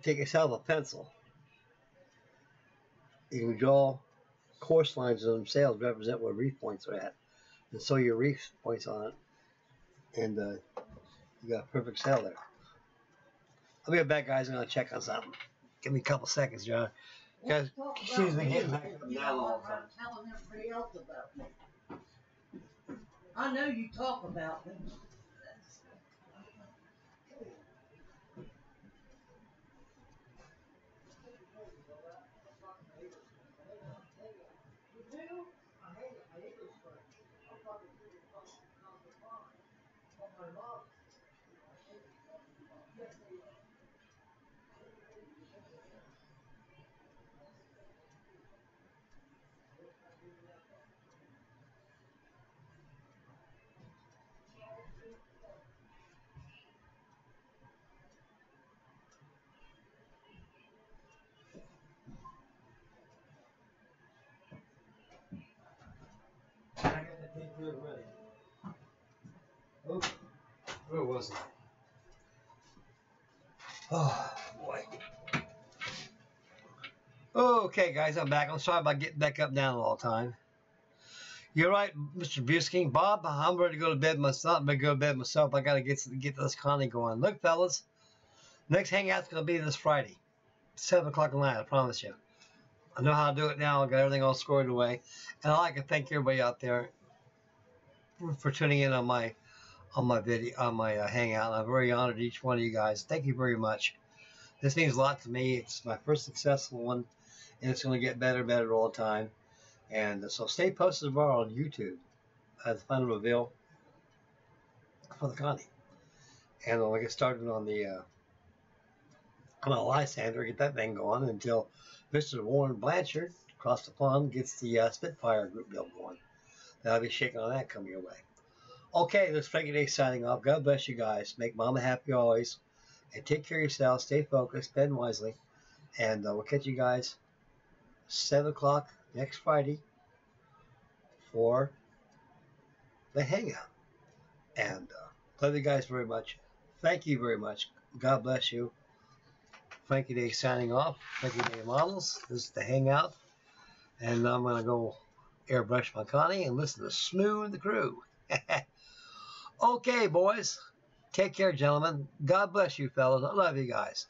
take yourself a pencil. You can draw course lines of themselves, represent where reef points are at, and sew your reef points on it, and you got a perfect sail there. I'll be right back, guys. I'm gonna check on something. Give me a couple seconds, John. Guys, excuse me, getting back up now all the time. Telling everybody else about me. I know you talk about me. Oh, where was it? Oh, boy. Okay, guys, I'm back. I'm sorry about getting back up down all the time. You're right, Mr. Busking. Bob, I'm ready to go to bed myself. I'm ready to go to bed myself. I got to get this Connie going. Look, fellas, next hangout's going to be this Friday, 7 o'clock at night, I promise you. I know how to do it now. I got everything all squared away. And I'd like to thank everybody out there for tuning in on my video, on my hangout. I'm very honored each one of you guys. Thank you very much. This means a lot to me. It's my first successful one, and it's going to get better and better all the time. And so stay posted tomorrow on YouTube at the final reveal for the Connie. And we'll get started on the Lysander, get that thing going until Mr. Warren Blanchard across the pond gets the Spitfire group build going. Then I'll be shaking on that coming your way. Okay, this is Frankie Day signing off. God bless you guys. Make Mama happy always. And take care of yourselves. Stay focused. Spend wisely. And we'll catch you guys 7 o'clock next Friday for the hangout. And love you guys very much. Thank you very much. God bless you. Frankie Day signing off. Frankie Day Models. This is the hangout. And I'm going to go airbrush my Connie and listen to Smooth the Crew. Okay, boys. Take care, gentlemen. God bless you, fellas. I love you guys.